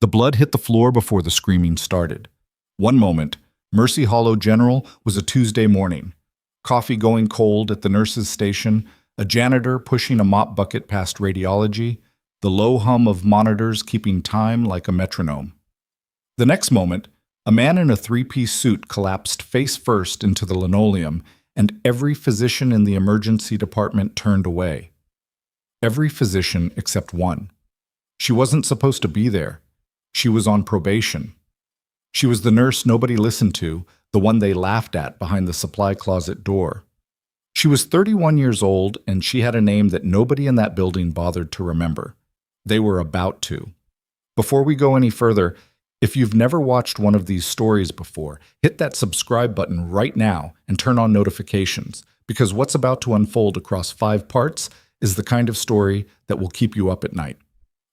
The blood hit the floor before the screaming started. One moment, Mercy Hollow General was a Tuesday morning. Coffee going cold at the nurse's station, a janitor pushing a mop bucket past radiology, the low hum of monitors keeping time like a metronome. The next moment, a man in a three-piece suit collapsed face first into the linoleum, and every physician in the emergency department turned away. Every physician except one. She wasn't supposed to be there. She was on probation. She was the nurse nobody listened to, the one they laughed at behind the supply closet door. She was 31 years old, and she had a name that nobody in that building bothered to remember. They were about to. Before we go any further, if you've never watched one of these stories before, hit that subscribe button right now and turn on notifications, because what's about to unfold across 5 parts is the kind of story that will keep you up at night.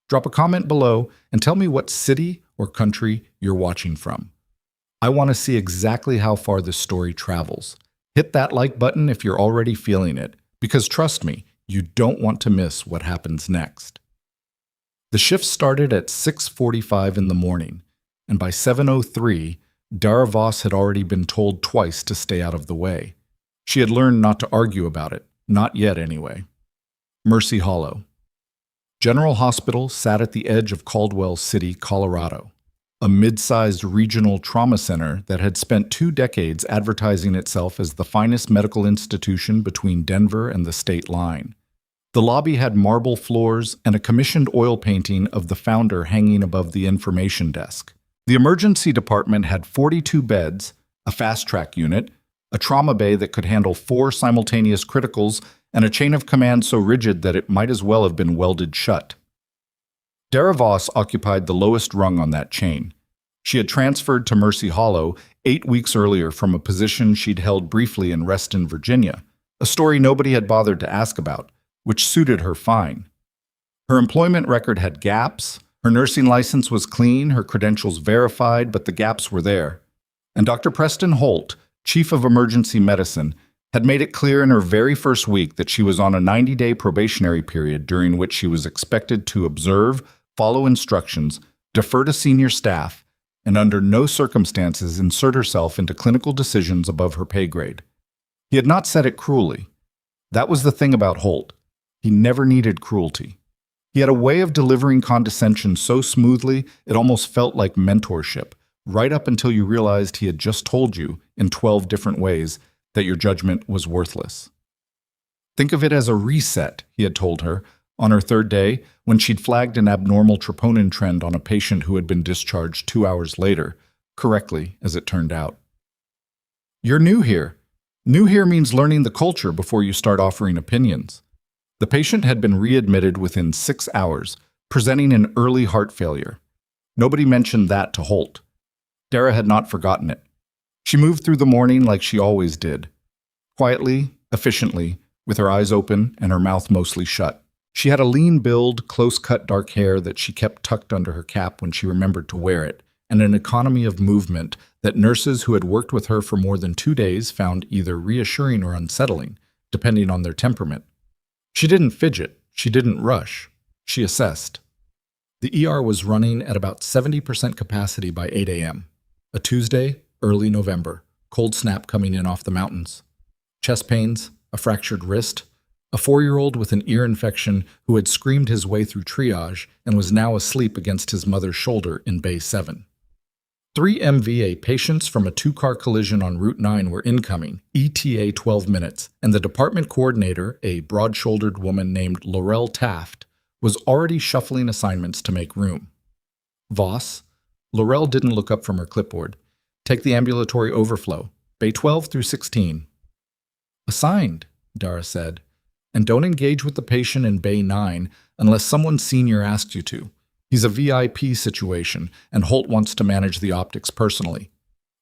Drop a comment below and tell me what city or country you're watching from. I want to see exactly how far this story travels. Hit that like button if you're already feeling it, because trust me, you don't want to miss what happens next. The shift started at 6:45 in the morning, and by 7:03, Dara Voss had already been told twice to stay out of the way. She had learned not to argue about it, not yet anyway. Mercy Hollow. General Hospital sat at the edge of Caldwell City, Colorado, a mid-sized regional trauma center that had spent 2 decades advertising itself as the finest medical institution between Denver and the state line. The lobby had marble floors and a commissioned oil painting of the founder hanging above the information desk. The emergency department had 42 beds, a fast-track unit, a trauma bay that could handle 4 simultaneous criticals, and a chain of command so rigid that it might as well have been welded shut. Dara Voss occupied the lowest rung on that chain. She had transferred to Mercy Hollow 8 weeks earlier from a position she'd held briefly in Reston, Virginia, a story nobody had bothered to ask about, which suited her fine. Her employment record had gaps, her nursing license was clean, her credentials verified, but the gaps were there. And Dr. Preston Holt, chief of emergency medicine, had made it clear in her very first week that she was on a 90-day probationary period during which she was expected to observe, follow instructions, defer to senior staff, and under no circumstances insert herself into clinical decisions above her pay grade. He had not said it cruelly. That was the thing about Holt. He never needed cruelty. He had a way of delivering condescension so smoothly it almost felt like mentorship, right up until you realized he had just told you, in 12 different ways, that your judgment was worthless. Think of it as a reset, he had told her, on her 3rd day, when she'd flagged an abnormal troponin trend on a patient who had been discharged 2 hours later, correctly, as it turned out. You're new here. New here means learning the culture before you start offering opinions. The patient had been readmitted within 6 hours, presenting an early heart failure. Nobody mentioned that to Holt. Dara had not forgotten it. She moved through the morning like she always did. Quietly, efficiently, with her eyes open and her mouth mostly shut. She had a lean build, close-cut dark hair that she kept tucked under her cap when she remembered to wear it, and an economy of movement that nurses who had worked with her for more than 2 days found either reassuring or unsettling, depending on their temperament. She didn't fidget. She didn't rush. She assessed. The ER was running at about 70% capacity by 8 a.m. A Tuesday, early November, cold snap coming in off the mountains. Chest pains, a fractured wrist, a 4-year-old with an ear infection who had screamed his way through triage and was now asleep against his mother's shoulder in Bay 7. 3 MVA patients from a 2-car collision on Route 9 were incoming, ETA 12 minutes, and the department coordinator, a broad-shouldered woman named Laurel Taft, was already shuffling assignments to make room. Voss, Laurel didn't look up from her clipboard. Take the ambulatory overflow, Bay 12 through 16. Assigned, Dara said, and don't engage with the patient in Bay 9 unless someone senior asks you to. He's a VIP situation, and Holt wants to manage the optics personally.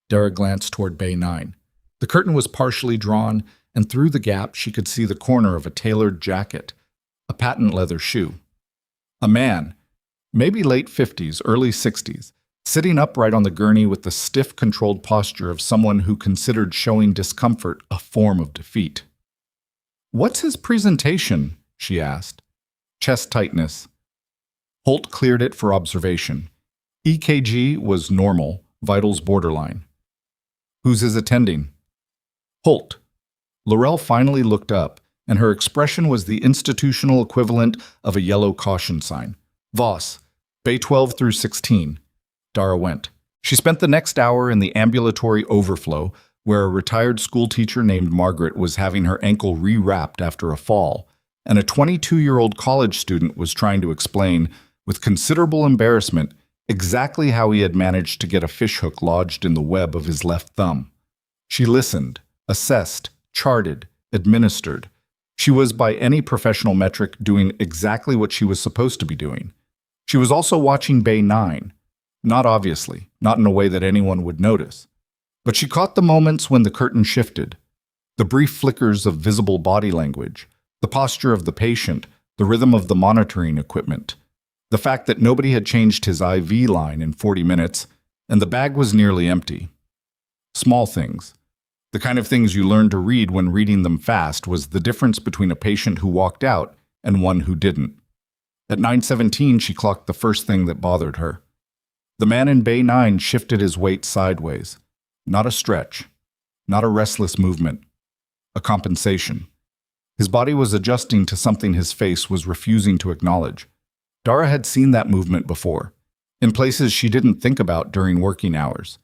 Dara glanced toward Bay 9. The curtain was partially drawn, and through the gap she could see the corner of a tailored jacket, a patent leather shoe. A man, maybe late 50s, early 60s, sitting upright on the gurney with the stiff, controlled posture of someone who considered showing discomfort a form of defeat. "What's his presentation?" she asked. Chest tightness. Holt cleared it for observation. EKG was normal, vitals borderline. Who's his attending? Holt. Laurel finally looked up, and her expression was the institutional equivalent of a yellow caution sign. Voss, Bay 12 through 16. Dara went. She spent the next hour in the ambulatory overflow, where a retired schoolteacher named Margaret was having her ankle re-wrapped after a fall, and a 22-year-old college student was trying to explain, with considerable embarrassment, exactly how he had managed to get a fishhook lodged in the web of his left thumb. She listened, assessed, charted, administered. She was, by any professional metric, doing exactly what she was supposed to be doing. She was also watching Bay 9. Not obviously, not in a way that anyone would notice. But she caught the moments when the curtain shifted, the brief flickers of visible body language, the posture of the patient, the rhythm of the monitoring equipment, the fact that nobody had changed his IV line in 40 minutes, and the bag was nearly empty. Small things. The kind of things you learn to read when reading them fast was the difference between a patient who walked out and one who didn't. At 9:17, she clocked the first thing that bothered her. The man in Bay 9 shifted his weight sideways. Not a stretch. Not a restless movement. A compensation. His body was adjusting to something his face was refusing to acknowledge. Dara had seen that movement before, in places she didn't think about during working hours.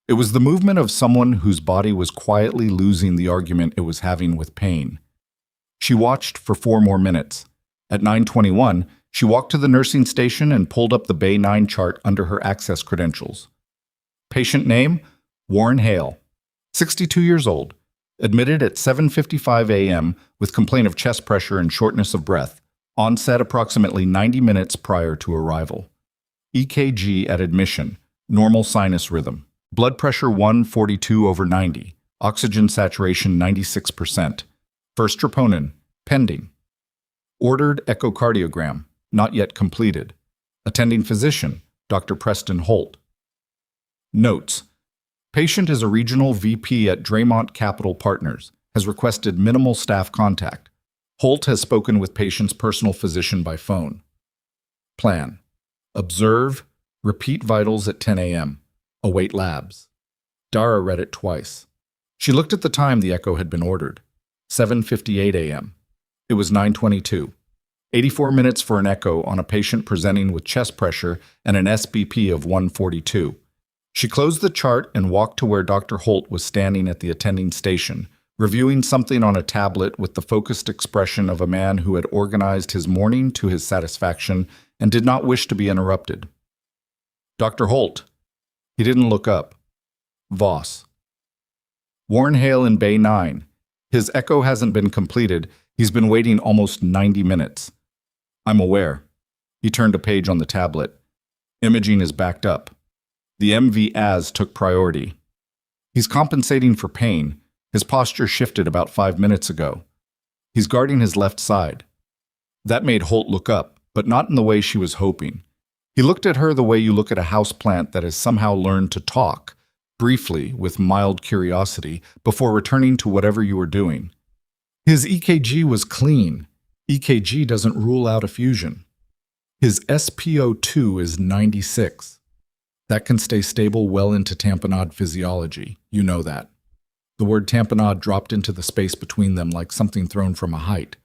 It was the movement of someone whose body was quietly losing the argument it was having with pain. She watched for 4 more minutes. At 9:21, she walked to the nursing station and pulled up the Bay 9 chart under her access credentials. Patient name? Warren Hale. 62 years old. Admitted at 7:55 a.m. with complaint of chest pressure and shortness of breath. Onset approximately 90 minutes prior to arrival. EKG at admission. Normal sinus rhythm. Blood pressure 142/90. Oxygen saturation 96%. First troponin. Pending. Ordered echocardiogram. Not yet completed. Attending physician. Dr. Preston Holt. Notes. Patient is a regional VP at Draymont Capital Partners. Has requested minimal staff contact. Holt has spoken with patient's personal physician by phone. Plan. Observe. Repeat vitals at 10 a.m. Await labs. Dara read it twice. She looked at the time the echo had been ordered. 7:58 a.m. It was 9:22. 84 minutes for an echo on a patient presenting with chest pressure and an SBP of 142. She closed the chart and walked to where Dr. Holt was standing at the attending station, reviewing something on a tablet with the focused expression of a man who had organized his morning to his satisfaction and did not wish to be interrupted. Dr. Holt. He didn't look up. Voss. Warren Hale in Bay 9. His echo hasn't been completed. He's been waiting almost 90 minutes. I'm aware. He turned a page on the tablet. Imaging is backed up. The MV-AS took priority. He's compensating for pain. His posture shifted about 5 minutes ago. He's guarding his left side. That made Holt look up, but not in the way she was hoping. He looked at her the way you look at a houseplant that has somehow learned to talk, briefly, with mild curiosity, before returning to whatever you were doing. His EKG was clean. EKG doesn't rule out effusion. His SpO2 is 96. That can stay stable well into tamponade physiology. You know that. The word tamponade dropped into the space between them like something thrown from a height.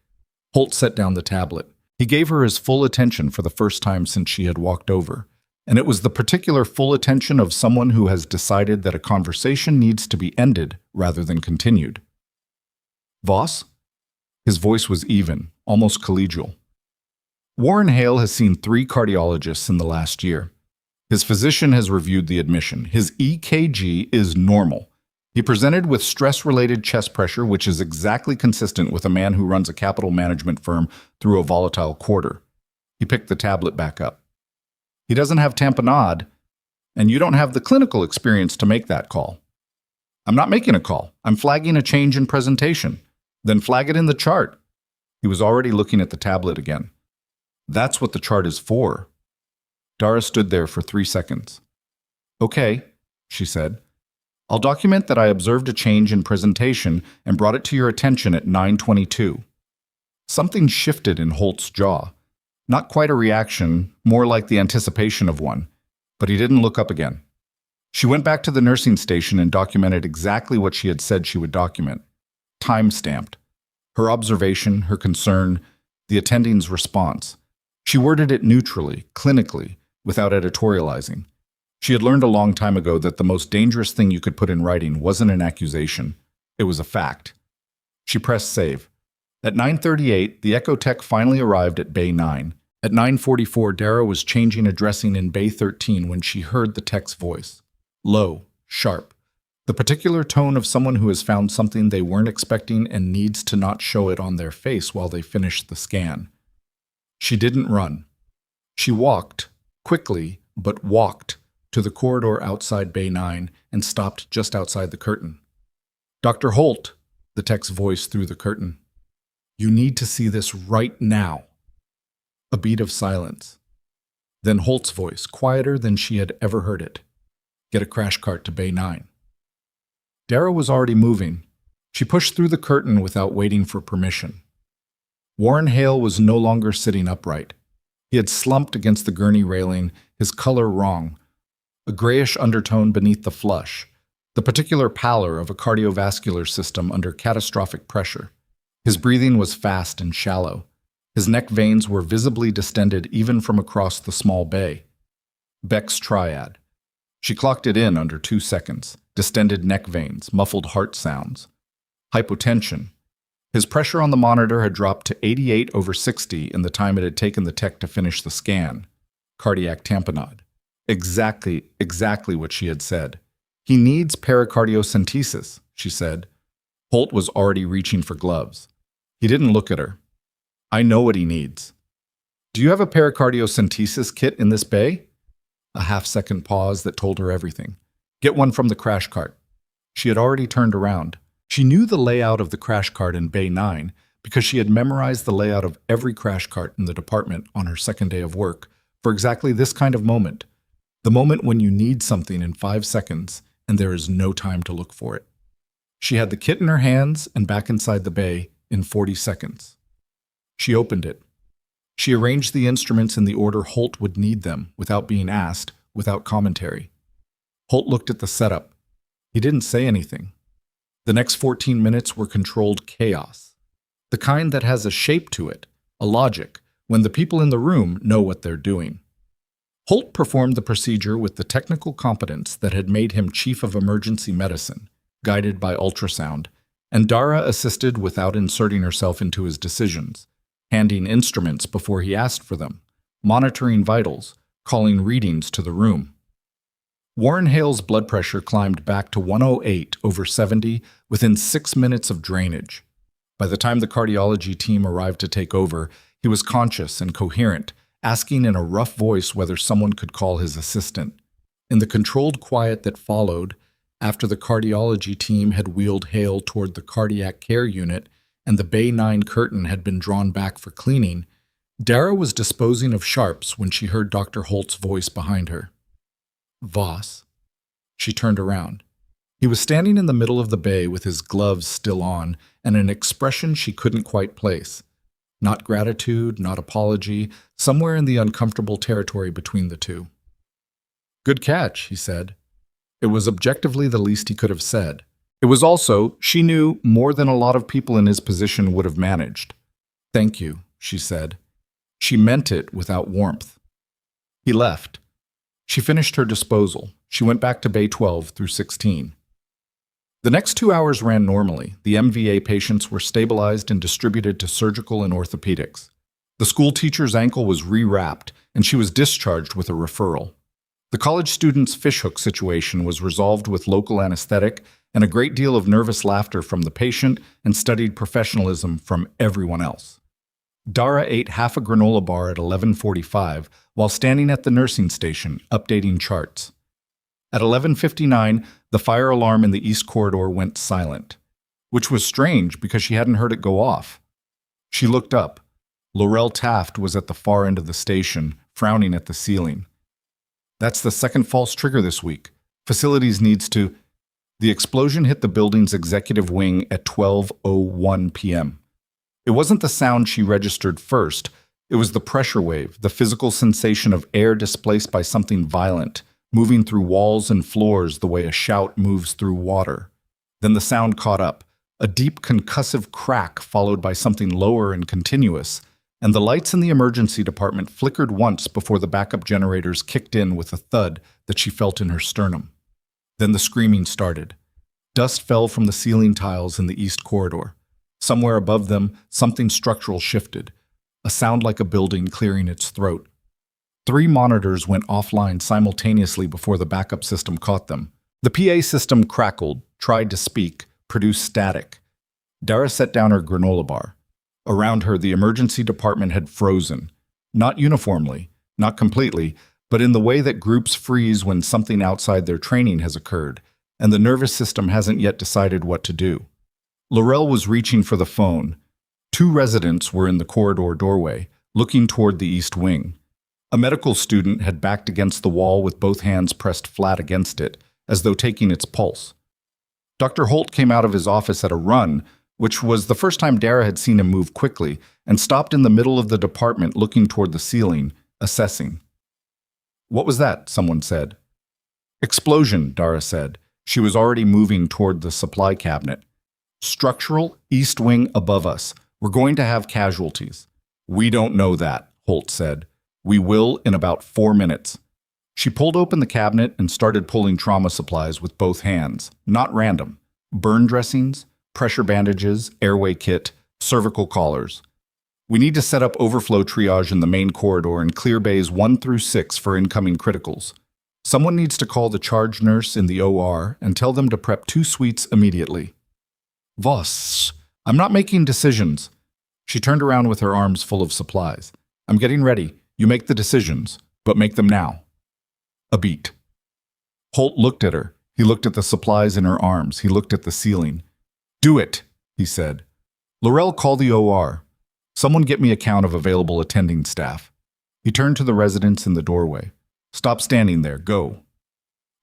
Holt set down the tablet. He gave her his full attention for the first time since she had walked over, and it was the particular full attention of someone who has decided that a conversation needs to be ended rather than continued. Voss? His voice was even, almost collegial. Warren Hale has seen 3 cardiologists in the last year. His physician has reviewed the admission. His EKG is normal. He presented with stress-related chest pressure, which is exactly consistent with a man who runs a capital management firm through a volatile quarter. He picked the tablet back up. He doesn't have tamponade, and you don't have the clinical experience to make that call. I'm not making a call. I'm flagging a change in presentation. Then flag it in the chart. He was already looking at the tablet again. That's what the chart is for. Dara stood there for 3 seconds. Okay, she said. I'll document that I observed a change in presentation and brought it to your attention at 9:22. Something shifted in Holt's jaw. Not quite a reaction, more like the anticipation of one. But he didn't look up again. She went back to the nursing station and documented exactly what she had said she would document. Time-stamped. Her observation, her concern, the attending's response. She worded it neutrally, clinically, without editorializing. She had learned a long time ago that the most dangerous thing you could put in writing wasn't an accusation. It was a fact. She pressed save. At 9:38, the Echo Tech finally arrived at Bay 9. At 9:44, Dara was changing a dressing in Bay 13 when she heard the tech's voice. Low, sharp. The particular tone of someone who has found something they weren't expecting and needs to not show it on their face while they finish the scan. She didn't run. She walked, quickly, but walked, to the corridor outside Bay 9 and stopped just outside the curtain. "Dr. Holt," the tech's voice through the curtain. "You need to see this right now." A beat of silence. Then Holt's voice, quieter than she had ever heard it. "Get a crash cart to Bay 9. Dara was already moving. She pushed through the curtain without waiting for permission. Warren Hale was no longer sitting upright. He had slumped against the gurney railing, his color wrong, a grayish undertone beneath the flush, the particular pallor of a cardiovascular system under catastrophic pressure. His breathing was fast and shallow. His neck veins were visibly distended even from across the small bay. Beck's triad. She clocked it in under 2 seconds. Distended neck veins, muffled heart sounds. Hypotension. His pressure on the monitor had dropped to 88/60 in the time it had taken the tech to finish the scan. Cardiac tamponade. Exactly what she had said. "He needs pericardiocentesis," she said. Holt was already reaching for gloves. He didn't look at her. "I know what he needs." "Do you have a pericardiocentesis kit in this bay?" A half-second pause that told her everything. "Get one from the crash cart." She had already turned around. She knew the layout of the crash cart in Bay 9 because she had memorized the layout of every crash cart in the department on her second day of work for exactly this kind of moment. The moment when you need something in 5 seconds and there is no time to look for it. She had the kit in her hands and back inside the bay in 40 seconds. She opened it. She arranged the instruments in the order Holt would need them, without being asked, without commentary. Holt looked at the setup. He didn't say anything. The next 14 minutes were controlled chaos. The kind that has a shape to it, a logic, when the people in the room know what they're doing. Holt performed the procedure with the technical competence that had made him chief of emergency medicine, guided by ultrasound, and Dara assisted without inserting herself into his decisions, handing instruments before he asked for them, monitoring vitals, calling readings to the room. Warren Hale's blood pressure climbed back to 108/70 within 6 minutes of drainage. By the time the cardiology team arrived to take over, he was conscious and coherent, asking in a rough voice whether someone could call his assistant. In the controlled quiet that followed, after the cardiology team had wheeled Hale toward the cardiac care unit and the Bay 9 curtain had been drawn back for cleaning, Dara was disposing of sharps when she heard Dr. Holt's voice behind her. "Voss." She turned around. He was standing in the middle of the bay with his gloves still on and an expression she couldn't quite place. Not gratitude, not apology, somewhere in the uncomfortable territory between the two. "Good catch," he said. It was objectively the least he could have said. It was also, she knew, more than a lot of people in his position would have managed. "Thank you," she said. She meant it without warmth. He left. She finished her disposal. She went back to Bay 12/16. The next 2 hours ran normally. The MVA patients were stabilized and distributed to surgical and orthopedics. The school teacher's ankle was rewrapped, and she was discharged with a referral. The college student's fishhook situation was resolved with local anesthetic and a great deal of nervous laughter from the patient and studied professionalism from everyone else. Dara ate half a granola bar at 11:45 while standing at the nursing station, updating charts. At 11:59, the fire alarm in the east corridor went silent, which was strange because she hadn't heard it go off. She looked up. Laurel Taft was at the far end of the station, frowning at the ceiling. "That's the second false trigger this week. Facilities needs to..." The explosion hit the building's executive wing at 12:01 p.m. It wasn't the sound she registered first. It was the pressure wave, the physical sensation of air displaced by something violent, moving through walls and floors the way a shout moves through water. Then the sound caught up, a deep concussive crack followed by something lower and continuous, and the lights in the emergency department flickered once before the backup generators kicked in with a thud that she felt in her sternum. Then the screaming started. Dust fell from the ceiling tiles in the east corridor. Somewhere above them, something structural shifted, a sound like a building clearing its throat. 3 monitors went offline simultaneously before the backup system caught them. The PA system crackled, tried to speak, produced static. Dara set down her granola bar. Around her, the emergency department had frozen. Not uniformly, not completely, but in the way that groups freeze when something outside their training has occurred, and the nervous system hasn't yet decided what to do. Laurel was reaching for the phone. 2 residents were in the corridor doorway, looking toward the east wing. A medical student had backed against the wall with both hands pressed flat against it, as though taking its pulse. Dr. Holt came out of his office at a run, which was the first time Dara had seen him move quickly, and stopped in the middle of the department looking toward the ceiling, assessing. "What was that?" someone said. "Explosion," Dara said. She was already moving toward the supply cabinet. "Structural, east wing above us. We're going to have casualties." "We don't know that," Holt said. "We will in about 4 minutes." She pulled open the cabinet and started pulling trauma supplies with both hands, not random. Burn dressings, pressure bandages, airway kit, cervical collars. "We need to set up overflow triage in the main corridor and clear bays 1 through 6 for incoming criticals. Someone needs to call the charge nurse in the OR and tell them to prep 2 suites immediately." "Voss, I'm not making decisions." She turned around with her arms full of supplies. "I'm getting ready. You make the decisions, but make them now." A beat. Holt looked at her. He looked at the supplies in her arms. He looked at the ceiling. "Do it," he said. "Laurel, call the OR. Someone get me a count of available attending staff." He turned to the residents in the doorway. "Stop standing there. Go."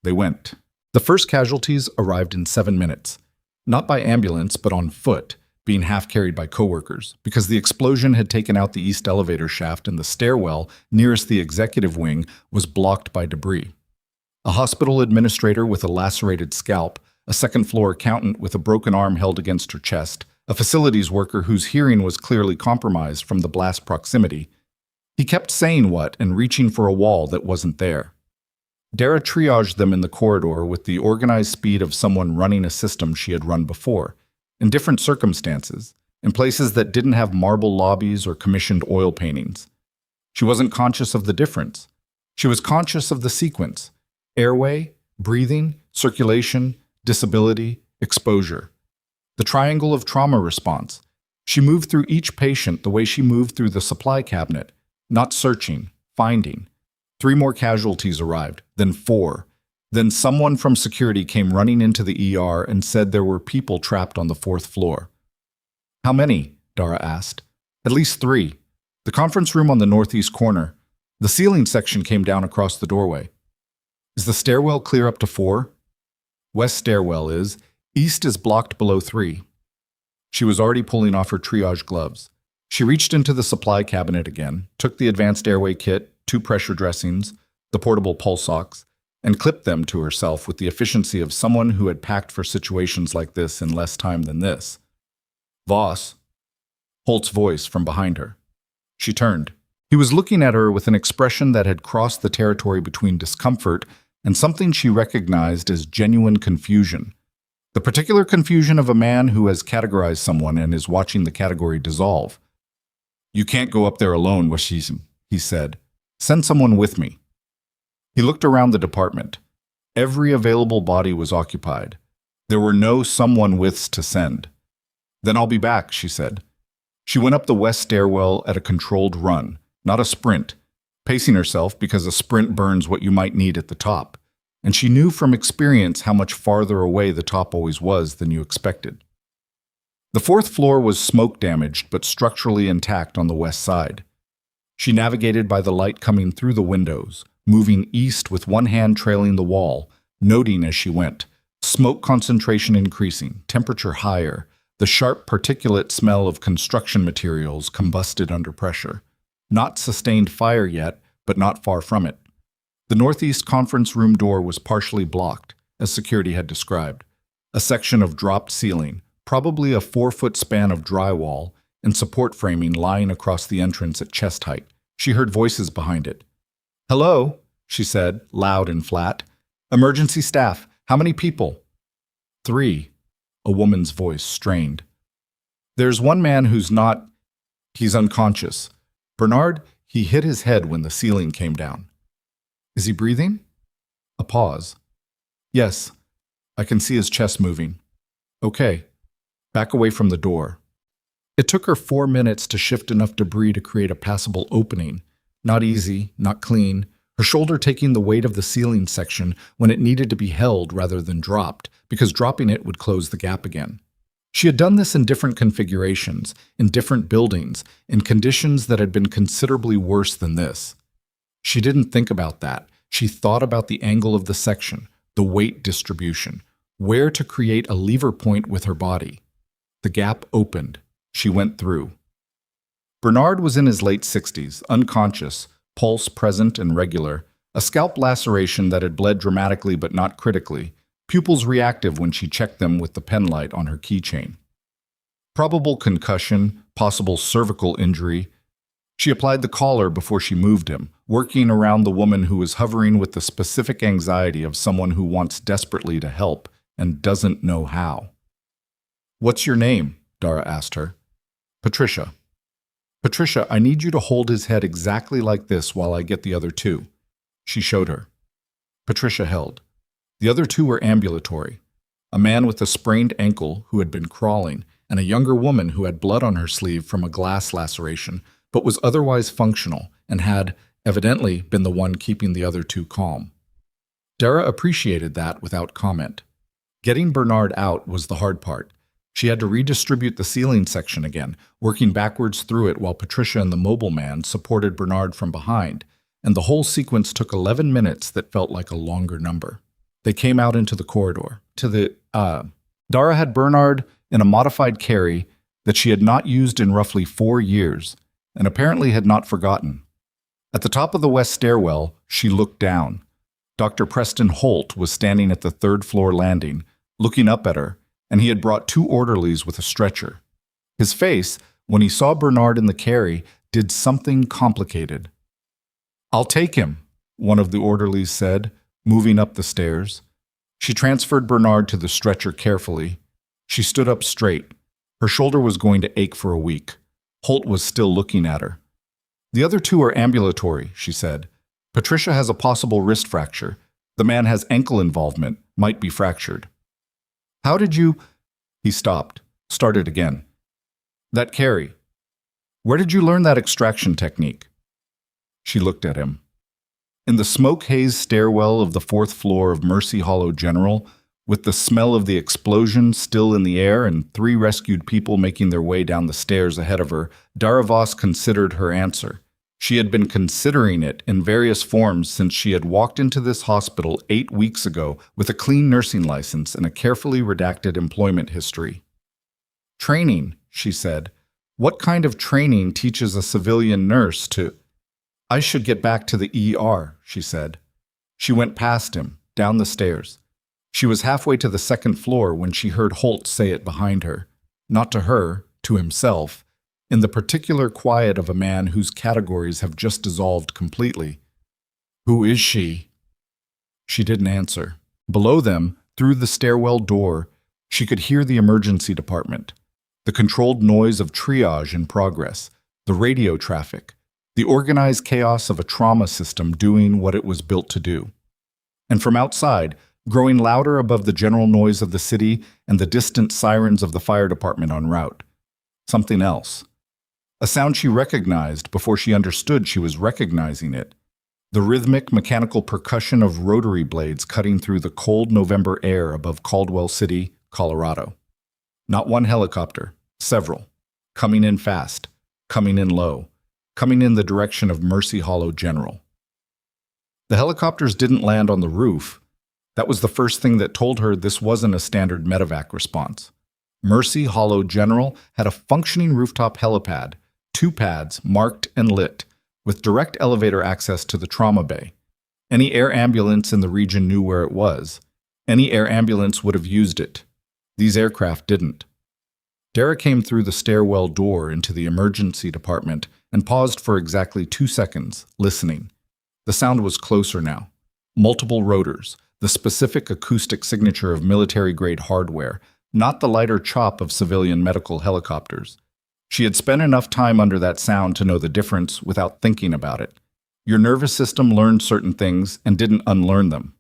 They went. The first casualties arrived in 7 minutes. Not by ambulance, but on foot, being half-carried by coworkers, because the explosion had taken out the east elevator shaft and the stairwell nearest the executive wing was blocked by debris. A hospital administrator with a lacerated scalp, a second-floor accountant with a broken arm held against her chest, a facilities worker whose hearing was clearly compromised from the blast proximity. He kept saying what and reaching for a wall that wasn't there. Dara triaged them in the corridor with the organized speed of someone running a system she had run before, in different circumstances, in places that didn't have marble lobbies or commissioned oil paintings. She wasn't conscious of the difference. She was conscious of the sequence: airway, breathing, circulation, disability, exposure. The triangle of trauma response. She moved through each patient the way she moved through the supply cabinet, not searching, finding. 3 more casualties arrived, then 4. Then someone from security came running into the ER and said there were people trapped on the 4th floor. "How many?" Dara asked. "At least 3. The conference room on the northeast corner. The ceiling section came down across the doorway." "Is the stairwell clear up to 4? "West stairwell is. East is blocked below 3. She was already pulling off her triage gloves. She reached into the supply cabinet again, took the advanced airway kit, 2 pressure dressings, the portable pulse ox, and clipped them to herself with the efficiency of someone who had packed for situations like this in less time than this. "Voss." Holt's voice from behind her. She turned. He was looking at her with an expression that had crossed the territory between discomfort and something she recognized as genuine confusion. The particular confusion of a man who has categorized someone and is watching the category dissolve. "You can't go up there alone, Washizm," he said. "Send someone with me." He looked around the department. Every available body was occupied. There were no someone withs to send. "Then I'll be back," she said. She went up the west stairwell at a controlled run, not a sprint, pacing herself because a sprint burns what you might need at the top, and she knew from experience how much farther away the top always was than you expected. The 4th floor was smoke-damaged but structurally intact on the west side. She navigated by the light coming through the windows, moving east with one hand trailing the wall, noting as she went, smoke concentration increasing, temperature higher, the sharp particulate smell of construction materials combusted under pressure. Not sustained fire yet, but not far from it. The northeast conference room door was partially blocked, as security had described. A section of dropped ceiling, probably a 4-foot span of drywall, and support framing lying across the entrance at chest height. She heard voices behind it. "Hello," she said, loud and flat. "Emergency staff. How many people?" "3," a woman's voice strained. "There's one man who's not... He's unconscious. Bernard, he hit his head when the ceiling came down." "Is he breathing?" A pause. "Yes. I can see his chest moving." "Okay. Back away from the door." It took her 4 minutes to shift enough debris to create a passable opening. Not easy, not clean, her shoulder taking the weight of the ceiling section when it needed to be held rather than dropped, because dropping it would close the gap again. She had done this in different configurations, in different buildings, in conditions that had been considerably worse than this. She didn't think about that. She thought about the angle of the section, the weight distribution, where to create a lever point with her body. The gap opened. She went through. Bernard was in his late 60s, unconscious, pulse present and regular, a scalp laceration that had bled dramatically but not critically, pupils reactive when she checked them with the pen light on her keychain. Probable concussion, possible cervical injury. She applied the collar before she moved him, working around the woman who was hovering with the specific anxiety of someone who wants desperately to help and doesn't know how. "What's your name?" Dara asked her. "Patricia." "Patricia, I need you to hold his head exactly like this while I get the other two." She showed her. Patricia held. The other two were ambulatory. A man with a sprained ankle who had been crawling, and a younger woman who had blood on her sleeve from a glass laceration, but was otherwise functional and had, evidently, been the one keeping the other two calm. Dara appreciated that without comment. Getting Bernard out was the hard part. She had to redistribute the ceiling section again, working backwards through it while Patricia and the mobile man supported Bernard from behind, and the whole sequence took 11 minutes that felt like a longer number. They came out into the corridor. Dara had Bernard in a modified carry that she had not used in roughly 4 years, and apparently had not forgotten. At the top of the west stairwell, she looked down. Dr. Preston Holt was standing at the 3rd-floor landing, looking up at her, and he had brought 2 orderlies with a stretcher. His face, when he saw Bernard in the carry, did something complicated. "I'll take him," one of the orderlies said, moving up the stairs. She transferred Bernard to the stretcher carefully. She stood up straight. Her shoulder was going to ache for a week. Holt was still looking at her. "The other 2 are ambulatory," she said. "Patricia has a possible wrist fracture. The man has ankle involvement, might be fractured." "How did you—" He stopped, started again. "That carry. Where did you learn that extraction technique?" She looked at him. In the smoke-haze stairwell of the 4th floor of Mercy Hollow General, with the smell of the explosion still in the air and 3 rescued people making their way down the stairs ahead of her, Dara Voss considered her answer. She had been considering it in various forms since she had walked into this hospital 8 weeks ago with a clean nursing license and a carefully redacted employment history. "Training," she said. "What kind of training teaches a civilian nurse to—" "I should get back to the ER," she said. She went past him, down the stairs. She was halfway to the 2nd floor when she heard Holt say it behind her. Not to her, to himself, in the particular quiet of a man whose categories have just dissolved completely. "Who is she?" She didn't answer. Below them, through the stairwell door, she could hear the emergency department, the controlled noise of triage in progress, the radio traffic, the organized chaos of a trauma system doing what it was built to do. And from outside, growing louder above the general noise of the city and the distant sirens of the fire department en route, something else. A sound she recognized before she understood she was recognizing it. The rhythmic mechanical percussion of rotary blades cutting through the cold November air above Caldwell City, Colorado. Not one helicopter, several. Coming in fast, coming in low, coming in the direction of Mercy Hollow General. The helicopters didn't land on the roof. That was the first thing that told her this wasn't a standard medevac response. Mercy Hollow General had a functioning rooftop helipad, 2 pads marked and lit, with direct elevator access to the trauma bay. Any air ambulance in the region knew where it was. Any air ambulance would have used it. These aircraft didn't. Dara came through the stairwell door into the emergency department and paused for exactly 2 seconds, listening. The sound was closer now. Multiple rotors, the specific acoustic signature of military-grade hardware, not the lighter chop of civilian medical helicopters. She had spent enough time under that sound to know the difference without thinking about it. Your nervous system learned certain things and didn't unlearn them.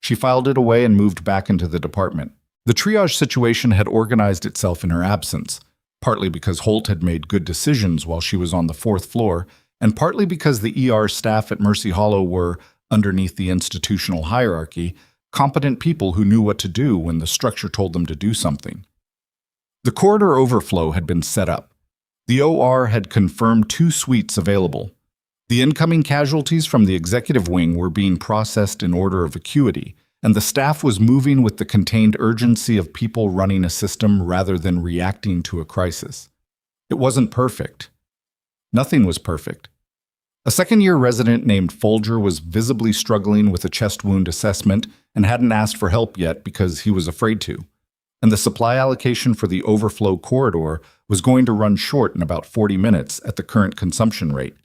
She filed it away and moved back into the department. The triage situation had organized itself in her absence, partly because Holt had made good decisions while she was on the 4th floor, and partly because the ER staff at Mercy Hollow were, underneath the institutional hierarchy, competent people who knew what to do when the structure told them to do something. The corridor overflow had been set up. The OR had confirmed 2 suites available. The incoming casualties from the executive wing were being processed in order of acuity, and the staff was moving with the contained urgency of people running a system rather than reacting to a crisis. It wasn't perfect. Nothing was perfect. A second-year resident named Folger was visibly struggling with a chest wound assessment and hadn't asked for help yet because he was afraid to. And the supply allocation for the overflow corridor was going to run short in about 40 minutes at the current consumption rate.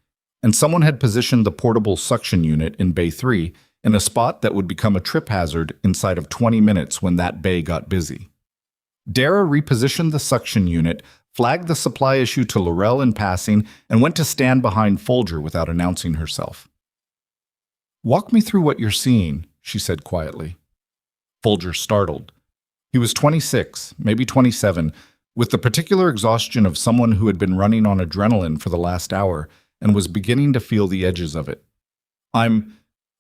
And someone had positioned the portable suction unit in Bay 3 in a spot that would become a trip hazard inside of 20 minutes when that bay got busy. Dara repositioned the suction unit, flagged the supply issue to Laurel in passing, and went to stand behind Folger without announcing herself. "Walk me through what you're seeing," she said quietly. Folger startled. He was 26, maybe 27, with the particular exhaustion of someone who had been running on adrenaline for the last hour and was beginning to feel the edges of it.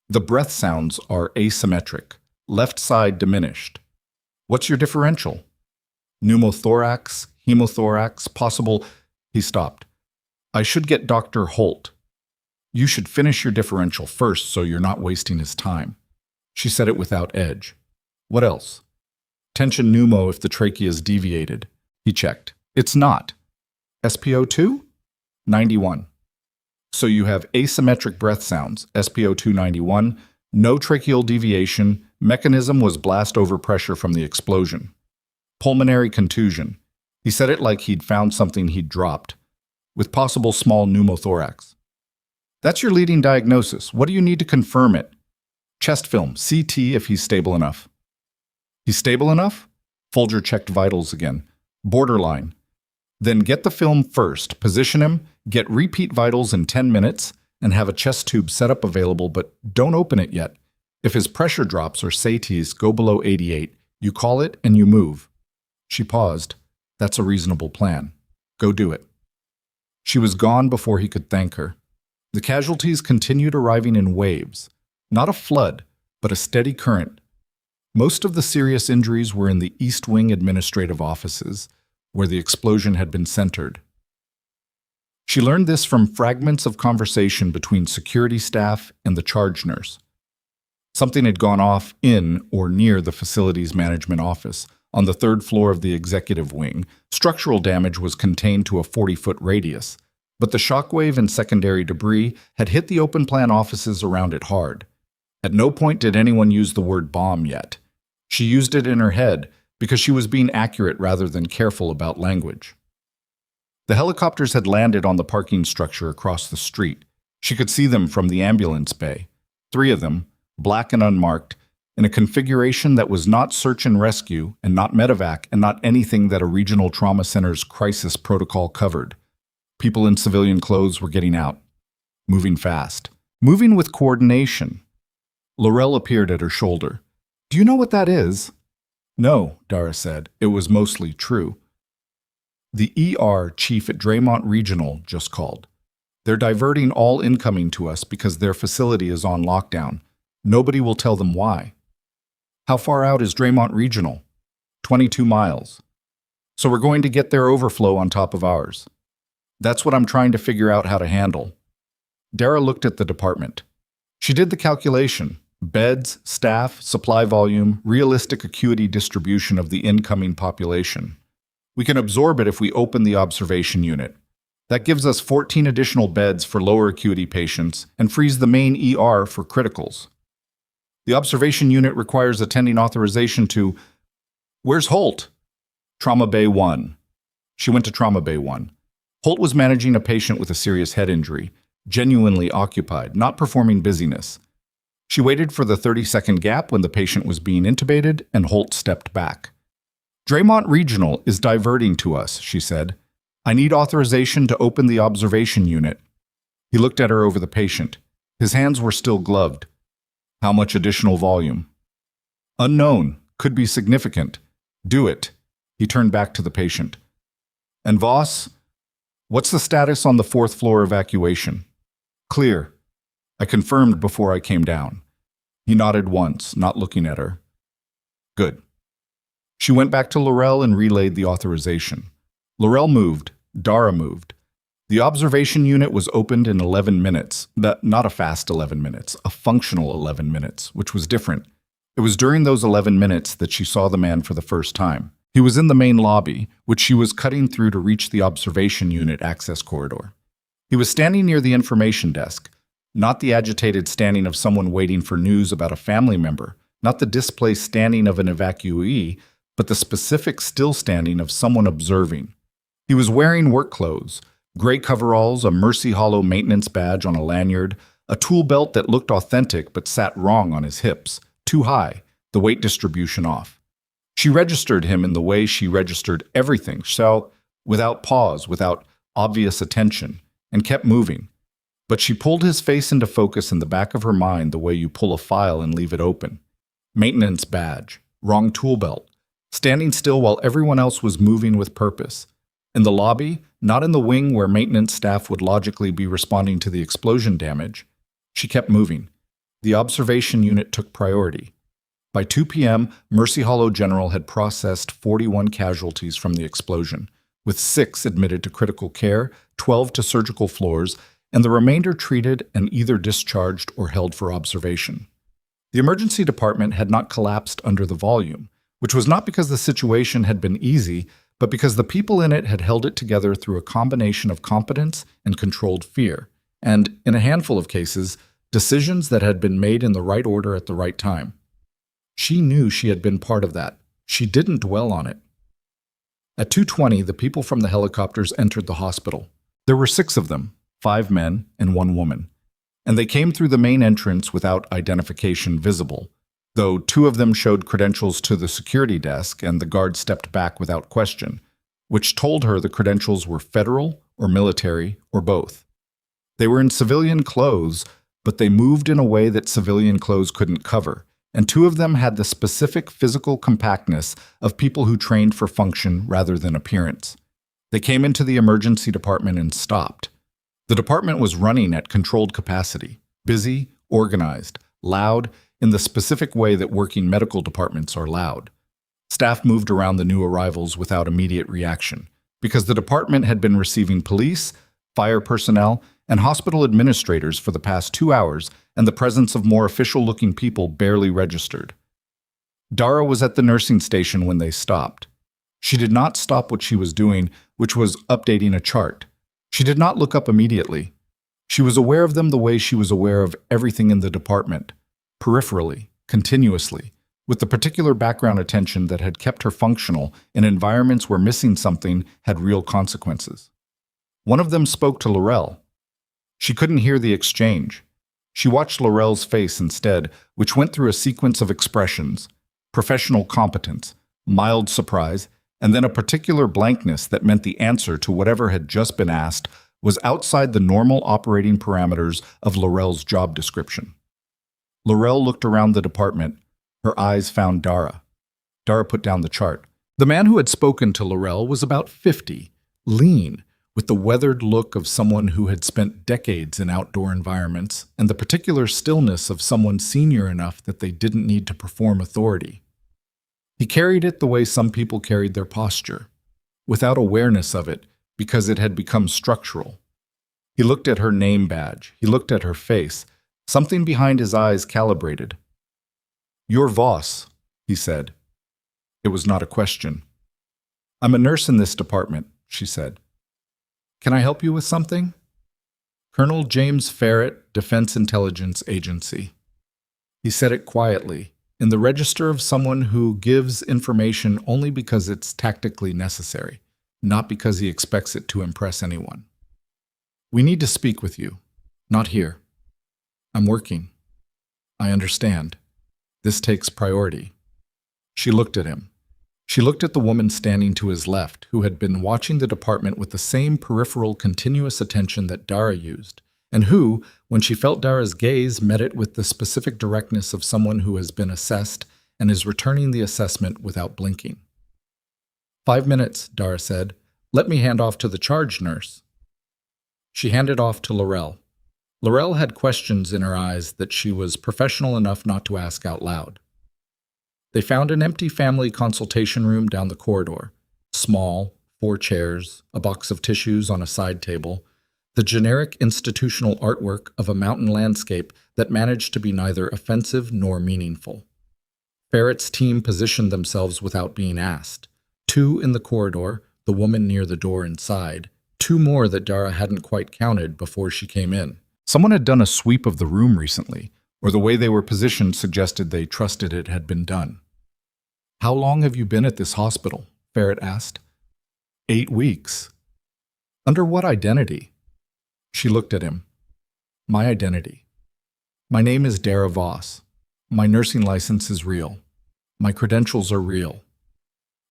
The breath sounds are asymmetric, left side diminished. What's your differential? Pneumothorax, hemothorax, possible. He stopped. I should get Dr. Holt. You should finish your differential first so you're not wasting his time. She said it without edge. What else? Tension pneumo if the trachea is deviated. He checked. It's not. SpO2? 91. So you have asymmetric breath sounds, SpO2 91, no tracheal deviation, mechanism was blast overpressure from the explosion. Pulmonary contusion. He said it like he'd found something he'd dropped, with possible small pneumothorax. That's your leading diagnosis. What do you need to confirm it? Chest film, CT if he's stable enough. He's stable enough? Folger checked vitals again. Borderline. Then get the film first, position him, get repeat vitals in 10 minutes, and have a chest tube setup available, but don't open it yet. If his pressure drops or saties go below 88, you call it and you move. She paused. That's a reasonable plan. Go do it. She was gone before he could thank her. The casualties continued arriving in waves. Not a flood, but a steady current. Most of the serious injuries were in the East Wing administrative offices, where the explosion had been centered. She learned this from fragments of conversation between security staff and the charge nurse. Something had gone off in or near the facilities management office, on the 3rd floor of the executive wing. Structural damage was contained to a 40-foot radius, but the shockwave and secondary debris had hit the open plan offices around it hard. At no point did anyone use the word bomb yet. She used it in her head because she was being accurate rather than careful about language. The helicopters had landed on the parking structure across the street. She could see them from the ambulance bay. 3 of them, black and unmarked, in a configuration that was not search and rescue and not medevac and not anything that a regional trauma center's crisis protocol covered. People in civilian clothes were getting out, moving fast, moving with coordination. Laurel appeared at her shoulder. Do you know what that is? No, Dara said. It was mostly true. The ER chief at Draymont Regional just called. They're diverting all incoming to us because their facility is on lockdown. Nobody will tell them why. How far out is Draymont Regional? 22 miles. So we're going to get their overflow on top of ours. That's what I'm trying to figure out how to handle. Dara looked at the department. She did the calculation. Beds, staff, supply volume, realistic acuity distribution of the incoming population. We can absorb it if we open the observation unit. That gives us 14 additional beds for lower acuity patients and frees the main ER for criticals. The observation unit requires attending authorization to... Where's Holt? Trauma Bay 1. She went to Trauma Bay 1. Holt was managing a patient with a serious head injury, genuinely occupied, not performing busyness. She waited for the 30-second gap when the patient was being intubated, and Holt stepped back. Draymont Regional is diverting to us, she said. I need authorization to open the observation unit. He looked at her over the patient. His hands were still gloved. How much additional volume? Unknown. Could be significant. Do it. He turned back to the patient. And Voss? What's the status on the 4th floor evacuation? Clear. I confirmed before I came down. He nodded once, not looking at her. Good. She went back to Laurel and relayed the authorization. Laurel moved. Dara moved. The observation unit was opened in 11 minutes. Not a fast 11 minutes, a functional 11 minutes, which was different. It was during those 11 minutes that she saw the man for the first time. He was in the main lobby, which she was cutting through to reach the observation unit access corridor. He was standing near the information desk, not the agitated standing of someone waiting for news about a family member, not the displaced standing of an evacuee, but the specific still standing of someone observing. He was wearing work clothes, gray coveralls, a Mercy Hollow maintenance badge on a lanyard, a tool belt that looked authentic but sat wrong on his hips, too high, the weight distribution off. She registered him in the way she registered everything, so without pause, without obvious attention, and kept moving. But she pulled his face into focus in the back of her mind the way you pull a file and leave it open. Maintenance badge, wrong tool belt, standing still while everyone else was moving with purpose. In the lobby, not in the wing where maintenance staff would logically be responding to the explosion damage. She kept moving. The observation unit took priority. By 2 p.m., Mercy Hollow General had processed 41 casualties from the explosion, with 6 admitted to critical care, 12 to surgical floors, and the remainder treated and either discharged or held for observation. The emergency department had not collapsed under the volume, which was not because the situation had been easy, but because the people in it had held it together through a combination of competence and controlled fear, and, in a handful of cases, decisions that had been made in the right order at the right time. She knew she had been part of that. She didn't dwell on it. At 2:20, the people from the helicopters entered the hospital. There were 6 of them, 5 men and 1 woman, and they came through the main entrance without identification visible, though 2 of them showed credentials to the security desk and the guard stepped back without question, which told her the credentials were federal or military or both. They were in civilian clothes, but they moved in a way that civilian clothes couldn't cover, and 2 of them had the specific physical compactness of people who trained for function rather than appearance. They came into the emergency department and stopped. The department was running at controlled capacity, busy, organized, loud, in the specific way that working medical departments are loud. Staff moved around the new arrivals without immediate reaction, because the department had been receiving police, fire personnel, and hospital administrators for the past 2 hours, and the presence of more official-looking people barely registered. Dara was at the nursing station when they stopped. She did not stop what she was doing, which was updating a chart. She did not look up immediately. She was aware of them the way she was aware of everything in the department, peripherally, continuously, with the particular background attention that had kept her functional in environments where missing something had real consequences. One of them spoke to Laurel. She couldn't hear the exchange. She watched Laurel's face instead, which went through a sequence of expressions: professional competence, mild surprise, and then a particular blankness that meant the answer to whatever had just been asked was outside the normal operating parameters of Laurel's job description. Laurel looked around the department. Her eyes found Dara. Dara put down the chart. The man who had spoken to Laurel was about 50, lean, with the weathered look of someone who had spent decades in outdoor environments and the particular stillness of someone senior enough that they didn't need to perform authority. He carried it the way some people carried their posture, without awareness of it because it had become structural. He looked at her name badge. He looked at her face. Something behind his eyes calibrated. "You're Voss," he said. It was not a question. "I'm a nurse in this department," she said. "Can I help you with something?" Colonel James Ferret, Defense Intelligence Agency. He said it quietly, in the register of someone who gives information only because it's tactically necessary, not because he expects it to impress anyone. We need to speak with you. Not here. I'm working. I understand. This takes priority. She looked at him. She looked at the woman standing to his left, who had been watching the department with the same peripheral, continuous attention that Dara used, and who, when she felt Dara's gaze, met it with the specific directness of someone who has been assessed and is returning the assessment without blinking. 5 minutes, Dara said. Let me hand off to the charge nurse. She handed off to Laurel. Laurel had questions in her eyes that she was professional enough not to ask out loud. They found an empty family consultation room down the corridor. Small, 4 chairs, a box of tissues on a side table, the generic institutional artwork of a mountain landscape that managed to be neither offensive nor meaningful. Ferret's team positioned themselves without being asked. 2 in the corridor, the woman near the door inside, 2 more that Dara hadn't quite counted before she came in. Someone had done a sweep of the room recently, or the way they were positioned suggested they trusted it had been done. How long have you been at this hospital? Ferret asked. 8 weeks. Under what identity? She looked at him. My identity. My name is Dara Voss. My nursing license is real. My credentials are real.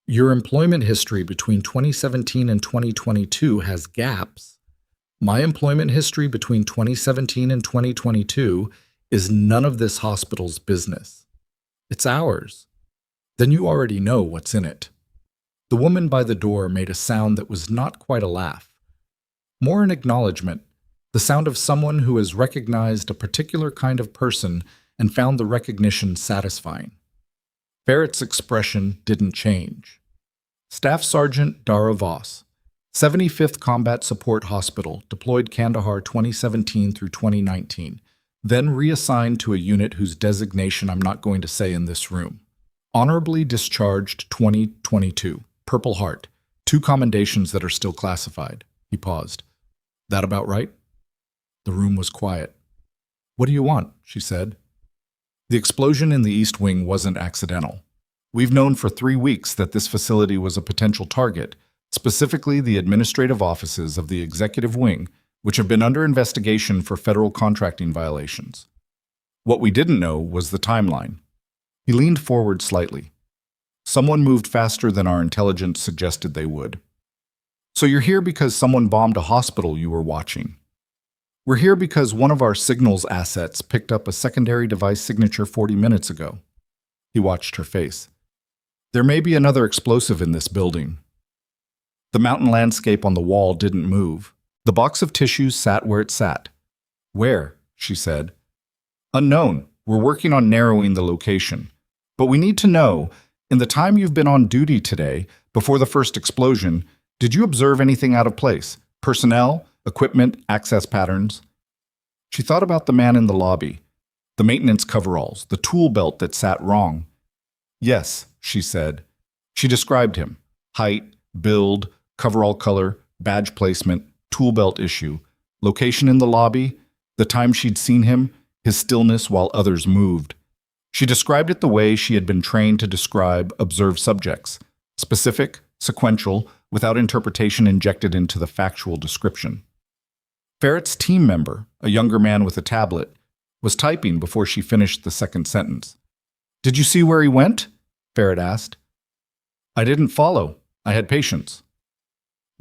Your employment history between 2017 and 2022 has gaps. My employment history between 2017 and 2022 is none of this hospital's business. It's ours. Then you already know what's in it. The woman by the door made a sound that was not quite a laugh. More an acknowledgement, the sound of someone who has recognized a particular kind of person and found the recognition satisfying. Ferret's expression didn't change. Staff Sergeant Dara Voss, 75th Combat Support Hospital, deployed Kandahar 2017 through 2019, then reassigned to a unit whose designation I'm not going to say in this room. Honorably discharged 2022, Purple Heart, 2 commendations that are still classified. He paused. That about right? The room was quiet. What do you want? She said. The explosion in the East Wing wasn't accidental. We've known for 3 weeks that this facility was a potential target, specifically the administrative offices of the Executive Wing, which have been under investigation for federal contracting violations. What we didn't know was the timeline. He leaned forward slightly. Someone moved faster than our intelligence suggested they would. So you're here because someone bombed a hospital you were watching. We're here because one of our signals assets picked up a secondary device signature 40 minutes ago. He watched her face. There may be another explosive in this building. The mountain landscape on the wall didn't move. The box of tissues sat where it sat. Where? She said. Unknown. We're working on narrowing the location. But we need to know, in the time you've been on duty today, before the first explosion, did you observe anything out of place? Personnel, equipment, access patterns? She thought about the man in the lobby, the maintenance coveralls, the tool belt that sat wrong. Yes, she said. She described him. Height, build, coverall color, badge placement, tool belt issue, location in the lobby, the time she'd seen him, his stillness while others moved. She described it the way she had been trained to describe observed subjects, specific, sequential, without interpretation injected into the factual description. Ferret's team member, a younger man with a tablet, was typing before she finished the second sentence. Did you see where he went? Ferret asked. I didn't follow. I had patience.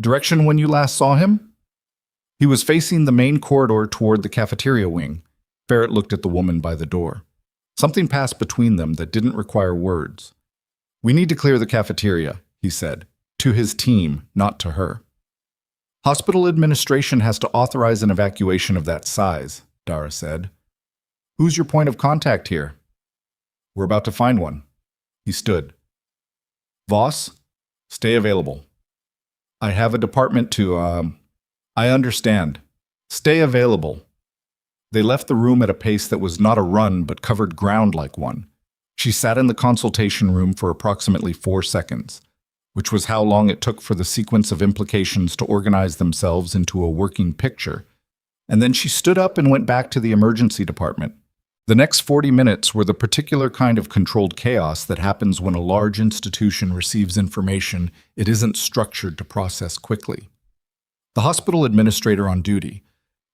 Direction when you last saw him? He was facing the main corridor toward the cafeteria wing. Ferret looked at the woman by the door. Something passed between them that didn't require words. We need to clear the cafeteria, he said, to his team, not to her. Hospital administration has to authorize an evacuation of that size, Dara said. Who's your point of contact here? We're about to find one. He stood. Voss, stay available. I have a department to, I understand. Stay available. They left the room at a pace that was not a run but covered ground like one. She sat in the consultation room for approximately 4 seconds, which was how long it took for the sequence of implications to organize themselves into a working picture. And then she stood up and went back to the emergency department. The next 40 minutes were the particular kind of controlled chaos that happens when a large institution receives information it isn't structured to process quickly. The hospital administrator on duty,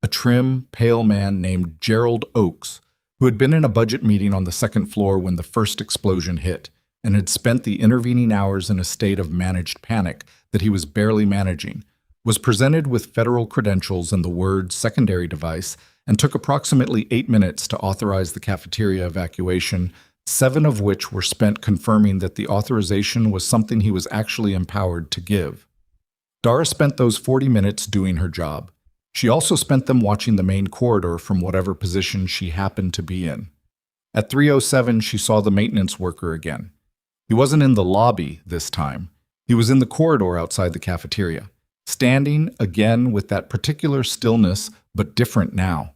a trim, pale man named Gerald Oakes, who had been in a budget meeting on the second floor when the first explosion hit, and had spent the intervening hours in a state of managed panic that he was barely managing, was presented with federal credentials and the word secondary device and took approximately 8 minutes to authorize the cafeteria evacuation, 7 of which were spent confirming that the authorization was something he was actually empowered to give. Dara spent those 40 minutes doing her job. She also spent them watching the main corridor from whatever position she happened to be in. At 3:07, she saw the maintenance worker again. He wasn't in the lobby this time. He was in the corridor outside the cafeteria, standing again with that particular stillness, but different now.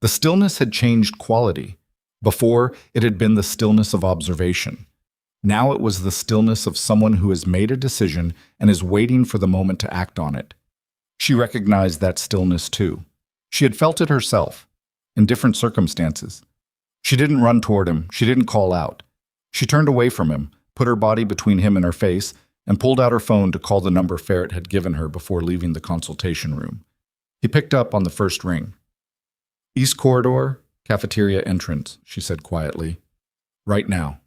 The stillness had changed quality. Before, it had been the stillness of observation. Now it was the stillness of someone who has made a decision and is waiting for the moment to act on it. She recognized that stillness too. She had felt it herself, in different circumstances. She didn't run toward him. She didn't call out. She turned away from him, put her body between him and her face, and pulled out her phone to call the number Ferret had given her before leaving the consultation room. He picked up on the first ring. "East corridor, cafeteria entrance," she said quietly. "Right now."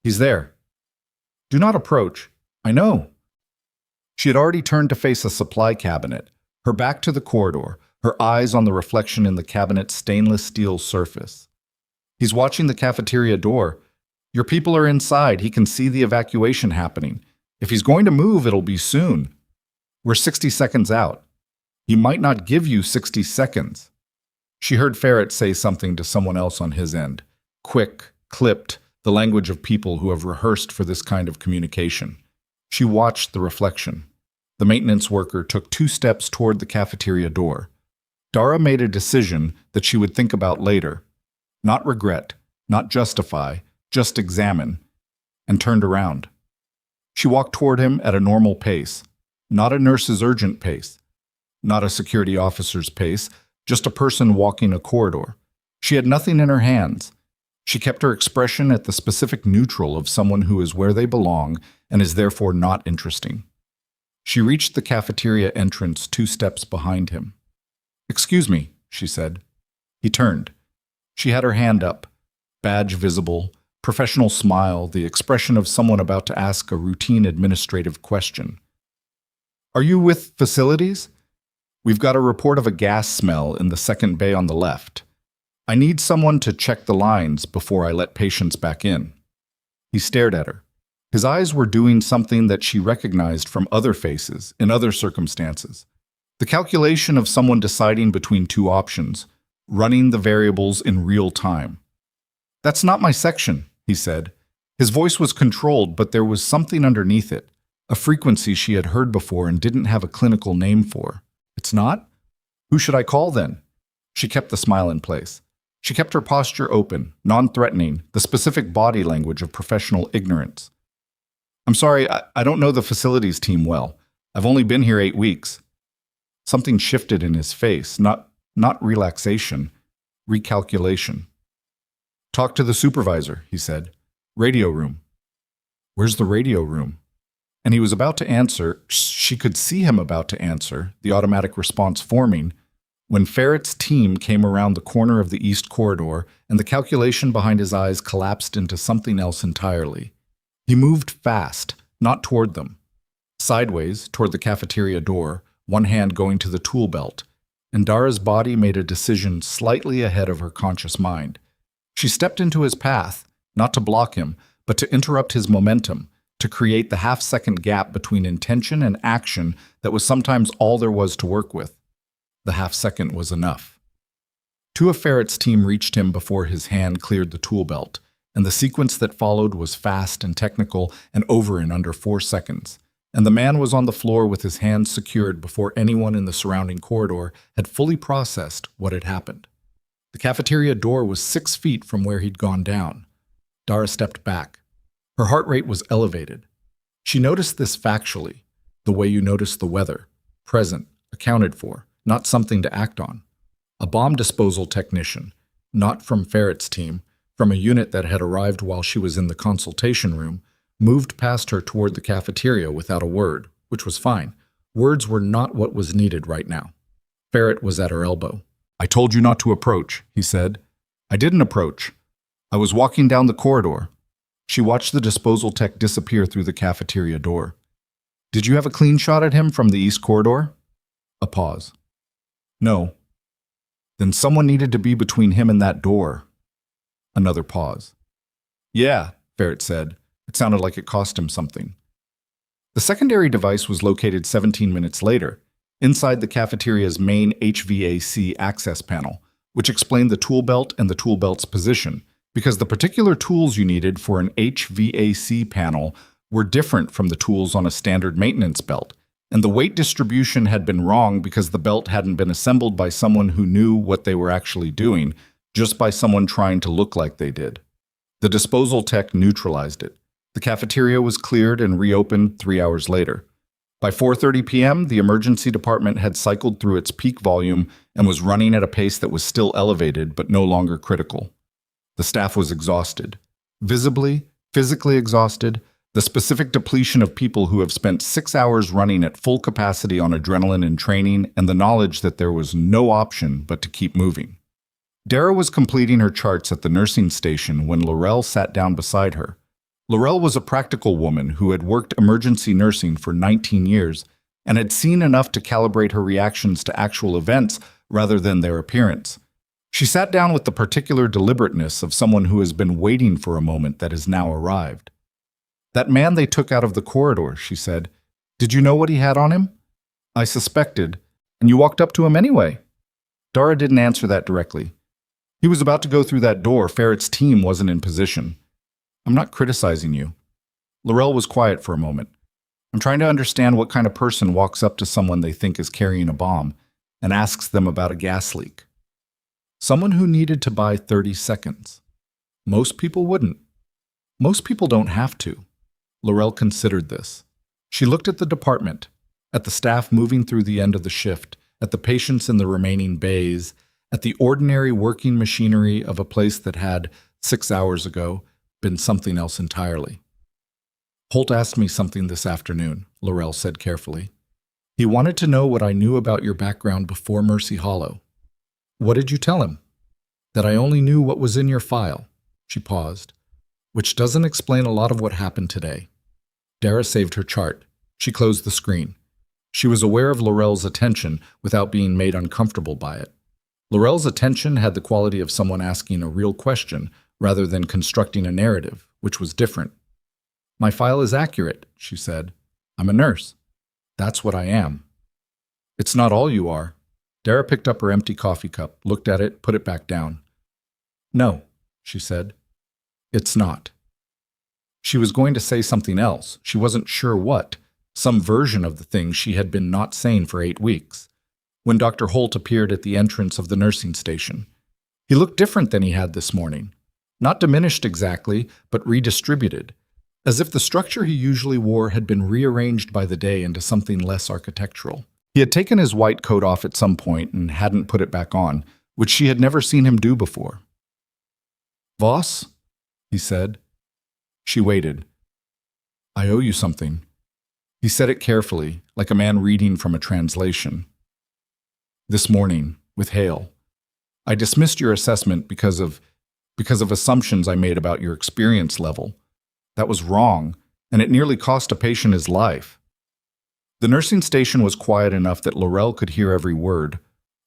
"He's there." "Do not approach." "I know." She had already turned to face a supply cabinet, her back to the corridor, her eyes on the reflection in the cabinet's stainless steel surface. "He's watching the cafeteria door. Your people are inside. He can see the evacuation happening. If he's going to move, it'll be soon. We're 60 seconds out. He might not give you 60 seconds. She heard Ferret say something to someone else on his end. Quick, clipped, the language of people who have rehearsed for this kind of communication. She watched the reflection. The maintenance worker took 2 steps toward the cafeteria door. Dara made a decision that she would think about later. Not regret, not justify, just examine, and turned around. She walked toward him at a normal pace, not a nurse's urgent pace, not a security officer's pace, just a person walking a corridor. She had nothing in her hands. She kept her expression at the specific neutral of someone who is where they belong and is therefore not interesting. She reached the cafeteria entrance 2 steps behind him. "Excuse me," she said. He turned. She had her hand up, badge visible, professional smile, the expression of someone about to ask a routine administrative question. "Are you with facilities? We've got a report of a gas smell in the second bay on the left. I need someone to check the lines before I let patients back in." He stared at her. His eyes were doing something that she recognized from other faces, in other circumstances. The calculation of someone deciding between 2 options, running the variables in real time. "That's not my section," he said. His voice was controlled, but there was something underneath it, a frequency she had heard before and didn't have a clinical name for. "It's not? Who should I call then?" She kept the smile in place. She kept her posture open, non-threatening, the specific body language of professional ignorance. "I'm sorry, I don't know the facilities team well. I've only been here 8 weeks. Something shifted in his face, not relaxation, recalculation. "Talk to the supervisor," he said. "Radio room." "Where's the radio room?" And he was about to answer, she could see him about to answer, the automatic response forming, when Ferret's team came around the corner of the east corridor and the calculation behind his eyes collapsed into something else entirely. He moved fast, not toward them. Sideways, toward the cafeteria door, one hand going to the tool belt, and Dara's body made a decision slightly ahead of her conscious mind. She stepped into his path, not to block him, but to interrupt his momentum, to create the half-second gap between intention and action that was sometimes all there was to work with. The half-second was enough. 2 of Ferret's team reached him before his hand cleared the tool belt, and the sequence that followed was fast and technical and over in under 4 seconds, and the man was on the floor with his hands secured before anyone in the surrounding corridor had fully processed what had happened. The cafeteria door was 6 feet from where he'd gone down. Dara stepped back. Her heart rate was elevated. She noticed this factually, the way you notice the weather, present, accounted for, not something to act on. A bomb disposal technician. Not from Ferret's team, from a unit that had arrived while she was in the consultation room, moved past her toward the cafeteria without a word, which was fine. Words were not what was needed right now. Ferret was at her elbow. "I told you not to approach," he said. "I didn't approach. I was walking down the corridor." She watched the disposal tech disappear through the cafeteria door. "Did you have a clean shot at him from the east corridor?" A pause. "No." "Then someone needed to be between him and that door." Another pause. "Yeah," Ferret said. It sounded like it cost him something. The secondary device was located 17 minutes later, inside the cafeteria's main HVAC access panel, which explained the tool belt and the tool belt's position, because the particular tools you needed for an HVAC panel were different from the tools on a standard maintenance belt, and the weight distribution had been wrong because the belt hadn't been assembled by someone who knew what they were actually doing, just by someone trying to look like they did. The disposal tech neutralized it. The cafeteria was cleared and reopened 3 hours later. By 4:30 p.m., the emergency department had cycled through its peak volume and was running at a pace that was still elevated but no longer critical. The staff was exhausted. Visibly, physically exhausted, the specific depletion of people who have spent 6 hours running at full capacity on adrenaline and training, and the knowledge that there was no option but to keep moving. Dara was completing her charts at the nursing station when Laurel sat down beside her. Laurel was a practical woman who had worked emergency nursing for 19 years and had seen enough to calibrate her reactions to actual events rather than their appearance. She sat down with the particular deliberateness of someone who has been waiting for a moment that has now arrived. "That man they took out of the corridor," she said. "Did you know what he had on him?" "I suspected. And you walked up to him anyway?" Dara didn't answer that directly. "He was about to go through that door. Ferret's team wasn't in position." "I'm not criticizing you." Laurel was quiet for a moment. "I'm trying to understand what kind of person walks up to someone they think is carrying a bomb and asks them about a gas leak." "Someone who needed to buy 30 seconds. Most people wouldn't. Most people don't have to." Laurel considered this. She looked at the department, at the staff moving through the end of the shift, at the patients in the remaining bays, at the ordinary working machinery of a place that had, 6 hours ago, been something else entirely. "Holt asked me something this afternoon," Laurel said carefully. "He wanted to know what I knew about your background before Mercy Hollow." "What did you tell him?" "That I only knew what was in your file." She paused. "Which doesn't explain a lot of what happened today." Dara saved her chart. She closed the screen. She was aware of Laurel's attention without being made uncomfortable by it. Laurel's attention had the quality of someone asking a real question rather than constructing a narrative, which was different. "My file is accurate," she said. "I'm a nurse. That's what I am." "It's not all you are." Dara picked up her empty coffee cup, looked at it, put it back down. "No," she said. "It's not." She was going to say something else. She wasn't sure what, some version of the thing she had been not saying for 8 weeks, when Dr. Holt appeared at the entrance of the nursing station. He looked different than he had this morning. Not diminished exactly, but redistributed, as if the structure he usually wore had been rearranged by the day into something less architectural. He had taken his white coat off at some point and hadn't put it back on, which she had never seen him do before. "Voss?" he said. She waited. "I owe you something." He said it carefully, like a man reading from a translation. "This morning, with Hale, I dismissed your assessment because of assumptions I made about your experience level. That was wrong, and it nearly cost a patient his life." The nursing station was quiet enough that Laurel could hear every word.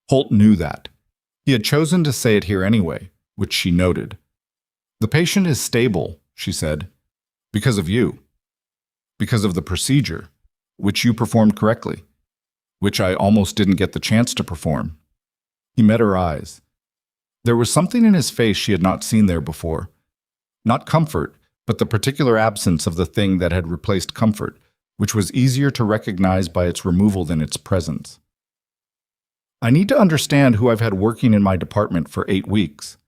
Holt knew that. He had chosen to say it here anyway, which she noted. "The patient is stable," she said, "because of you. Because of the procedure, which you performed correctly, which I almost didn't get the chance to perform." He met her eyes. There was something in his face she had not seen there before. Not comfort, but the particular absence of the thing that had replaced comfort, which was easier to recognize by its removal than its presence. "I need to understand who I've had working in my department for 8 weeks.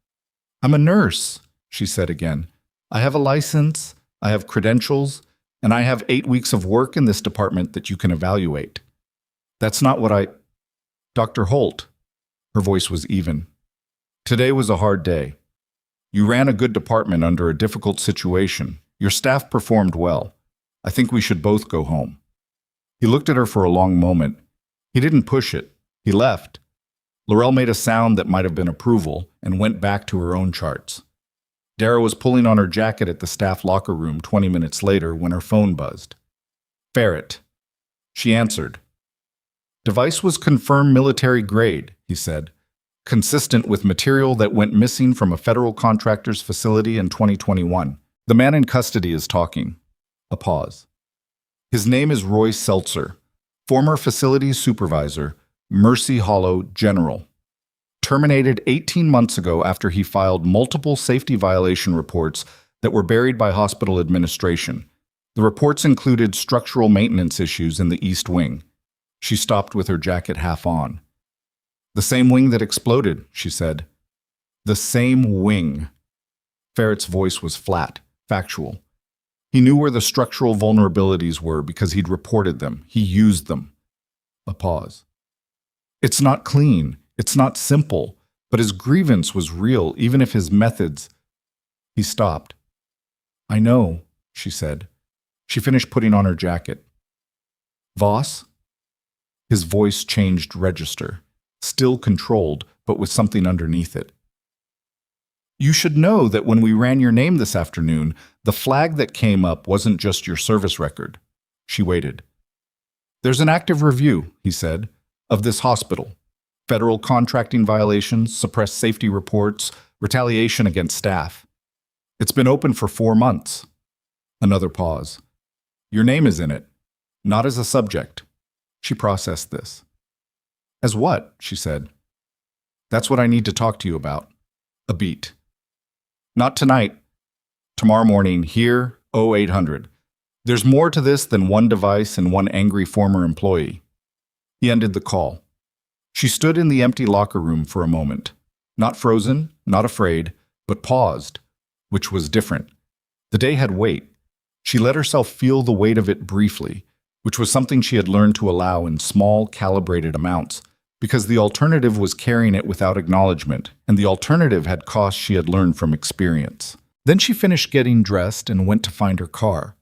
I'm a nurse," she said again. "I have a license, I have credentials, and I have 8 weeks of work in this department that you can evaluate. That's not what I—" "Dr. Holt." Her voice was even. Today was a hard day. You ran a good department under a difficult situation. Your staff performed well. I think we should both go home." He looked at her for a long moment. He didn't push it. He left. Laurel made a sound that might have been approval and went back to her own charts. Dara was pulling on her jacket at the staff locker room 20 minutes later when her phone buzzed. "Ferret." She answered. "Device was confirmed military grade," he said, "consistent with material that went missing from a federal contractor's facility in 2021. The man in custody is talking." A pause. "His name is Roy Seltzer, former facilities supervisor, Mercy Hollow General. Terminated 18 months ago after he filed multiple safety violation reports that were buried by hospital administration. The reports included structural maintenance issues in the East Wing." She stopped with her jacket half on. "The same wing that exploded," she said. "The same wing." Ferret's voice was flat, factual. He knew where the structural vulnerabilities were because he'd reported them. He used them. A pause. "It's not clean. It's not simple. But his grievance was real, even if his methods—" He stopped. "I know," she said. She finished putting on her jacket. "Voss?" His voice changed register, still controlled, but with something underneath it. "You should know that when we ran your name this afternoon, the flag that came up wasn't just your service record." She waited. "There's an active review," he said, "of this hospital. Federal contracting violations, suppressed safety reports, retaliation against staff. It's been open for 4 months. Another pause. "Your name is in it, not as a subject." She processed this. "As what?" she said. "That's what I need to talk to you about." A beat. "Not tonight. Tomorrow morning, here, 0800. There's more to this than one device and one angry former employee." He ended the call. She stood in the empty locker room for a moment. Not frozen, not afraid, but paused, which was different. The day had weight. She let herself feel the weight of it briefly, which was something she had learned to allow in small, calibrated amounts, because the alternative was carrying it without acknowledgement, and the alternative had costs she had learned from experience. Then she finished getting dressed and went to find her car.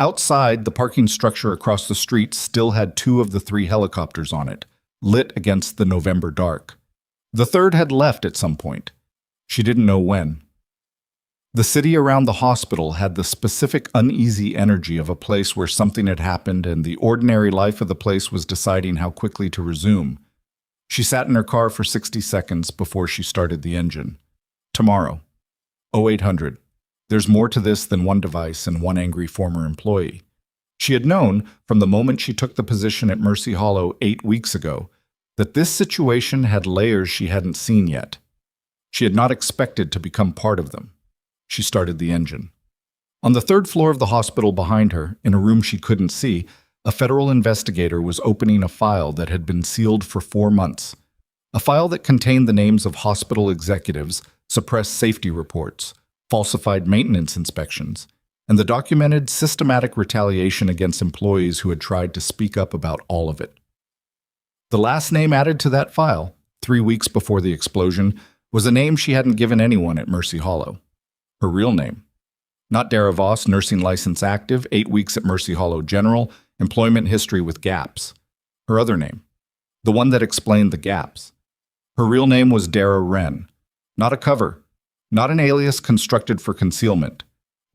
Outside, the parking structure across the street still had 2 of the 3 helicopters on it, lit against the November dark. The third had left at some point. She didn't know when. The city around the hospital had the specific uneasy energy of a place where something had happened and the ordinary life of the place was deciding how quickly to resume. She sat in her car for 60 seconds before she started the engine. Tomorrow. 0800. There's more to this than one device and one angry former employee. She had known, from the moment she took the position at Mercy Hollow 8 weeks ago, that this situation had layers she hadn't seen yet. She had not expected to become part of them. She started the engine. On the 3rd floor of the hospital behind her, in a room she couldn't see, a federal investigator was opening a file that had been sealed for 4 months. A file that contained the names of hospital executives, suppressed safety reports, falsified maintenance inspections, and the documented systematic retaliation against employees who had tried to speak up about all of it. The last name added to that file, 3 weeks before the explosion, was a name she hadn't given anyone at Mercy Hollow. Her real name. Not Dara Voss, nursing license active, 8 weeks at Mercy Hollow General, employment history with gaps. Her other name. The one that explained the gaps. Her real name was Dara Wren. Not a cover. Not an alias constructed for concealment.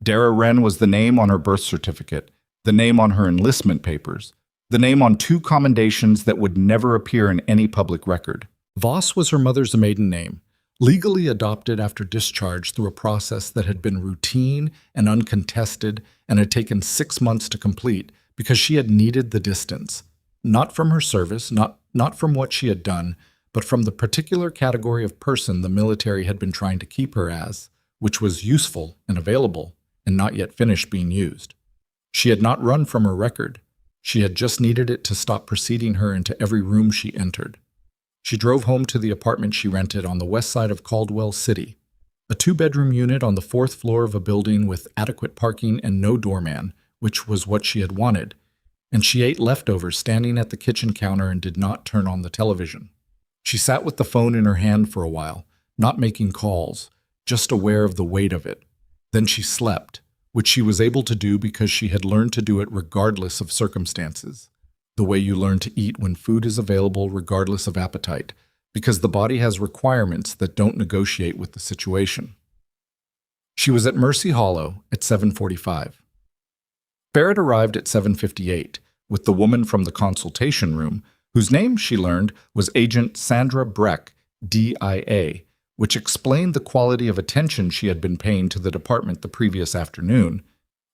Dara Wren was the name on her birth certificate, the name on her enlistment papers, the name on 2 commendations that would never appear in any public record. Voss was her mother's maiden name, legally adopted after discharge through a process that had been routine and uncontested and had taken 6 months to complete because she had needed the distance, not from her service, not from what she had done, but from the particular category of person the military had been trying to keep her as, which was useful and available and not yet finished being used. She had not run from her record. She had just needed it to stop preceding her into every room she entered. She drove home to the apartment she rented on the west side of Caldwell City, a 2-bedroom unit on the 4th floor of a building with adequate parking and no doorman, which was what she had wanted, and she ate leftovers standing at the kitchen counter and did not turn on the television. She sat with the phone in her hand for a while, not making calls, just aware of the weight of it. Then she slept, which she was able to do because she had learned to do it regardless of circumstances. The way you learn to eat when food is available regardless of appetite, because the body has requirements that don't negotiate with the situation. She was at Mercy Hollow at 7:45. Barrett arrived at 7:58 with the woman from the consultation room, whose name, she learned, was Agent Sandra Breck, DIA, which explained the quality of attention she had been paying to the department the previous afternoon,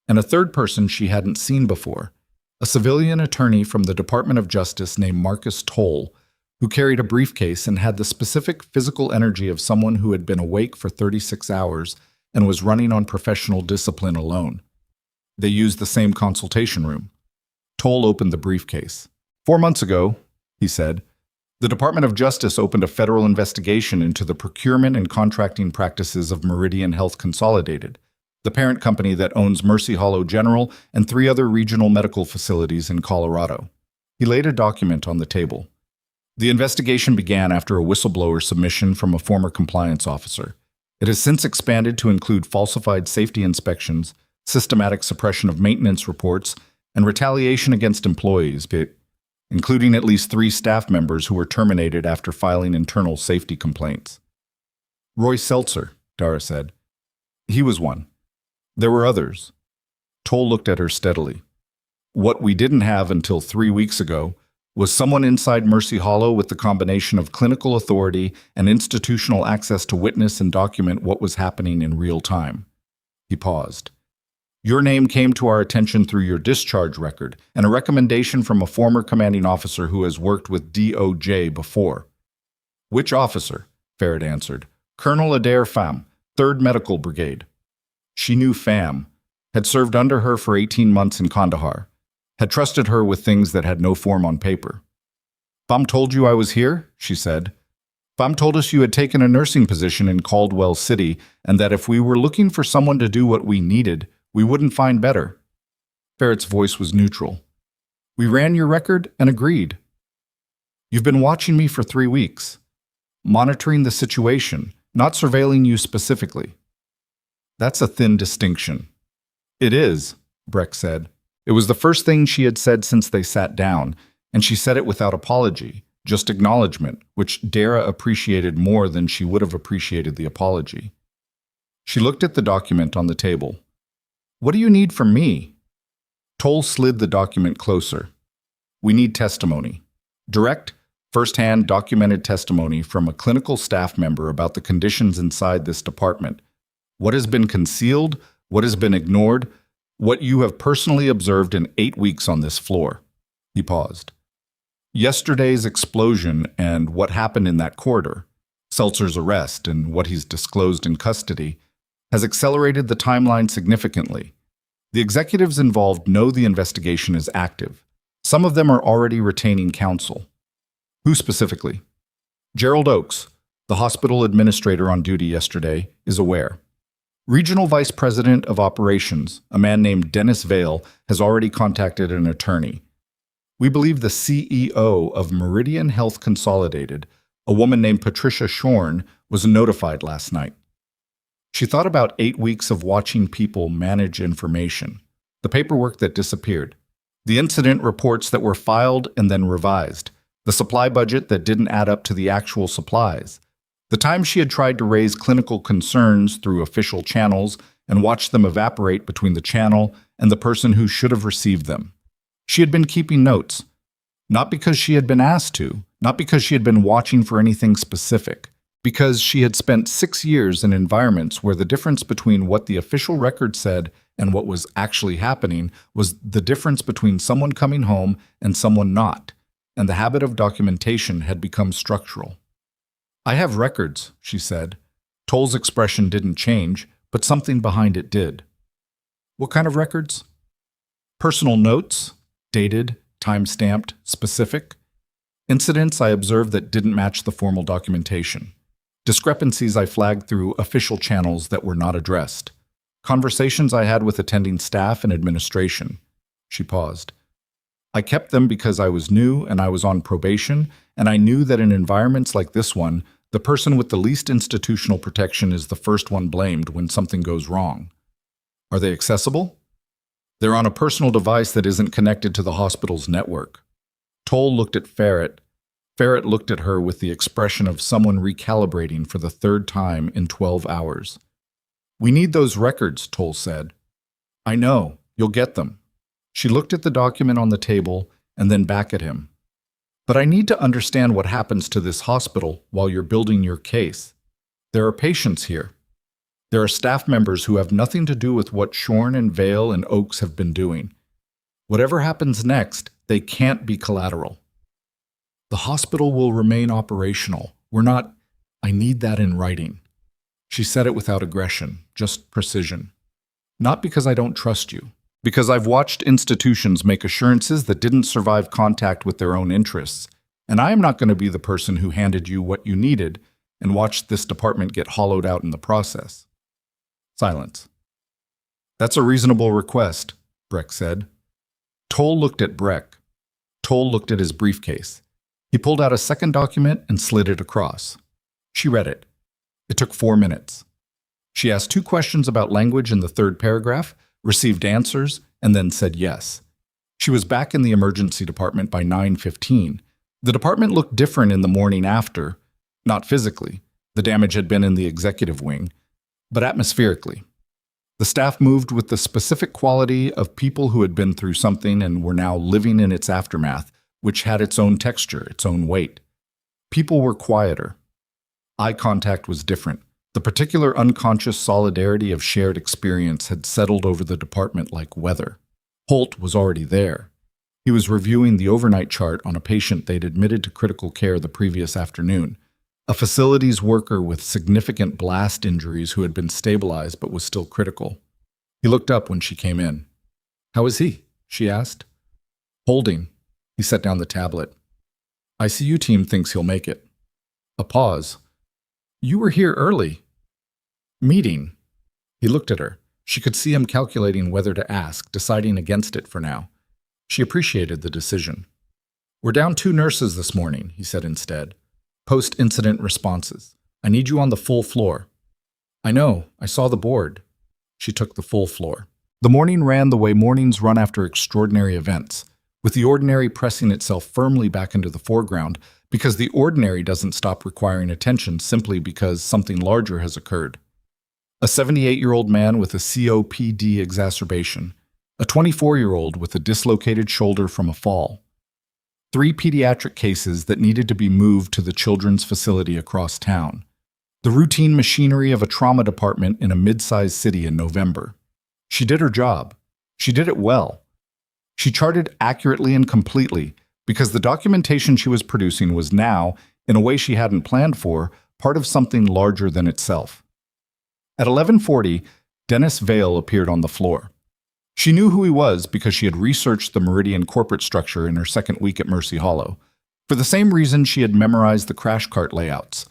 and a third person she hadn't seen before, a civilian attorney from the Department of Justice named Marcus Toll, who carried a briefcase and had the specific physical energy of someone who had been awake for 36 hours and was running on professional discipline alone. They used the same consultation room. Toll opened the briefcase. 4 months ago, he said, the Department of Justice opened a federal investigation into the procurement and contracting practices of Meridian Health Consolidated, the parent company that owns Mercy Hollow General and 3 other regional medical facilities in Colorado. He laid a document on the table. The investigation began after a whistleblower submission from a former compliance officer. It has since expanded to include falsified safety inspections, systematic suppression of maintenance reports, and retaliation against employees, including at least 3 staff members who were terminated after filing internal safety complaints. Roy Seltzer, Dara said. He was one. There were others. Toll looked at her steadily. What we didn't have until 3 weeks ago was someone inside Mercy Hollow with the combination of clinical authority and institutional access to witness and document what was happening in real time. He paused. Your name came to our attention through your discharge record and a recommendation from a former commanding officer who has worked with DOJ before. Which officer? Farrett answered. Colonel Adair Pham, 3rd Medical Brigade. She knew Pham, had served under her for 18 months in Kandahar, had trusted her with things that had no form on paper. Pham told you I was here, she said. Pham told us you had taken a nursing position in Caldwell City and that if we were looking for someone to do what we needed, we wouldn't find better. Farrett's voice was neutral. We ran your record and agreed. You've been watching me for 3 weeks, monitoring the situation, not surveilling you specifically. That's a thin distinction. It is, Breck said. It was the first thing she had said since they sat down, and she said it without apology, just acknowledgement, which Dara appreciated more than she would have appreciated the apology. She looked at the document on the table. What do you need from me? Toll slid the document closer. We need testimony. Direct, first-hand documented testimony from a clinical staff member about the conditions inside this department. What has been concealed, what has been ignored, what you have personally observed in 8 weeks on this floor. He paused. Yesterday's explosion and what happened in that corridor, Seltzer's arrest and what he's disclosed in custody, has accelerated the timeline significantly. The executives involved know the investigation is active. Some of them are already retaining counsel. Who specifically? Gerald Oakes, the hospital administrator on duty yesterday, is aware. Regional Vice President of Operations, a man named Dennis Vale, has already contacted an attorney. We believe the CEO of Meridian Health Consolidated, a woman named Patricia Shorn, was notified last night. She thought about 8 weeks of watching people manage information, the paperwork that disappeared, the incident reports that were filed and then revised, the supply budget that didn't add up to the actual supplies, the time she had tried to raise clinical concerns through official channels and watched them evaporate between the channel and the person who should have received them. She had been keeping notes, not because she had been asked to, not because she had been watching for anything specific, because she had spent 6 years in environments where the difference between what the official record said and what was actually happening was the difference between someone coming home and someone not, and the habit of documentation had become structural. I have records, she said. Toll's expression didn't change, but something behind it did. What kind of records? Personal notes, dated, time-stamped, specific. Incidents I observed that didn't match the formal documentation. Discrepancies I flagged through official channels that were not addressed. Conversations I had with attending staff and administration. She paused. I kept them because I was new and I was on probation, and I knew that in environments like this one, The person with the least institutional protection is the first one blamed when something goes wrong. Are they accessible? They're on a personal device that isn't connected to the hospital's network. Toll looked at Ferret. Ferret looked at her with the expression of someone recalibrating for the third time in 12 hours. We need those records, Toll said. I know. You'll get them. She looked at the document on the table and then back at him. But I need to understand what happens to this hospital while you're building your case. There are patients here. There are staff members who have nothing to do with what Shorn and Vale and Oaks have been doing. Whatever happens next, they can't be collateral. The hospital will remain operational. I need that in writing. She said it without aggression, just precision. Not because I don't trust you, because I've watched institutions make assurances that didn't survive contact with their own interests, and I am not going to be the person who handed you what you needed and watched this department get hollowed out in the process. Silence. That's a reasonable request, Breck said. Toll looked at Breck. Toll looked at his briefcase. He pulled out a second document and slid it across. She read it. It took 4 minutes. She asked 2 questions about language in the 3rd paragraph, received answers, and then said yes. She was back in the emergency department by 9:15. The department looked different in the morning after, not physically. The damage had been in the executive wing, but atmospherically. The staff moved with the specific quality of people who had been through something and were now living in its aftermath, which had its own texture, its own weight. People were quieter. Eye contact was different. The particular unconscious solidarity of shared experience had settled over the department like weather. Holt was already there. He was reviewing the overnight chart on a patient they'd admitted to critical care the previous afternoon, a facilities worker with significant blast injuries who had been stabilized but was still critical. He looked up when she came in. "How is he?" she asked. "Holding." He set down the tablet. "ICU team thinks he'll make it." A pause. "You were here early." "Meeting." He looked at her. She could see him calculating whether to ask, deciding against it for now. She appreciated the decision. "We're down 2 nurses this morning," he said instead. "Post-incident responses. I need you on the full floor." "I know. I saw the board." She took the full floor. The morning ran the way mornings run after extraordinary events, with the ordinary pressing itself firmly back into the foreground, because the ordinary doesn't stop requiring attention simply because something larger has occurred. A 78-year-old man with a COPD exacerbation, a 24-year-old with a dislocated shoulder from a fall, 3 pediatric cases that needed to be moved to the children's facility across town, the routine machinery of a trauma department in a mid-sized city in November. She did her job. She did it well. She charted accurately and completely, because the documentation she was producing was now, in a way she hadn't planned for, part of something larger than itself. At 11:40, Dennis Vale appeared on the floor. She knew who he was because she had researched the Meridian corporate structure in her second week at Mercy Hollow, for the same reason she had memorized the crash cart layouts,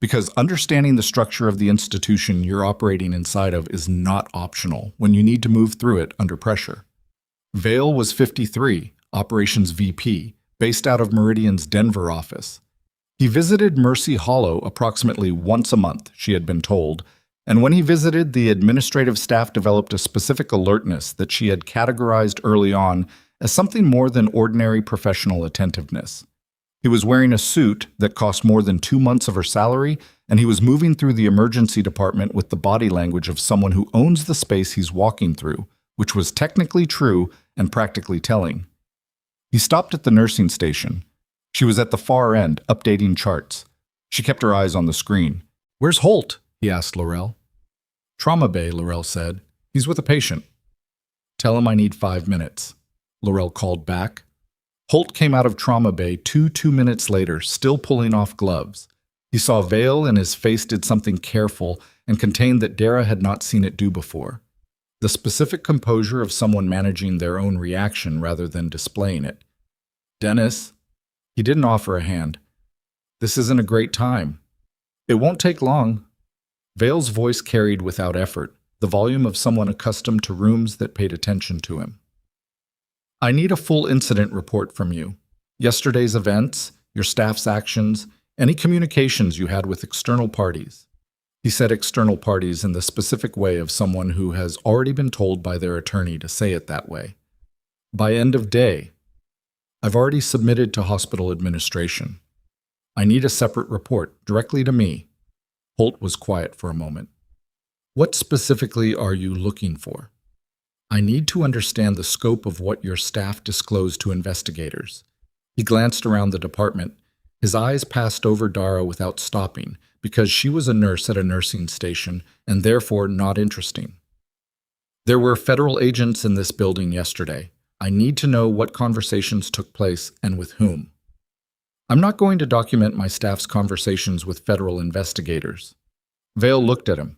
because understanding the structure of the institution you're operating inside of is not optional when you need to move through it under pressure. Vale was 53, operations VP, based out of Meridian's Denver office. He visited Mercy Hollow approximately once a month, she had been told, and when he visited, the administrative staff developed a specific alertness that she had categorized early on as something more than ordinary professional attentiveness. He was wearing a suit that cost more than 2 months of her salary, and he was moving through the emergency department with the body language of someone who owns the space he's walking through, which was technically true and practically telling. He stopped at the nursing station. She was at the far end, updating charts. She kept her eyes on the screen. "Where's Holt?" he asked Laurel. "Trauma bay," Laurel said. "He's with a patient." "Tell him I need 5 minutes," Laurel called back. Holt came out of trauma bay 2 minutes later, still pulling off gloves. He saw Vale and his face did something careful and contained that Dara had not seen it do before. The specific composure of someone managing their own reaction rather than displaying it. "Dennis." He didn't offer a hand. "This isn't a great time." "It won't take long." Vale's voice carried without effort, the volume of someone accustomed to rooms that paid attention to him. "I need a full incident report from you. Yesterday's events, your staff's actions, Any communications you had with external parties. He said external parties in the specific way of someone who has already been told by their attorney to say it that way. By end of day. I've already submitted to hospital administration. I need a separate report, directly to me. Holt was quiet for a moment. What specifically are you looking for? I need to understand the scope of what your staff disclosed to investigators. He glanced around the department. His eyes passed over Dara without stopping, because she was a nurse at a nursing station and therefore not interesting. There were federal agents in this building yesterday. I need to know what conversations took place and with whom. I'm not going to document my staff's conversations with federal investigators. Vale looked at him.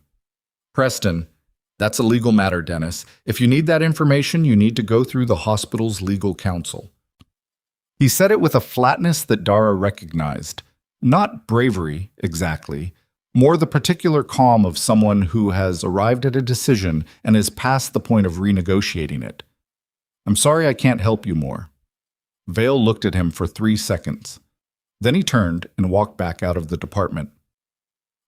Preston, that's a legal matter, Dennis. If you need that information, you need to go through the hospital's legal counsel. He said it with a flatness that Dara recognized. Not bravery, exactly. More the particular calm of someone who has arrived at a decision and is past the point of renegotiating it. I'm sorry I can't help you more. Vale looked at him for 3 seconds. Then he turned and walked back out of the department.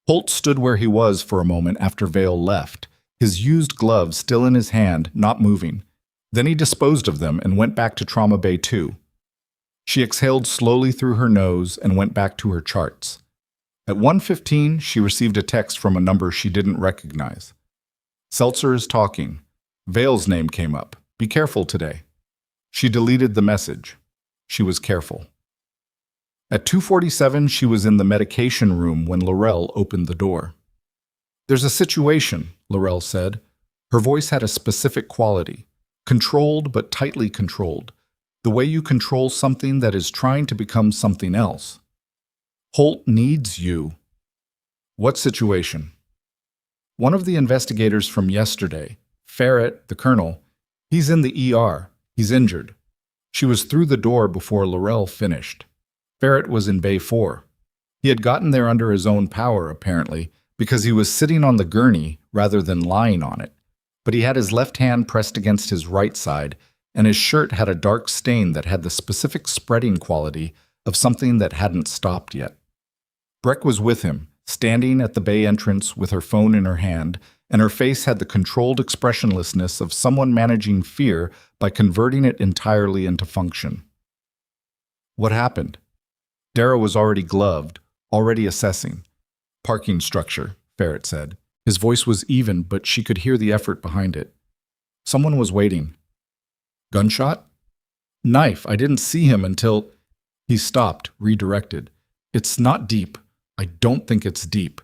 Holt stood where he was for a moment after Vale left, his used gloves still in his hand, not moving. Then he disposed of them and went back to Trauma Bay 2. She exhaled slowly through her nose and went back to her charts. At 1:15, she received a text from a number she didn't recognize. Seltzer is talking. Vale's name came up. Be careful today. She deleted the message. She was careful. At 2:47, she was in the medication room when Laurel opened the door. There's a situation, Laurel said. Her voice had a specific quality. Controlled but tightly controlled. The way you control something that is trying to become something else. Holt needs you. What situation? One of the investigators from yesterday, Ferret, the colonel, he's in the ER. He's injured. She was through the door before Laurel finished. Ferret was in Bay 4. He had gotten there under his own power, apparently, because he was sitting on the gurney rather than lying on it. But he had his left hand pressed against his right side, and his shirt had a dark stain that had the specific spreading quality of something that hadn't stopped yet. Breck was with him, standing at the bay entrance with her phone in her hand, and her face had the controlled expressionlessness of someone managing fear by converting it entirely into function. What happened? Dara was already gloved, already assessing. Parking structure, Ferret said. His voice was even, but she could hear the effort behind it. Someone was waiting. Gunshot? Knife. I didn't see him until... He stopped, redirected. It's not deep. I don't think it's deep.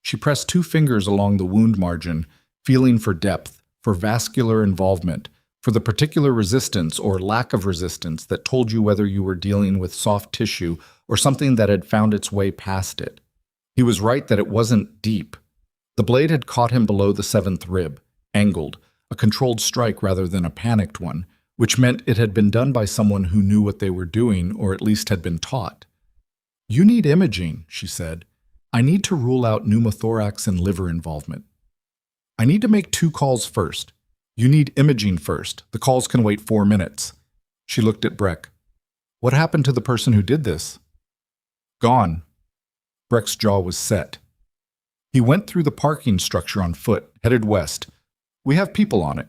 She pressed 2 fingers along the wound margin, feeling for depth, for vascular involvement, for the particular resistance or lack of resistance that told you whether you were dealing with soft tissue or something that had found its way past it. He was right that it wasn't deep. The blade had caught him below the 7th rib, angled, a controlled strike rather than a panicked one, which meant it had been done by someone who knew what they were doing or at least had been taught. You need imaging, she said. I need to rule out pneumothorax and liver involvement. I need to make 2 calls first. You need imaging first. The calls can wait 4 minutes. She looked at Breck. What happened to the person who did this? Gone. Breck's jaw was set. He went through the parking structure on foot, headed west. We have people on it.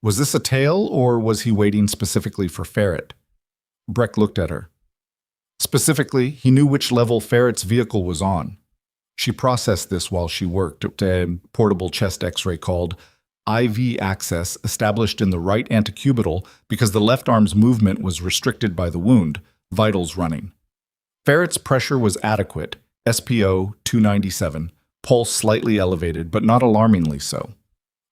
Was this a tale, or was he waiting specifically for Ferret? Breck looked at her. Specifically, he knew which level Ferret's vehicle was on. She processed this while she worked at a portable chest x-ray called IV access established in the right antecubital because the left arm's movement was restricted by the wound, vitals running. Ferret's pressure was adequate, SPO 297, pulse slightly elevated, but not alarmingly so.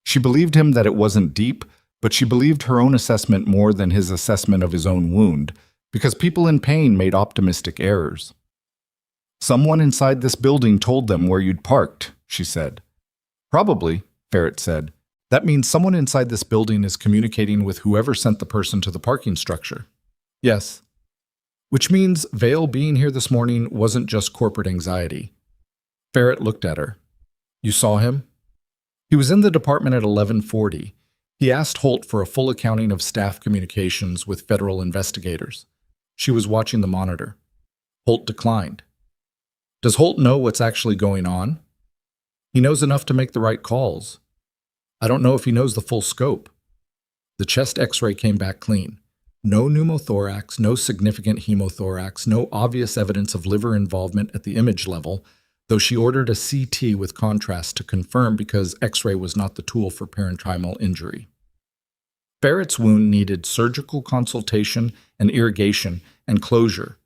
She believed him that it wasn't deep, but she believed her own assessment more than his assessment of his own wound, because people in pain made optimistic errors. Someone inside this building told them where you'd parked, she said. Probably, Ferret said. That means someone inside this building is communicating with whoever sent the person to the parking structure. Yes. Which means Vale being here this morning wasn't just corporate anxiety. Ferret looked at her. You saw him? He was in the department at 11:40. He asked Holt for a full accounting of staff communications with federal investigators. She was watching the monitor. Holt declined. Does Holt know what's actually going on? He knows enough to make the right calls. I don't know if he knows the full scope. The chest x-ray came back clean. No pneumothorax, no significant hemothorax, no obvious evidence of liver involvement at the image level, though she ordered a CT with contrast to confirm because x-ray was not the tool for parenchymal injury. Barrett's wound needed surgical consultation and irrigation and closure.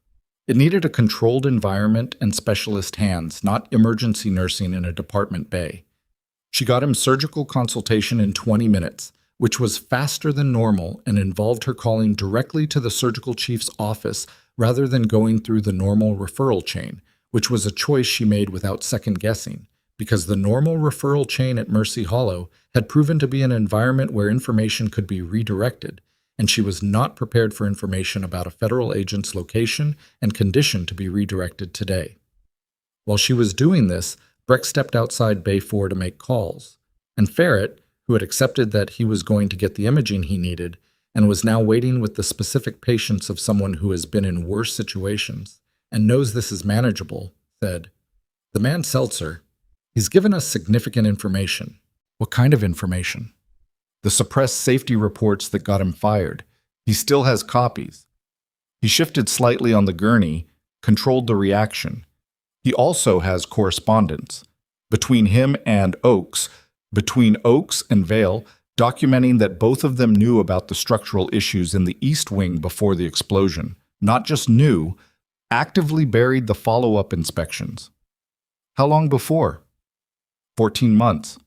It needed a controlled environment and specialist hands, not emergency nursing in a department bay. She got him surgical consultation in 20 minutes, which was faster than normal and involved her calling directly to the surgical chief's office rather than going through the normal referral chain, which was a choice she made without second-guessing, because the normal referral chain at Mercy Hollow had proven to be an environment where information could be redirected, and she was not prepared for information about a federal agent's location and condition to be redirected today. While she was doing this, Breck stepped outside Bay 4 to make calls, and Ferret, who had accepted that he was going to get the imaging he needed and was now waiting with the specific patience of someone who has been in worse situations and knows this is manageable, said, "The man Seltzer, he's given us significant information." What kind of information? The suppressed safety reports that got him fired. He still has copies. He shifted slightly on the gurney, controlled the reaction. He also has correspondence between him and Oakes, between Oakes and Vale, documenting that both of them knew about the structural issues in the East Wing before the explosion. Not just knew, actively buried the follow-up inspections. How long before? 14 months.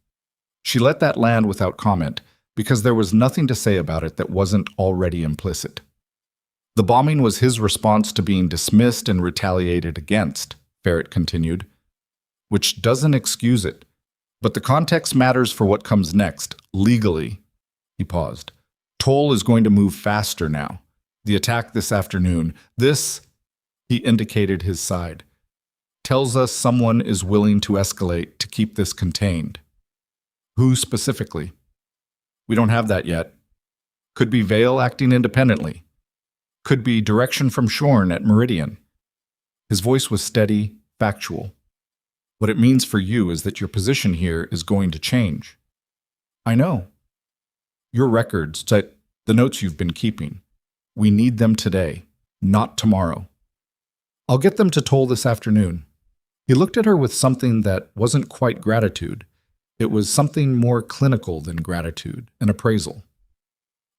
She let that land without comment, because there was nothing to say about it that wasn't already implicit. The bombing was his response to being dismissed and retaliated against, Ferret continued, which doesn't excuse it. But the context matters for what comes next, legally. He paused. Toll is going to move faster now. The attack this afternoon, this, he indicated his side, tells us someone is willing to escalate to keep this contained. Who specifically? We don't have that yet. Could be Vale acting independently. Could be direction from Shorn at Meridian. His voice was steady, factual. What it means for you is that your position here is going to change. I know. Your records, the notes you've been keeping, we need them today, not tomorrow. I'll get them to Toll this afternoon. He looked at her with something that wasn't quite gratitude. It was something more clinical than gratitude, an appraisal.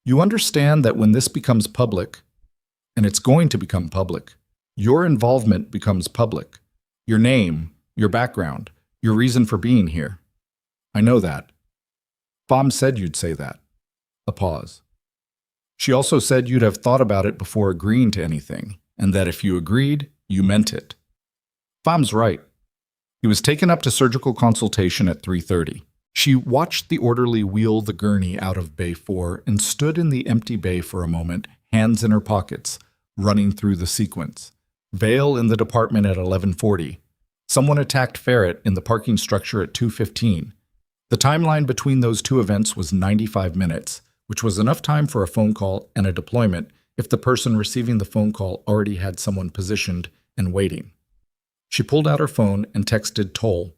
You understand that when this becomes public, and it's going to become public, your involvement becomes public. Your name, your background, your reason for being here. I know that. Bomb said you'd say that. A pause. She also said you'd have thought about it before agreeing to anything, and that if you agreed, you meant it. Bomb's right. He was taken up to surgical consultation at 3:30. She watched the orderly wheel the gurney out of Bay 4 and stood in the empty bay for a moment, hands in her pockets, running through the sequence. Vale in the department at 11:40. Someone attacked Ferret in the parking structure at 2:15. The timeline between those two events was 95 minutes, which was enough time for a phone call and a deployment if the person receiving the phone call already had someone positioned and waiting. She pulled out her phone and texted Toll.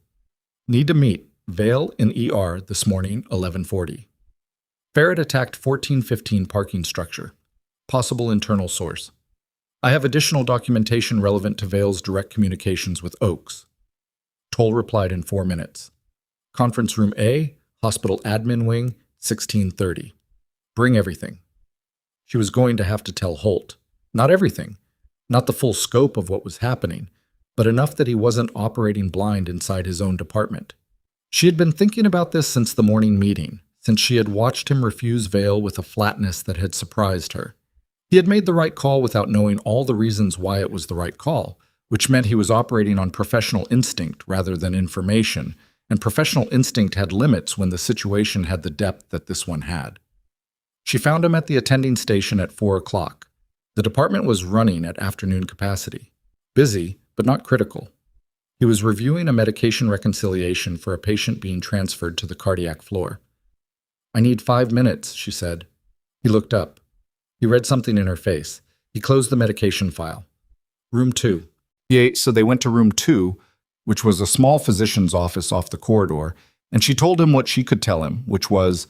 Need to meet. Vale in ER this morning, 11:40. Ferret attacked 1415 parking structure. Possible internal source. I have additional documentation relevant to Vale's direct communications with Oakes. Toll replied in 4 minutes. Conference room A, hospital admin wing, 1630. Bring everything. She was going to have to tell Holt. Not everything. Not the full scope of what was happening, but enough that he wasn't operating blind inside his own department. She had been thinking about this since the morning meeting, since she had watched him refuse Vale with a flatness that had surprised her. He had made the right call without knowing all the reasons why it was the right call, which meant he was operating on professional instinct rather than information, and professional instinct had limits when the situation had the depth that this one had. She found him at the attending station at 4 o'clock. The department was running at afternoon capacity. Busy, but not critical. He was reviewing a medication reconciliation for a patient being transferred to the cardiac floor. I need 5 minutes, she said. He looked up. He read something in her face. He closed the medication file. Room 2. So they went to room 2, which was a small physician's office off the corridor, and she told him what she could tell him, which was,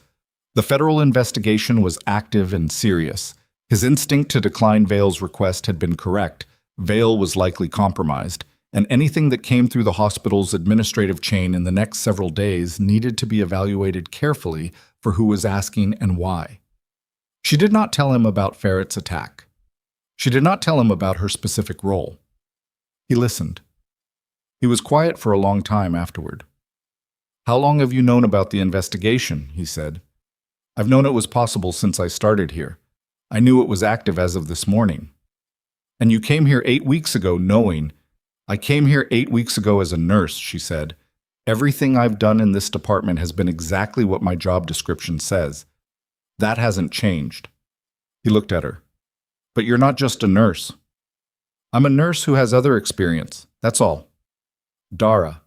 the federal investigation was active and serious. His instinct to decline Vale's request had been correct. Vale was likely compromised, and anything that came through the hospital's administrative chain in the next several days needed to be evaluated carefully for who was asking and why. She did not tell him about Ferret's attack. She did not tell him about her specific role. He listened. He was quiet for a long time afterward. "How long have you known about the investigation?" he said. "I've known it was possible since I started here. I knew it was active as of this morning." "And you came here 8 weeks ago knowing—" "I came here 8 weeks ago as a nurse," she said. "Everything I've done in this department has been exactly what my job description says. That hasn't changed." He looked at her. "But you're not just a nurse." "I'm a nurse who has other experience, that's all." Dara.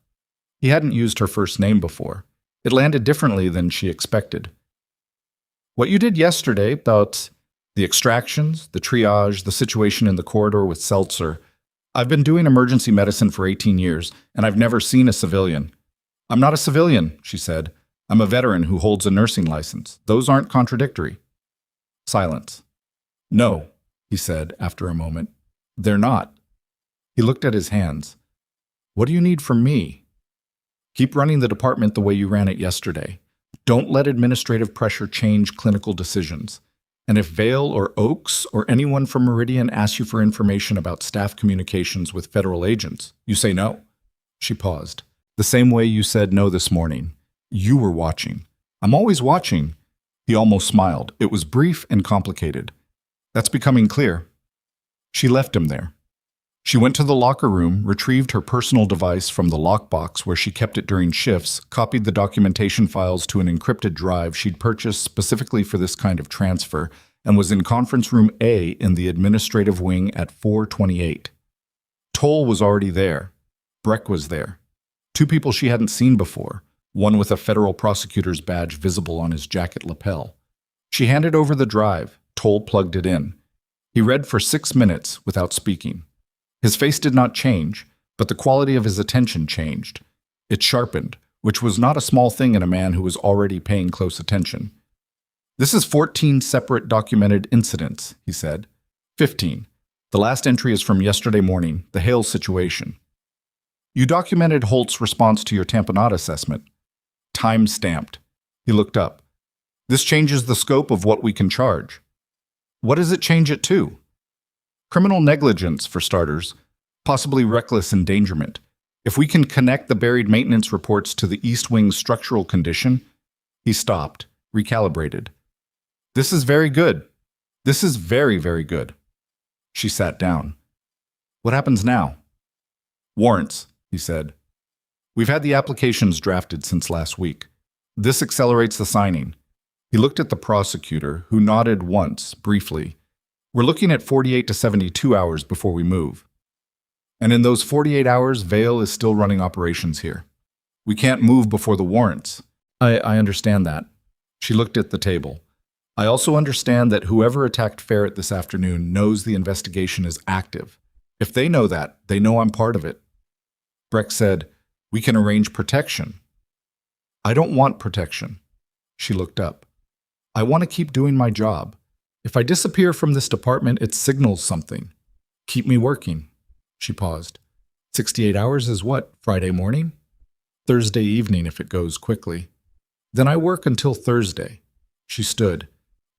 He hadn't used her first name before. It landed differently than she expected. "What you did yesterday about the extractions, the triage, the situation in the corridor with Seltzer. I've been doing emergency medicine for 18 years, and I've never seen a civilian." "I'm not a civilian," she said. "I'm a veteran who holds a nursing license. Those aren't contradictory." Silence. "No," he said after a moment. "They're not." He looked at his hands. "What do you need from me?" "Keep running the department the way you ran it yesterday. Don't let administrative pressure change clinical decisions. And if Vale or Oakes or anyone from Meridian asks you for information about staff communications with federal agents, you say no." She paused. "The same way you said no this morning. You were watching." "I'm always watching." He almost smiled. It was brief and complicated. "That's becoming clear." She left him there. She went to the locker room, retrieved her personal device from the lockbox where she kept it during shifts, copied the documentation files to an encrypted drive she'd purchased specifically for this kind of transfer, and was in conference room A in the administrative wing at 4:28. Toll was already there. Breck was there. 2 people she hadn't seen before, one with a federal prosecutor's badge visible on his jacket lapel. She handed over the drive. Toll plugged it in. He read for 6 minutes without speaking. His face did not change, but the quality of his attention changed. It sharpened, which was not a small thing in a man who was already paying close attention. "This is 14 separate documented incidents," he said. 15. The last entry is from yesterday morning, the Hale situation. "You documented Holt's response to your tamponade assessment." Time-stamped. He looked up. "This changes the scope of what we can charge." "What does it change it to?" "Criminal negligence, for starters, possibly reckless endangerment. If we can connect the buried maintenance reports to the East Wing's structural condition—" He stopped, recalibrated. "This is very good. This is very, very good." She sat down. "What happens now?" "Warrants," he said. "We've had the applications drafted since last week. This accelerates the signing." He looked at the prosecutor, who nodded once, briefly. "We're looking at 48 to 72 hours before we move. And in those 48 hours, Vale is still running operations here. We can't move before the warrants." I understand that." She looked at the table. "I also understand that whoever attacked Ferret this afternoon knows the investigation is active. If they know that, they know I'm part of it." Breck said, "We can arrange protection." "I don't want protection." She looked up. "I want to keep doing my job. If I disappear from this department, it signals something. Keep me working." She paused. 68 hours is what, Friday morning? Thursday evening if it goes quickly. "Then I work until Thursday." She stood.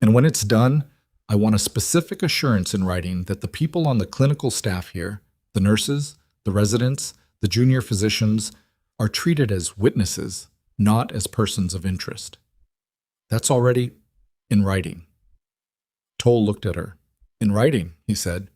"And when it's done, I want a specific assurance in writing that the people on the clinical staff here, the nurses, the residents, the junior physicians, are treated as witnesses, not as persons of interest." "That's already in writing." Toll looked at her. "In writing," he said.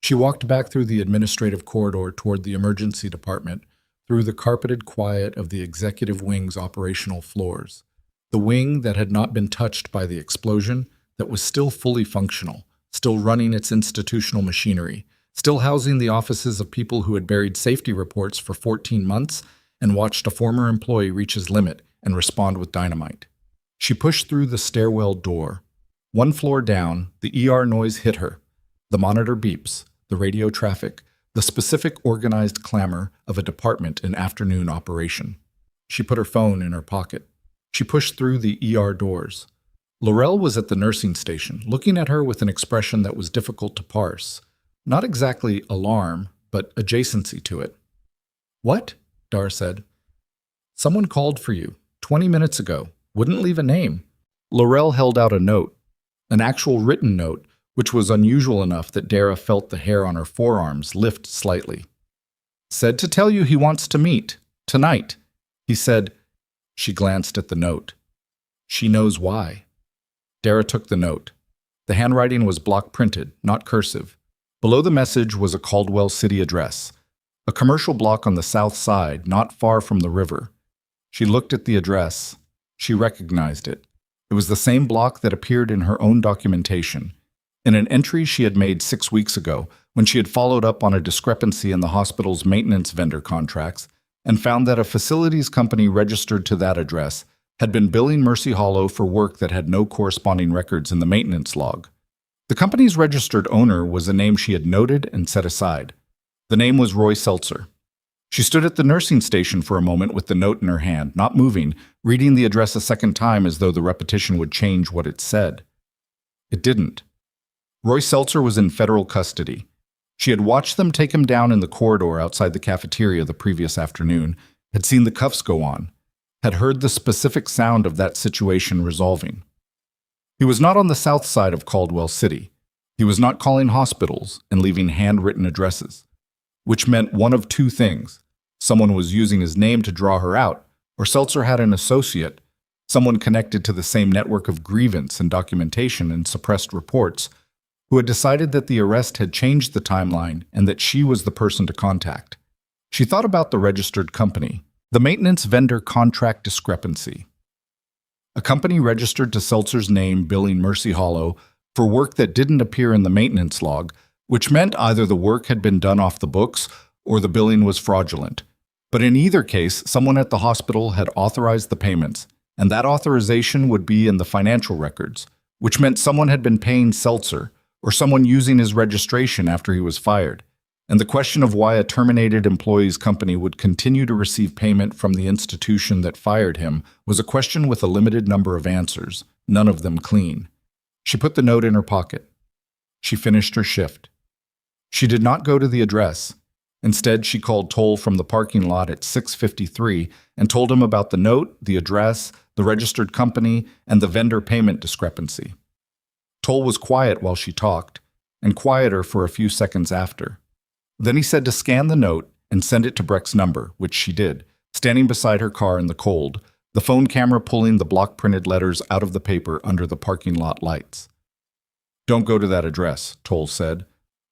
She walked back through the administrative corridor toward the emergency department, through the carpeted quiet of the executive wing's operational floors. The wing that had not been touched by the explosion, that was still fully functional, still running its institutional machinery, still housing the offices of people who had buried safety reports for 14 months and watched a former employee reach his limit and respond with dynamite. She pushed through the stairwell door. 1 floor down, the ER noise hit her. The monitor beeps, the radio traffic, the specific organized clamor of a department in afternoon operation. She put her phone in her pocket. She pushed through the ER doors. Laurel was at the nursing station, looking at her with an expression that was difficult to parse. Not exactly alarm, but adjacency to it. "What?" Dar said. "Someone called for you 20 minutes ago. Wouldn't leave a name." Laurel held out a note, an actual written note, which was unusual enough that Dara felt the hair on her forearms lift slightly. "Said to tell you he wants to meet. Tonight. He said—" She glanced at the note. "She knows why." Dara took the note. The handwriting was block printed, not cursive. Below the message was a Caldwell City address, a commercial block on the south side, not far from the river. She looked at the address. She recognized it. It was the same block that appeared in her own documentation, in an entry she had made 6 weeks ago when she had followed up on a discrepancy in the hospital's maintenance vendor contracts and found that a facilities company registered to that address had been billing Mercy Hollow for work that had no corresponding records in the maintenance log. The company's registered owner was a name she had noted and set aside. The name was Roy Seltzer. She stood at the nursing station for a moment with the note in her hand, not moving, reading the address a second time as though the repetition would change what it said. It didn't. Roy Seltzer was in federal custody. She had watched them take him down in the corridor outside the cafeteria the previous afternoon, had seen the cuffs go on, had heard the specific sound of that situation resolving. He was not on the south side of Caldwell City. He was not calling hospitals and leaving handwritten addresses, which meant one of two things. Someone was using his name to draw her out, or Seltzer had an associate, someone connected to the same network of grievance and documentation and suppressed reports, who had decided that the arrest had changed the timeline and that she was the person to contact. She thought about the registered company, the maintenance vendor contract discrepancy. A company registered to Seltzer's name billing Mercy Hollow for work that didn't appear in the maintenance log, which meant either the work had been done off the books or the billing was fraudulent. But in either case, someone at the hospital had authorized the payments, and that authorization would be in the financial records, which meant someone had been paying Seltzer, or someone using his registration after he was fired. And the question of why a terminated employee's company would continue to receive payment from the institution that fired him was a question with a limited number of answers, none of them clean. She put the note in her pocket. She finished her shift. She did not go to the address. Instead, she called Toll from the parking lot at 6:53 and told him about the note, the address, the registered company, and the vendor payment discrepancy. Toll was quiet while she talked, and quieter for a few seconds after. Then he said to scan the note and send it to Breck's number, which she did, standing beside her car in the cold, the phone camera pulling the block-printed letters out of the paper under the parking lot lights. "Don't go to that address," Toll said.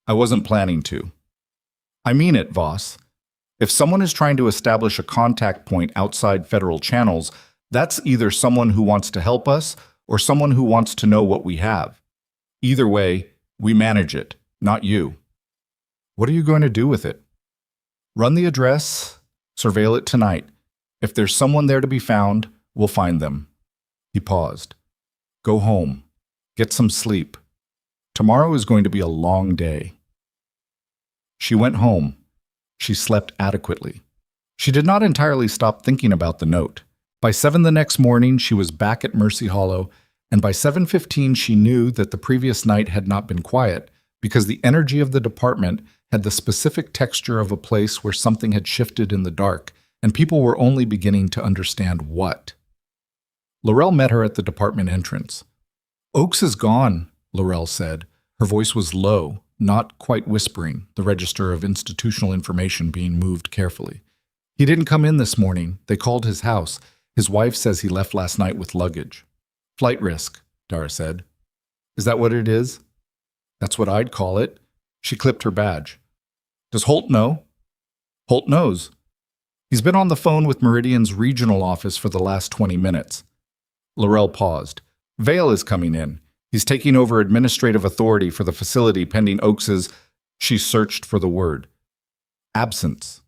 "I wasn't planning to." "I mean it, Voss. If someone is trying to establish a contact point outside federal channels, that's either someone who wants to help us or someone who wants to know what we have. Either way, we manage it, not you." "What are you going to do with it?" "Run the address, surveil it tonight. If there's someone there to be found, we'll find them." He paused. "Go home. Get some sleep. Tomorrow is going to be a long day." She went home. She slept adequately. She did not entirely stop thinking about the note. By 7 the next morning, she was back at Mercy Hollow, and by 7:15 she knew that the previous night had not been quiet because the energy of the department had the specific texture of a place where something had shifted in the dark, and people were only beginning to understand what. Laurel met her at the department entrance. "Oakes is gone," Laurel said. Her voice was low, not quite whispering, the register of institutional information being moved carefully. "He didn't come in this morning. They called his house. His wife says he left last night with luggage." "Flight risk," Dara said. "Is that what it is?" "That's what I'd call it." She clipped her badge. "Does Holt know?" "Holt knows. He's been on the phone with Meridian's regional office for the last 20 minutes. Laurel paused. "Vale is coming in. He's taking over administrative authority for the facility pending Oakes's—" She searched for the word. "Absence."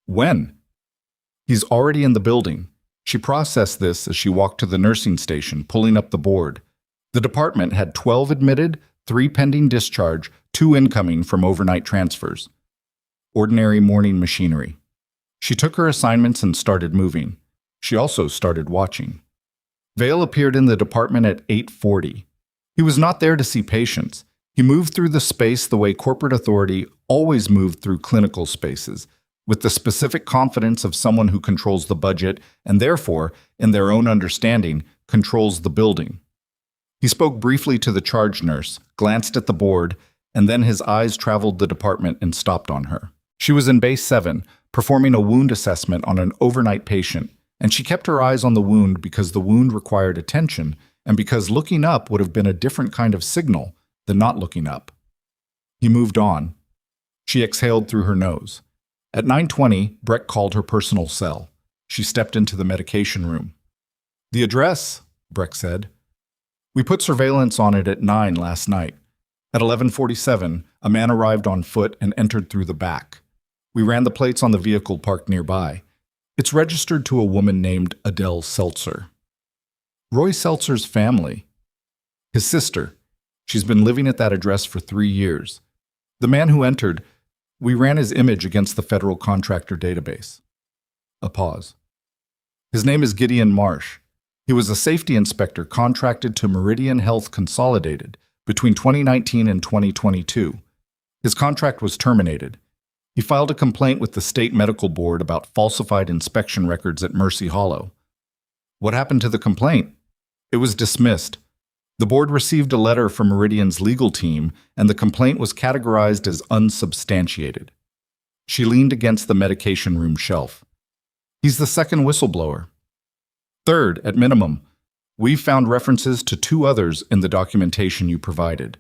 "When?" "He's already in the building." She processed this as she walked to the nursing station, pulling up the board. The department had 12 admitted, 3 pending discharge, 2 incoming from overnight transfers. Ordinary morning machinery. She took her assignments and started moving. She also started watching. Vale appeared in the department at 8:40. He was not there to see patients. He moved through the space the way corporate authority always moved through clinical spaces, with the specific confidence of someone who controls the budget and therefore, in their own understanding, controls the building. He spoke briefly to the charge nurse, glanced at the board, and then his eyes traveled the department and stopped on her. She was in Base 7, performing a wound assessment on an overnight patient, and she kept her eyes on the wound because the wound required attention and because looking up would have been a different kind of signal than not looking up. He moved on. She exhaled through her nose. At 9:20, Breck called her personal cell. She stepped into the medication room. "The address," Breck said. "We put surveillance on it at 9 last night. At 11:47, a man arrived on foot and entered through the back. We ran the plates on the vehicle parked nearby. It's registered to a woman named Adele Seltzer." Roy Seltzer's family. His sister. She's been living at that address for 3 years. The man who entered, we ran his image against the federal contractor database. A pause. His name is Gideon Marsh. He was a safety inspector contracted to Meridian Health Consolidated between 2019 and 2022. His contract was terminated. He filed a complaint with the state medical board about falsified inspection records at Mercy Hollow. What happened to the complaint? It was dismissed. The board received a letter from Meridian's legal team, and the complaint was categorized as unsubstantiated. She leaned against the medication room shelf. He's the second whistleblower. Third, at minimum, we've found references to 2 others in the documentation you provided.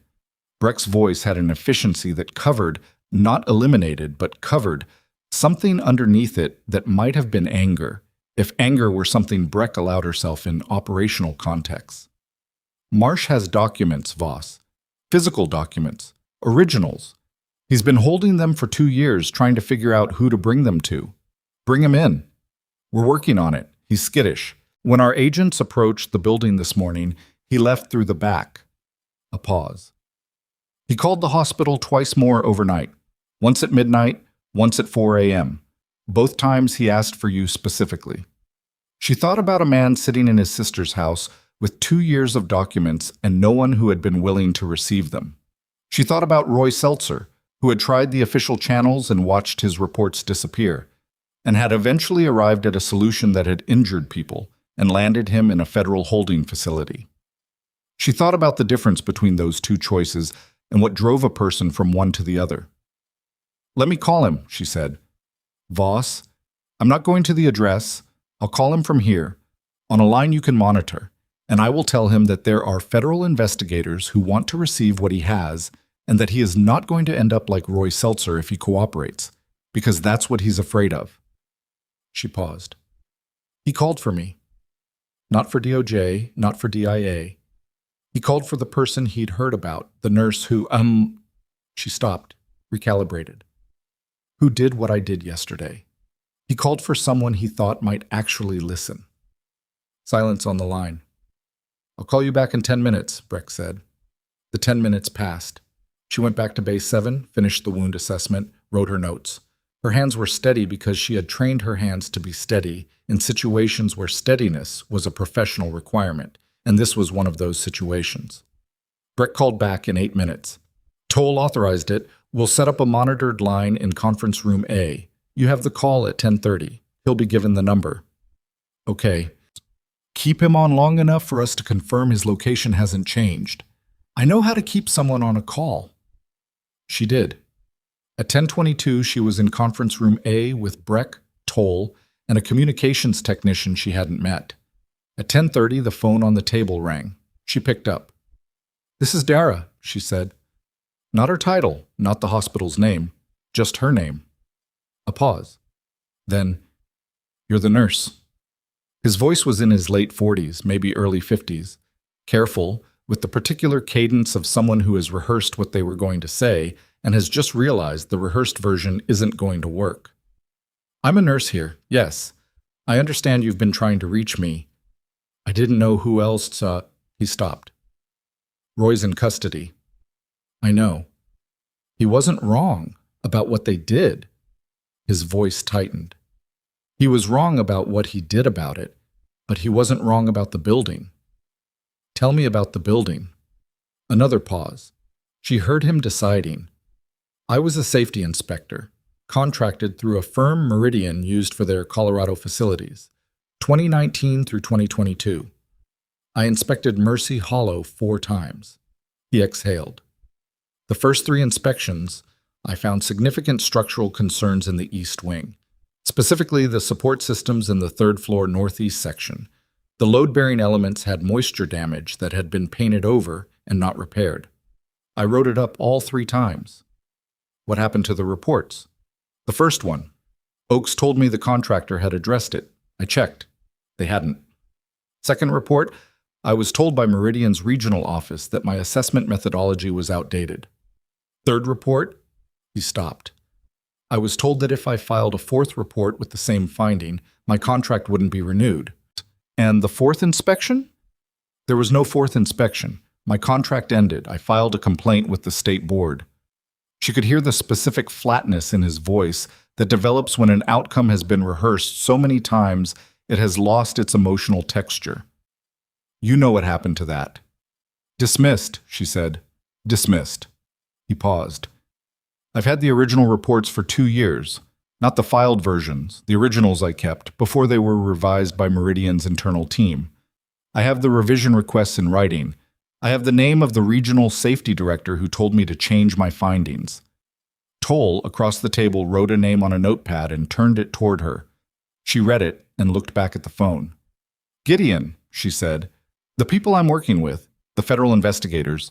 Breck's voice had an efficiency that covered, not eliminated, but covered, something underneath it that might have been anger, if anger were something Breck allowed herself in operational contexts. Marsh has documents, Voss. Physical documents. Originals. He's been holding them for 2 years, trying to figure out who to bring them to. Bring him in. We're working on it. He's skittish. When our agents approached the building this morning, he left through the back. A pause. He called the hospital twice more overnight. Once at midnight, once at 4 a.m. Both times he asked for you specifically. She thought about a man sitting in his sister's house with 2 years of documents and no one who had been willing to receive them. She thought about Roy Seltzer, who had tried the official channels and watched his reports disappear, and had eventually arrived at a solution that had injured people and landed him in a federal holding facility. She thought about the difference between those 2 choices and what drove a person from one to the other. "Let me call him," she said. "Voss, I'm not going to the address. I'll call him from here, on a line you can monitor, and I will tell him that there are federal investigators who want to receive what he has and that he is not going to end up like Roy Seltzer if he cooperates, because that's what he's afraid of." She paused. "He called for me. Not for DOJ, not for DIA. He called for the person he'd heard about, the nurse who, She stopped, recalibrated. "Who did what I did yesterday. He called for someone he thought might actually listen." Silence on the line. "I'll call you back in 10 minutes, Breck said. The 10 minutes passed. She went back to Base 7, finished the wound assessment, wrote her notes. Her hands were steady because she had trained her hands to be steady in situations where steadiness was a professional requirement, and this was one of those situations. Breck called back in 8 minutes. "Toll authorized it. We'll set up a monitored line in conference room A. You have the call at 10:30. He'll be given the number." "Okay. Keep him on long enough for us to confirm his location hasn't changed. I know how to keep someone on a call." She did. At 10:22, she was in conference room A with Breck, Toll, and a communications technician she hadn't met. At 10:30, the phone on the table rang. She picked up. "This is Dara," she said. Not her title, not the hospital's name, just her name. A pause. Then, "You're the nurse." His voice was in his late 40s, maybe early 50s, careful, with the particular cadence of someone who has rehearsed what they were going to say and has just realized the rehearsed version isn't going to work. "I'm a nurse here, yes. I understand you've been trying to reach me. I didn't know who else to—" He stopped. "Roy's in custody." "I know. He wasn't wrong about what they did. His voice tightened. He was wrong about what he did about it, but he wasn't wrong about the building. Tell me about the building. Another pause. She heard him deciding. I was a safety inspector, contracted through a firm Meridian used for their Colorado facilities, 2019 through 2022. I inspected Mercy Hollow 4 times. He exhaled. The first 3 inspections, I found significant structural concerns in the east wing, specifically the support systems in the 3rd floor northeast section. The load-bearing elements had moisture damage that had been painted over and not repaired. I wrote it up all 3 times. What happened to the reports? The first one. Oaks told me the contractor had addressed it. I checked. They hadn't. Second report, I was told by Meridian's regional office that my assessment methodology was outdated. Third report, he stopped. I was told that if I filed a 4th report with the same finding, my contract wouldn't be renewed. And the 4th inspection? There was no 4th inspection. My contract ended. I filed a complaint with the state board. She could hear the specific flatness in his voice that develops when an outcome has been rehearsed so many times it has lost its emotional texture. You know what happened to that. Dismissed, she said. Dismissed. He paused. I've had the original reports for 2 years, not the filed versions, the originals I kept, before they were revised by Meridian's internal team. I have the revision requests in writing. I have the name of the regional safety director who told me to change my findings. Toll, across the table, wrote a name on a notepad and turned it toward her. She read it and looked back at the phone. Gideon, she said, the people I'm working with, the federal investigators,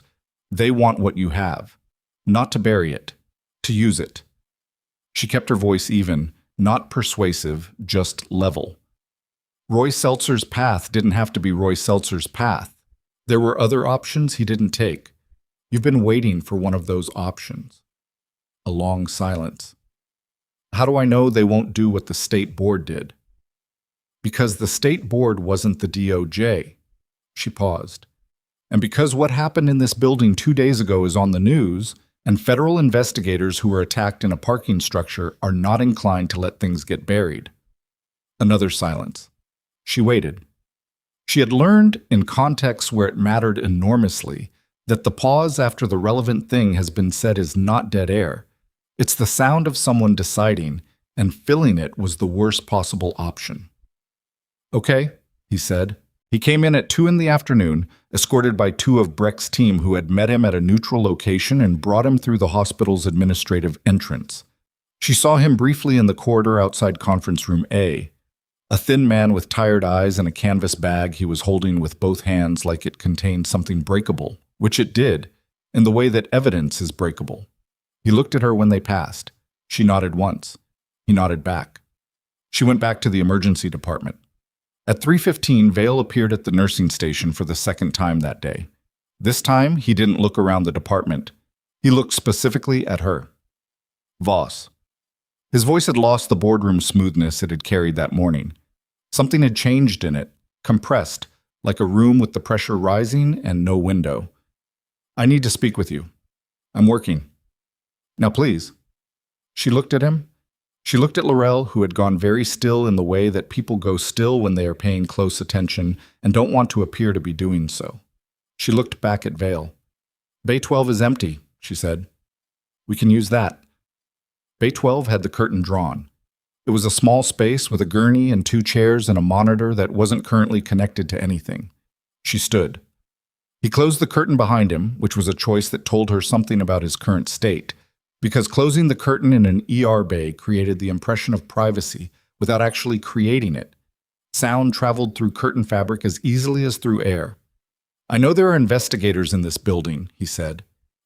they want what you have. Not to bury it, to use it. She kept her voice even, not persuasive, just level. Roy Seltzer's path didn't have to be Roy Seltzer's path. There were other options he didn't take. You've been waiting for one of those options. A long silence. How do I know they won't do what the state board did? Because the state board wasn't the DOJ. She paused. And because what happened in this building 2 days ago is on the news, and federal investigators who were attacked in a parking structure are not inclined to let things get buried. Another silence. She waited. She had learned, in contexts where it mattered enormously, that the pause after the relevant thing has been said is not dead air. It's the sound of someone deciding, and filling it was the worst possible option. Okay, he said. He came in at 2 in the afternoon, escorted by 2 of Breck's team who had met him at a neutral location and brought him through the hospital's administrative entrance. She saw him briefly in the corridor outside conference room A. A thin man with tired eyes and a canvas bag he was holding with both hands like it contained something breakable, which it did, in the way that evidence is breakable. He looked at her when they passed. She nodded once. He nodded back. She went back to the emergency department. At 3:15, Vale appeared at the nursing station for the 2nd time that day. This time, he didn't look around the department. He looked specifically at her. Voss. His voice had lost the boardroom smoothness it had carried that morning. Something had changed in it, compressed, like a room with the pressure rising and no window. I need to speak with you. I'm working. Now, please. She looked at him. She looked at Laurel, who had gone very still in the way that people go still when they are paying close attention and don't want to appear to be doing so. She looked back at Vale. Bay 12 is empty, she said. We can use that. Bay 12 had the curtain drawn. It was a small space with a gurney and 2 chairs and a monitor that wasn't currently connected to anything. She stood. He closed the curtain behind him, which was a choice that told her something about his current state, because closing the curtain in an ER bay created the impression of privacy without actually creating it. Sound traveled through curtain fabric as easily as through air. I know there are investigators in this building, he said.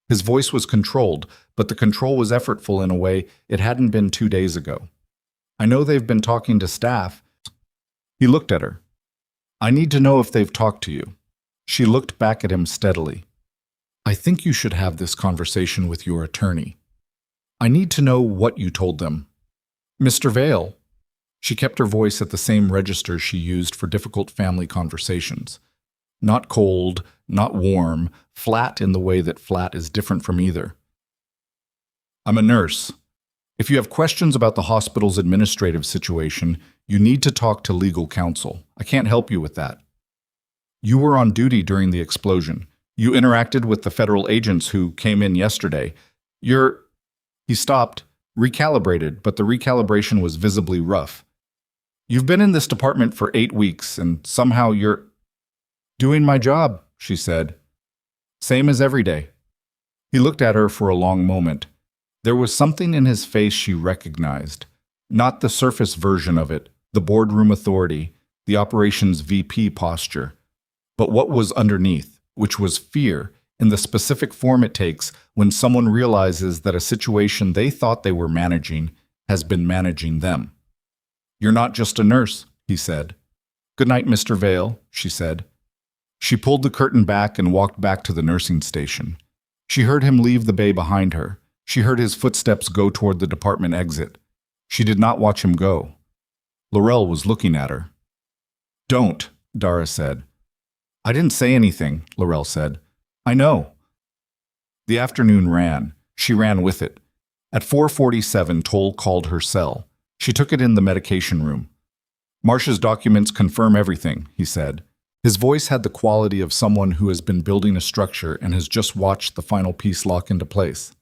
His voice was controlled, but the control was effortful in a way it hadn't been 2 days ago. I know they've been talking to staff. He looked at her. I need to know if they've talked to you. She looked back at him steadily. I think you should have this conversation with your attorney. I need to know what you told them. Mr. Vale. She kept her voice at the same register she used for difficult family conversations. Not cold, not warm, flat in the way that flat is different from either. I'm a nurse. If you have questions about the hospital's administrative situation, you need to talk to legal counsel. I can't help you with that. You were on duty during the explosion. You interacted with the federal agents who came in yesterday. He stopped, recalibrated, but the recalibration was visibly rough. You've been in this department for 8 weeks, and somehow you're doing my job, she said. Same as every day. He looked at her for a long moment. There was something in his face she recognized. Not the surface version of it, the boardroom authority, the operations VP posture, but what was underneath, which was fear in the specific form it takes when someone realizes that a situation they thought they were managing has been managing them. You're not just a nurse, he said. Good night, Mr. Vale, she said. She pulled the curtain back and walked back to the nursing station. She heard him leave the bay behind her. She heard his footsteps go toward the department exit. She did not watch him go. Laurel was looking at her. Don't, Dara said. I didn't say anything, Laurel said. I know. The afternoon ran. She ran with it. At 4:47, Toll called her cell. She took it in the medication room. Marcia's documents confirm everything, he said. His voice had the quality of someone who has been building a structure and has just watched the final piece lock into place.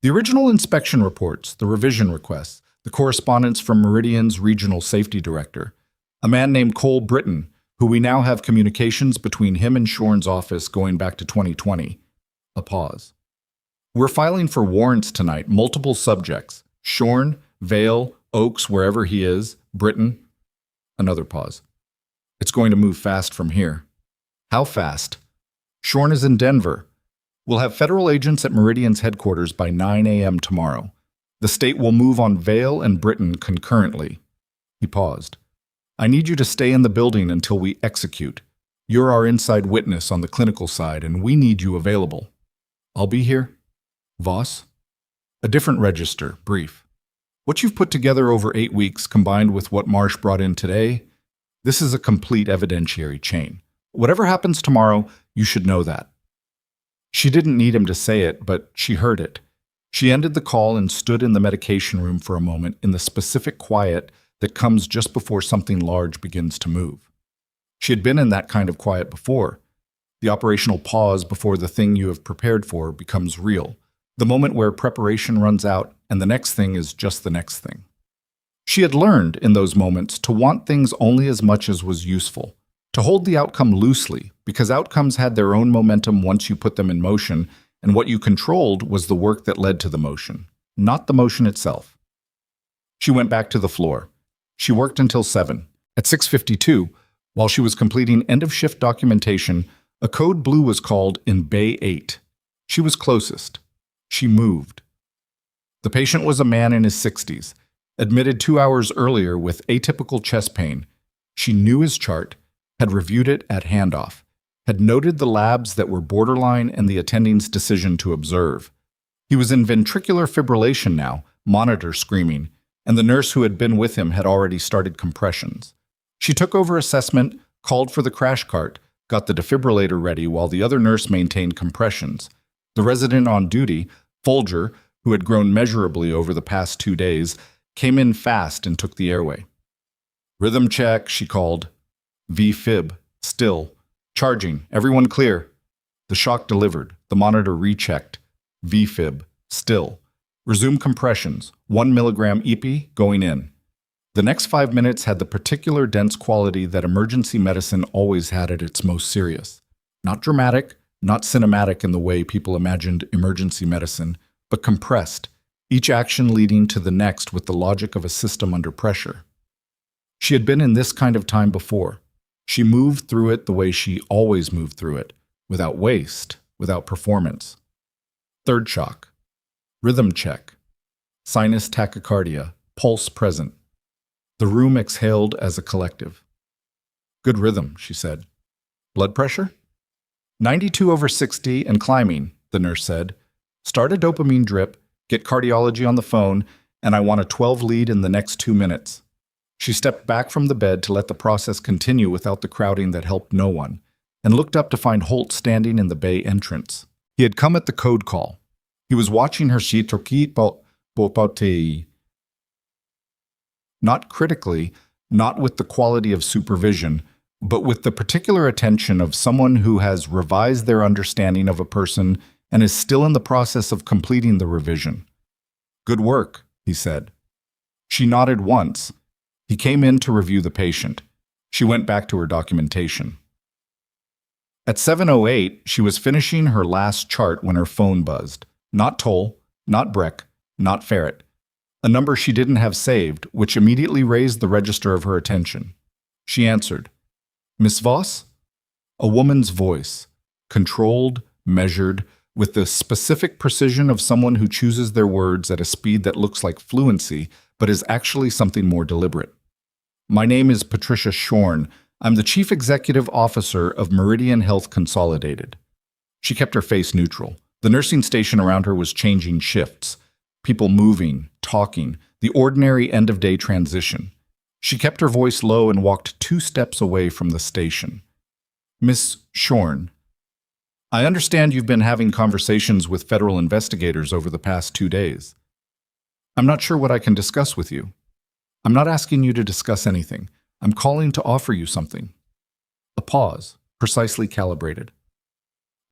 The original inspection reports, the revision requests, the correspondence from Meridian's regional safety director, a man named Cole Britton, who we now have communications between him and Shorn's office going back to 2020. A pause. We're filing for warrants tonight, multiple subjects. Shorn, Vale, Oaks, wherever he is, Britton. Another pause. It's going to move fast from here. How fast? Shorn is in Denver. We'll have federal agents at Meridian's headquarters by 9 a.m. tomorrow. The state will move on Vale and Britton concurrently. He paused. I need you to stay in the building until we execute. You're our inside witness on the clinical side, and we need you available. I'll be here. Voss? A different register, brief. What you've put together over 8 weeks combined with what Marsh brought in today, this is a complete evidentiary chain. Whatever happens tomorrow, you should know that. She didn't need him to say it, but she heard it. She ended the call and stood in the medication room for a moment in the specific quiet that comes just before something large begins to move. She had been in that kind of quiet before. The operational pause before the thing you have prepared for becomes real. The moment where preparation runs out and the next thing is just the next thing. She had learned in those moments to want things only as much as was useful, to hold the outcome loosely, because outcomes had their own momentum once you put them in motion, and what you controlled was the work that led to the motion, not the motion itself. She went back to the floor. She worked until 7. At 6:52, while she was completing end-of-shift documentation, a code blue was called in Bay 8. She was closest. She moved. The patient was a man in his 60s, admitted 2 hours earlier with atypical chest pain. She knew his chart, had reviewed it at handoff, had noted the labs that were borderline and the attending's decision to observe. He was in ventricular fibrillation now, monitor screaming, and the nurse who had been with him had already started compressions. She took over assessment, called for the crash cart, got the defibrillator ready while the other nurse maintained compressions. The resident on duty, Folger, who had grown measurably over the past 2 days, came in fast and took the airway. Rhythm check, she called. V-fib, still. Charging, everyone clear. The shock delivered, the monitor rechecked. V-fib, still. Resume compressions, 1 milligram epi going in. The next 5 minutes had the particular dense quality that emergency medicine always had at its most serious. Not dramatic, not cinematic in the way people imagined emergency medicine, but compressed, each action leading to the next with the logic of a system under pressure. She had been in this kind of time before. She moved through it the way she always moved through it, without waste, without performance. Third shock. Rhythm check. Sinus tachycardia, pulse present. The room exhaled as a collective. Good rhythm, she said. Blood pressure? 92/60 and climbing, the nurse said. Start a dopamine drip, get cardiology on the phone, and I want a 12 lead in the next 2 minutes. She stepped back from the bed to let the process continue without the crowding that helped no one, and looked up to find Holt standing in the bay entrance. He had come at the code call. He was watching her Popotei. Not critically, not with the quality of supervision, but with the particular attention of someone who has revised their understanding of a person and is still in the process of completing the revision. Good work, he said. She nodded once. He came in to review the patient. She went back to her documentation. At 7:08, she was finishing her last chart when her phone buzzed. Not Toll, not Breck, not Ferret. A number she didn't have saved, which immediately raised the register of her attention. She answered. Miss Voss? A woman's voice, controlled, measured, with the specific precision of someone who chooses their words at a speed that looks like fluency, but is actually something more deliberate. My name is Patricia Shorn. I'm the Chief Executive Officer of Meridian Health Consolidated. She kept her face neutral. The nursing station around her was changing shifts. People moving, talking, the ordinary end-of-day transition. She kept her voice low and walked 2 steps away from the station. Miss Shorn, I understand you've been having conversations with federal investigators over the past 2 days. I'm not sure what I can discuss with you. I'm not asking you to discuss anything. I'm calling to offer you something. A pause, precisely calibrated.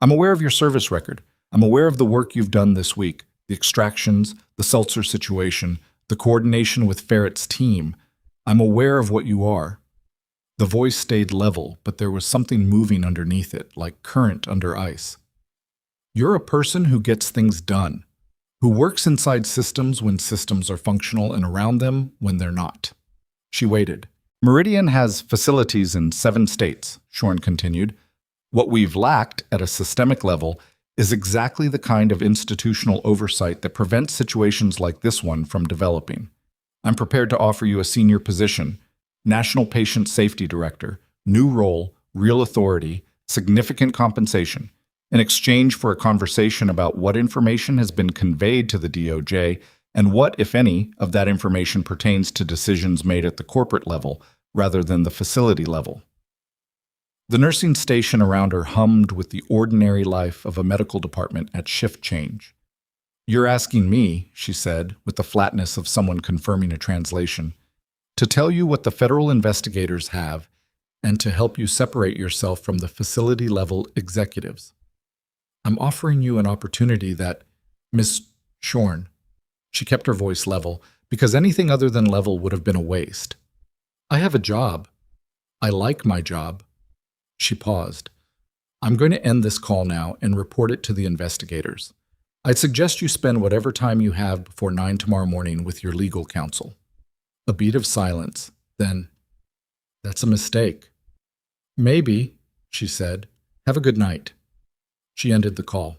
I'm aware of your service record. I'm aware of the work you've done this week, the extractions, the Seltzer situation, the coordination with Ferret's team. I'm aware of what you are. The voice stayed level, but there was something moving underneath it, like current under ice. You're a person who gets things done, who works inside systems when systems are functional and around them when they're not. She waited. Meridian has facilities in 7 states, Shorn continued. What we've lacked at a systemic level is exactly the kind of institutional oversight that prevents situations like this one from developing. I'm prepared to offer you a senior position, National Patient Safety Director, new role, real authority, significant compensation, in exchange for a conversation about what information has been conveyed to the DOJ and what, if any, of that information pertains to decisions made at the corporate level rather than the facility level. The nursing station around her hummed with the ordinary life of a medical department at shift change. You're asking me, she said, with the flatness of someone confirming a translation, to tell you what the federal investigators have and to help you separate yourself from the facility-level executives. I'm offering you an opportunity that, Miss Shorn, she kept her voice level, because anything other than level would have been a waste. I have a job. I like my job. She paused. I'm going to end this call now and report it to the investigators. I'd suggest you spend whatever time you have before 9 tomorrow morning with your legal counsel. A beat of silence. Then, that's a mistake. Maybe, she said. Have a good night. She ended the call.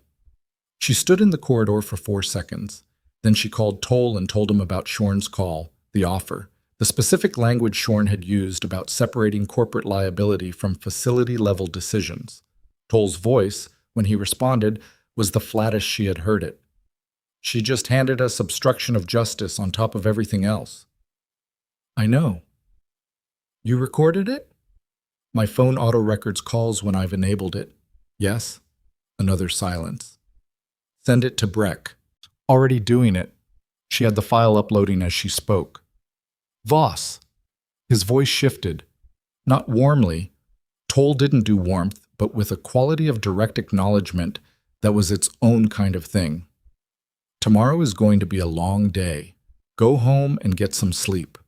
She stood in the corridor for 4 seconds. Then she called Toll and told him about Shorn's call, the offer, the specific language Shorn had used about separating corporate liability from facility-level decisions. Toll's voice, when he responded, was the flattest she had heard it. She just handed us obstruction of justice on top of everything else. I know. You recorded it? My phone auto-records calls when I've enabled it. Yes? Another silence. Send it to Breck. Already doing it. She had the file uploading as she spoke. Voss. His voice shifted. Not warmly. Toll didn't do warmth, but with a quality of direct acknowledgement that was its own kind of thing. Tomorrow is going to be a long day. Go home and get some sleep.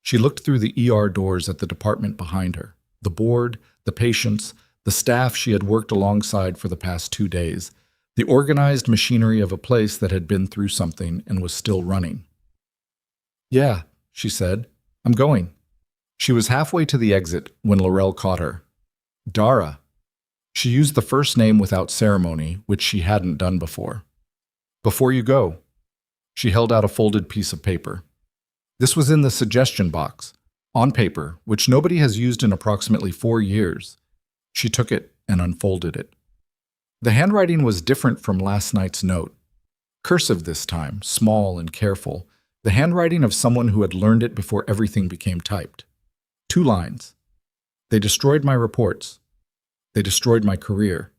She looked through the ER doors at the department behind her, the board, the patients, the staff she had worked alongside for the past 2 days, the organized machinery of a place that had been through something and was still running. Yeah, she said, I'm going. She was halfway to the exit when Laurel caught her. Dara. She used the first name without ceremony, which she hadn't done before. Before you go. She held out a folded piece of paper. This was in the suggestion box, on paper, which nobody has used in approximately 4 years. She took it and unfolded it. The handwriting was different from last night's note. Cursive this time, small and careful, the handwriting of someone who had learned it before everything became typed. 2 lines. They destroyed my reports. They destroyed my career.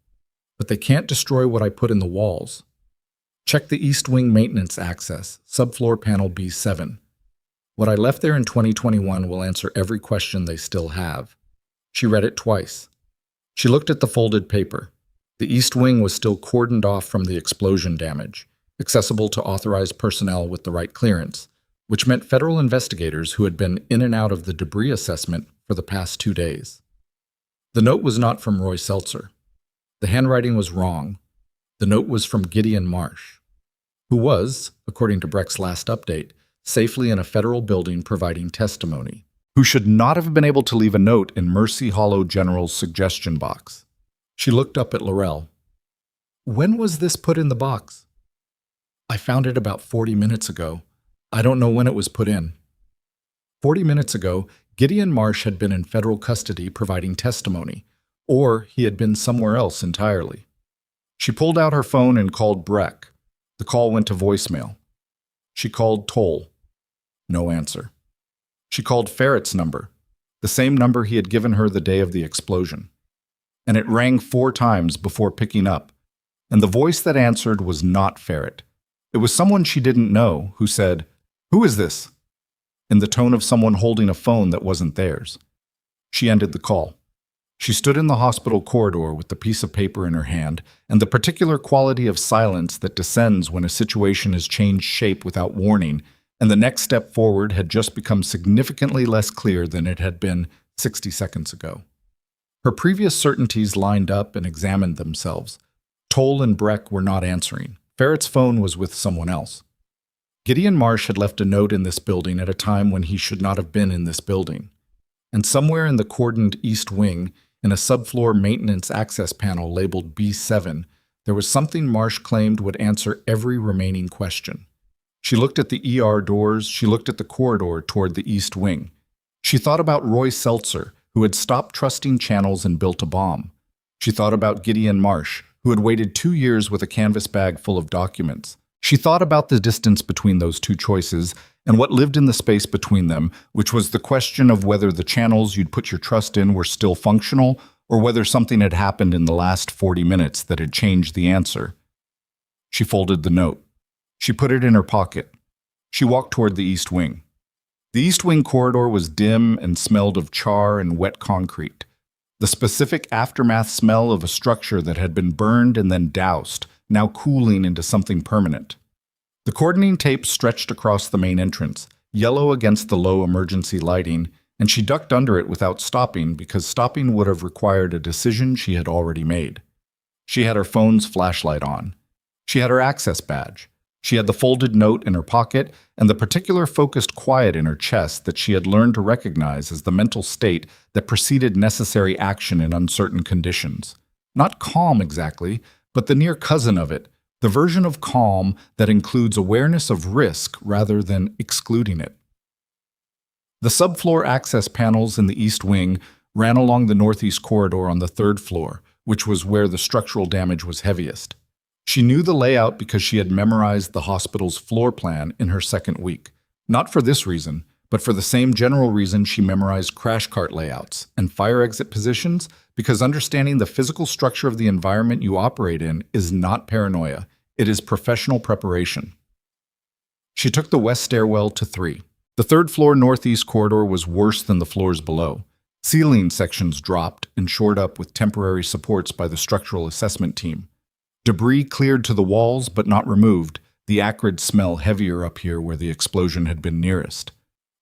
But they can't destroy what I put in the walls. Check the East Wing maintenance access, subfloor panel B7. What I left there in 2021 will answer every question they still have. She read it twice. She looked at the folded paper. The East Wing was still cordoned off from the explosion damage, accessible to authorized personnel with the right clearance, which meant federal investigators who had been in and out of the debris assessment for the past 2 days. The note was not from Roy Seltzer. The handwriting was wrong. The note was from Gideon Marsh, who was, according to Breck's last update, safely in a federal building providing testimony, who should not have been able to leave a note in Mercy Hollow General's suggestion box. She looked up at Laurel. When was this put in the box? I found it about 40 minutes ago. I don't know when it was put in. 40 minutes ago, Gideon Marsh had been in federal custody providing testimony, or he had been somewhere else entirely. She pulled out her phone and called Breck. The call went to voicemail. She called Toll. No answer. She called Ferret's number, the same number he had given her the day of the explosion. And it rang 4 times before picking up, and the voice that answered was not Ferret. It was someone she didn't know who said, "Who is this?" in the tone of someone holding a phone that wasn't theirs. She ended the call. She stood in the hospital corridor with the piece of paper in her hand and the particular quality of silence that descends when a situation has changed shape without warning, and the next step forward had just become significantly less clear than it had been 60 seconds ago. Her previous certainties lined up and examined themselves. Toll and Breck were not answering. Ferret's phone was with someone else. Gideon Marsh had left a note in this building at a time when he should not have been in this building. And somewhere in the cordoned East Wing, in a subfloor maintenance access panel labeled B7, there was something Marsh claimed would answer every remaining question. She looked at the ER doors, she looked at the corridor toward the East Wing. She thought about Roy Seltzer, who had stopped trusting channels and built a bomb. She thought about Gideon Marsh, who had waited 2 years with a canvas bag full of documents. She thought about the distance between those two choices and what lived in the space between them, which was the question of whether the channels you'd put your trust in were still functional or whether something had happened in the last 40 minutes that had changed the answer. She folded the note. She put it in her pocket. She walked toward the East Wing. The East Wing corridor was dim and smelled of char and wet concrete, the specific aftermath smell of a structure that had been burned and then doused, now cooling into something permanent. The cordoning tape stretched across the main entrance, yellow against the low emergency lighting, and she ducked under it without stopping because stopping would have required a decision she had already made. She had her phone's flashlight on. She had her access badge. She had the folded note in her pocket and the particular focused quiet in her chest that she had learned to recognize as the mental state that preceded necessary action in uncertain conditions. Not calm exactly, but the near cousin of it, the version of calm that includes awareness of risk rather than excluding it. The subfloor access panels in the East Wing ran along the northeast corridor on the 3rd floor, which was where the structural damage was heaviest. She knew the layout because she had memorized the hospital's floor plan in her 2nd week. Not for this reason, but for the same general reason she memorized crash cart layouts and fire exit positions, because understanding the physical structure of the environment you operate in is not paranoia. It is professional preparation. She took the west stairwell to 3. The 3rd floor northeast corridor was worse than the floors below. Ceiling sections dropped and shored up with temporary supports by the structural assessment team. Debris cleared to the walls but not removed, the acrid smell heavier up here where the explosion had been nearest.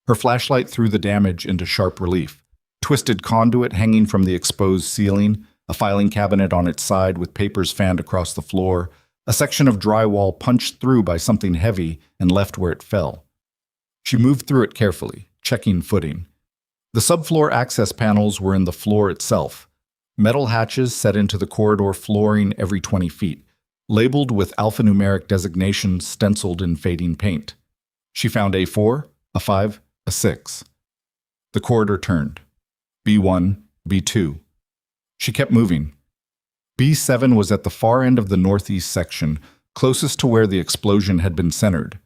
Her flashlight threw the damage into sharp relief. Twisted conduit hanging from the exposed ceiling, a filing cabinet on its side with papers fanned across the floor, a section of drywall punched through by something heavy and left where it fell. She moved through it carefully, checking footing. The subfloor access panels were in the floor itself. Metal hatches set into the corridor flooring every 20 feet, labeled with alphanumeric designations stenciled in fading paint. She found A4, a 5, a 6. The corridor turned. B1, B2. She kept moving. B7 was at the far end of the northeast section, closest to where the explosion had been centered.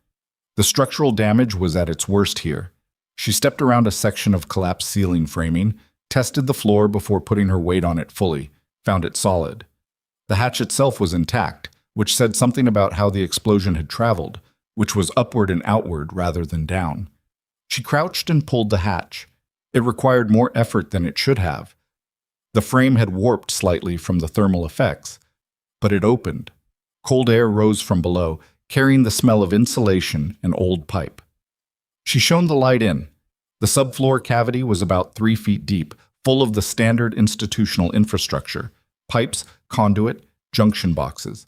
The structural damage was at its worst here. She stepped around a section of collapsed ceiling framing, tested the floor before putting her weight on it fully, found it solid. The hatch itself was intact, which said something about how the explosion had traveled, which was upward and outward rather than down. She crouched and pulled the hatch. It required more effort than it should have. The frame had warped slightly from the thermal effects, but it opened. Cold air rose from below, carrying the smell of insulation and old pipe. She shone the light in. The subfloor cavity was about 3 feet deep, full of the standard institutional infrastructure: pipes, conduit, junction boxes.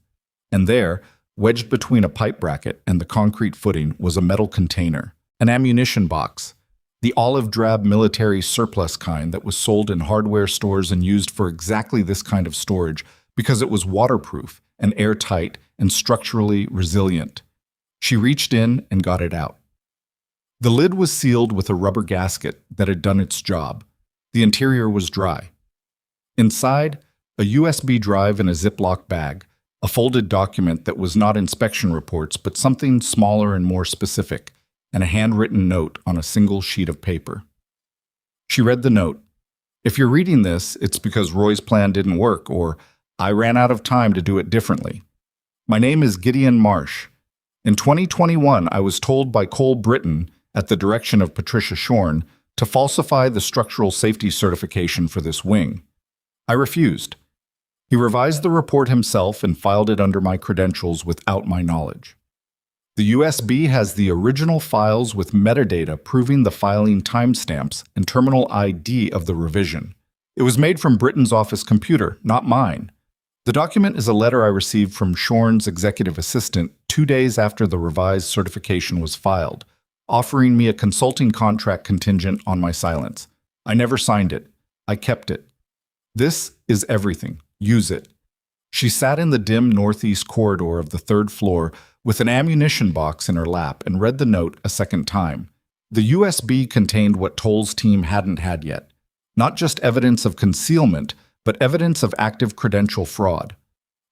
And there, wedged between a pipe bracket and the concrete footing, was a metal container, an ammunition box, the olive-drab military surplus kind that was sold in hardware stores and used for exactly this kind of storage because it was waterproof and airtight and structurally resilient. She reached in and got it out. The lid was sealed with a rubber gasket that had done its job. The interior was dry. Inside, a USB drive in a Ziploc bag, a folded document that was not inspection reports but something smaller and more specific, and a handwritten note on a single sheet of paper. She read the note. If you're reading this, it's because Roy's plan didn't work, or I ran out of time to do it differently. My name is Gideon Marsh. In 2021, I was told by Cole Britton, at the direction of Patricia Shorn, to falsify the structural safety certification for this wing. I refused. He revised the report himself and filed it under my credentials without my knowledge. The USB has the original files with metadata proving the filing timestamps and terminal ID of the revision. It was made from Britton's office computer, not mine. The document is a letter I received from Shorn's executive assistant 2 days after the revised certification was filed, offering me a consulting contract contingent on my silence. I never signed it. I kept it. This is everything. Use it. She sat in the dim northeast corridor of the 3rd floor with an ammunition box in her lap and read the note a second time. The USB contained what Toll's team hadn't had yet. Not just evidence of concealment, but evidence of active credential fraud.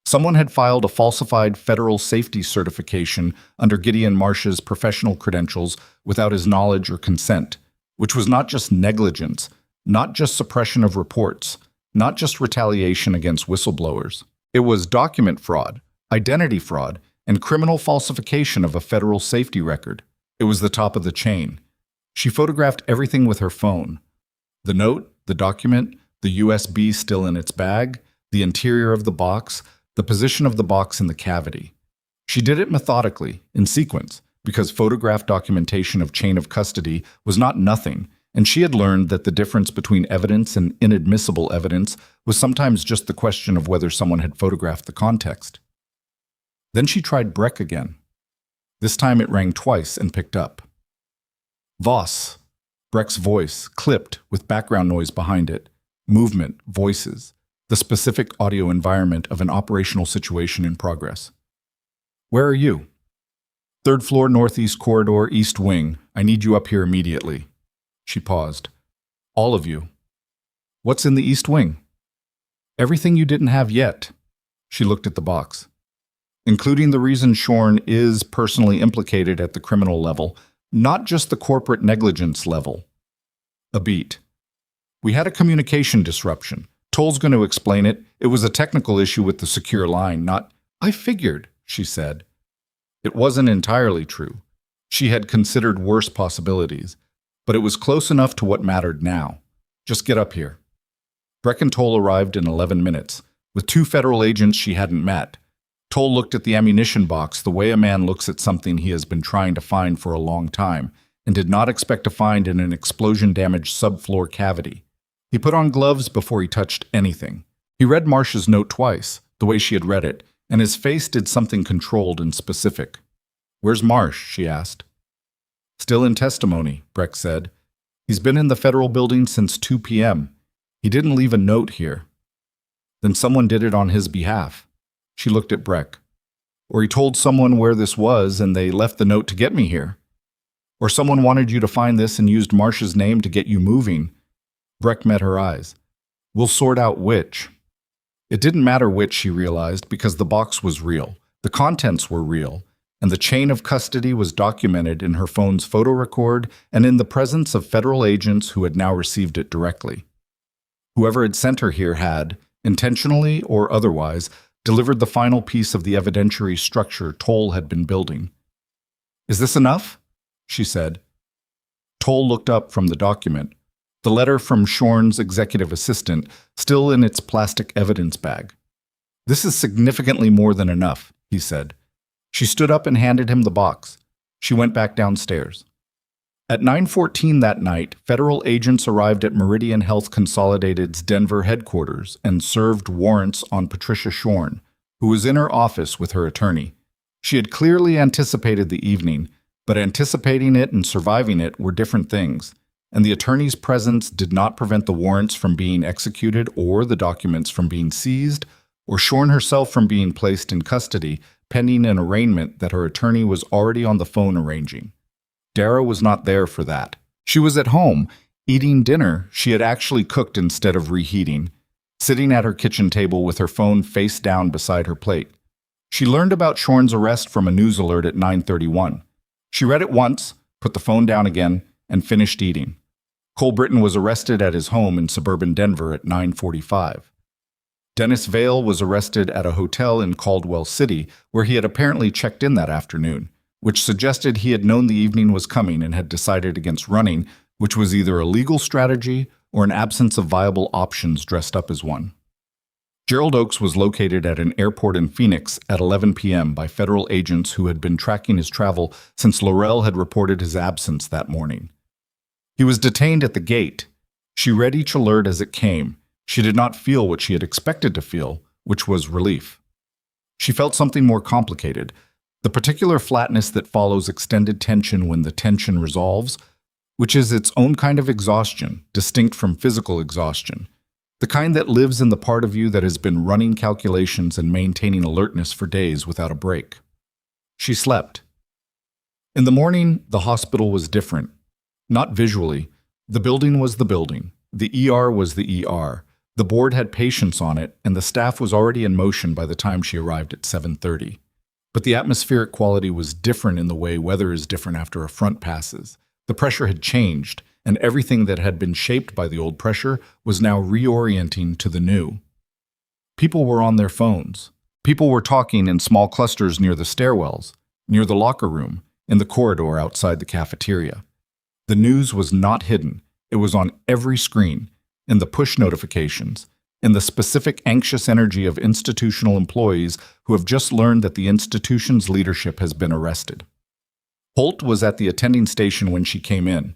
Someone had filed a falsified federal safety certification under Gideon Marsh's professional credentials without his knowledge or consent, which was not just negligence, not just suppression of reports, not just retaliation against whistleblowers. It was document fraud, identity fraud, and criminal falsification of a federal safety record. It was the top of the chain. She photographed everything with her phone. The note, the document, the USB still in its bag, the interior of the box, the position of the box in the cavity. She did it methodically, in sequence, because photograph documentation of chain of custody was not nothing, and she had learned that the difference between evidence and inadmissible evidence was sometimes just the question of whether someone had photographed the context. Then she tried Breck again. This time it rang twice and picked up. Voss. Breck's voice, clipped with background noise behind it. Movement, voices. The specific audio environment of an operational situation in progress. Where are you? 3rd floor, northeast corridor, east wing. I need you up here immediately. She paused. All of you. What's in the east wing? Everything you didn't have yet. She looked at the box. Including the reason Shorn is personally implicated at the criminal level, not just the corporate negligence level. A beat. We had a communication disruption. Toll's going to explain it. It was a technical issue with the secure line, not... I figured, she said. It wasn't entirely true. She had considered worse possibilities, but it was close enough to what mattered now. Just get up here. Breck and Toll arrived in 11 minutes, with 2 federal agents she hadn't met. Toll looked at the ammunition box the way a man looks at something he has been trying to find for a long time, and did not expect to find in an explosion-damaged subfloor cavity. He put on gloves before he touched anything. He read Marsh's note twice, the way she had read it, and his face did something controlled and specific. Where's Marsh? She asked. Still in testimony, Breck said. He's been in the federal building since 2 p.m. He didn't leave a note here. Then someone did it on his behalf. She looked at Breck. Or he told someone where this was and they left the note to get me here. Or someone wanted you to find this and used Marsh's name to get you moving. Breck met her eyes. We'll sort out which. It didn't matter which, she realized, because the box was real, the contents were real, and the chain of custody was documented in her phone's photo record and in the presence of federal agents who had now received it directly. Whoever had sent her here had, intentionally or otherwise, delivered the final piece of the evidentiary structure Toll had been building. "Is this enough?" she said. Toll looked up from the document, the letter from Shorn's executive assistant still in its plastic evidence bag. "This is significantly more than enough," he said. She stood up and handed him the box. She went back downstairs. At 9:14 that night, federal agents arrived at Meridian Health Consolidated's Denver headquarters and served warrants on Patricia Shorn, who was in her office with her attorney. She had clearly anticipated the evening, but anticipating it and surviving it were different things, and the attorney's presence did not prevent the warrants from being executed or the documents from being seized, or Shorn herself from being placed in custody pending an arraignment that her attorney was already on the phone arranging. Dara was not there for that. She was at home, eating dinner she had actually cooked instead of reheating, sitting at her kitchen table with her phone face down beside her plate. She learned about Shorn's arrest from a news alert at 9:31. She read it once, put the phone down again, and finished eating. Cole Britton was arrested at his home in suburban Denver at 9:45. Dennis Vale was arrested at a hotel in Caldwell City, where he had apparently checked in that afternoon, which suggested he had known the evening was coming and had decided against running, which was either a legal strategy or an absence of viable options dressed up as one. Gerald Oakes was located at an airport in Phoenix at 11 p.m. by federal agents who had been tracking his travel since Laurel had reported his absence that morning. He was detained at the gate. She read each alert as it came. She did not feel what she had expected to feel, which was relief. She felt something more complicated, the particular flatness that follows extended tension when the tension resolves, which is its own kind of exhaustion, distinct from physical exhaustion, the kind that lives in the part of you that has been running calculations and maintaining alertness for days without a break. She slept. In the morning, the hospital was different. Not visually. The building was the building. The ER was the ER. The board had patients on it, and the staff was already in motion by the time she arrived at 7:30. But the atmospheric quality was different in the way weather is different after a front passes. The pressure had changed, and everything that had been shaped by the old pressure was now reorienting to the new. People were on their phones. People were talking in small clusters near the stairwells, near the locker room, in the corridor outside the cafeteria. The news was not hidden. It was on every screen, in the push notifications, in the specific anxious energy of institutional employees who have just learned that the institution's leadership has been arrested. Holt was at the attending station when she came in.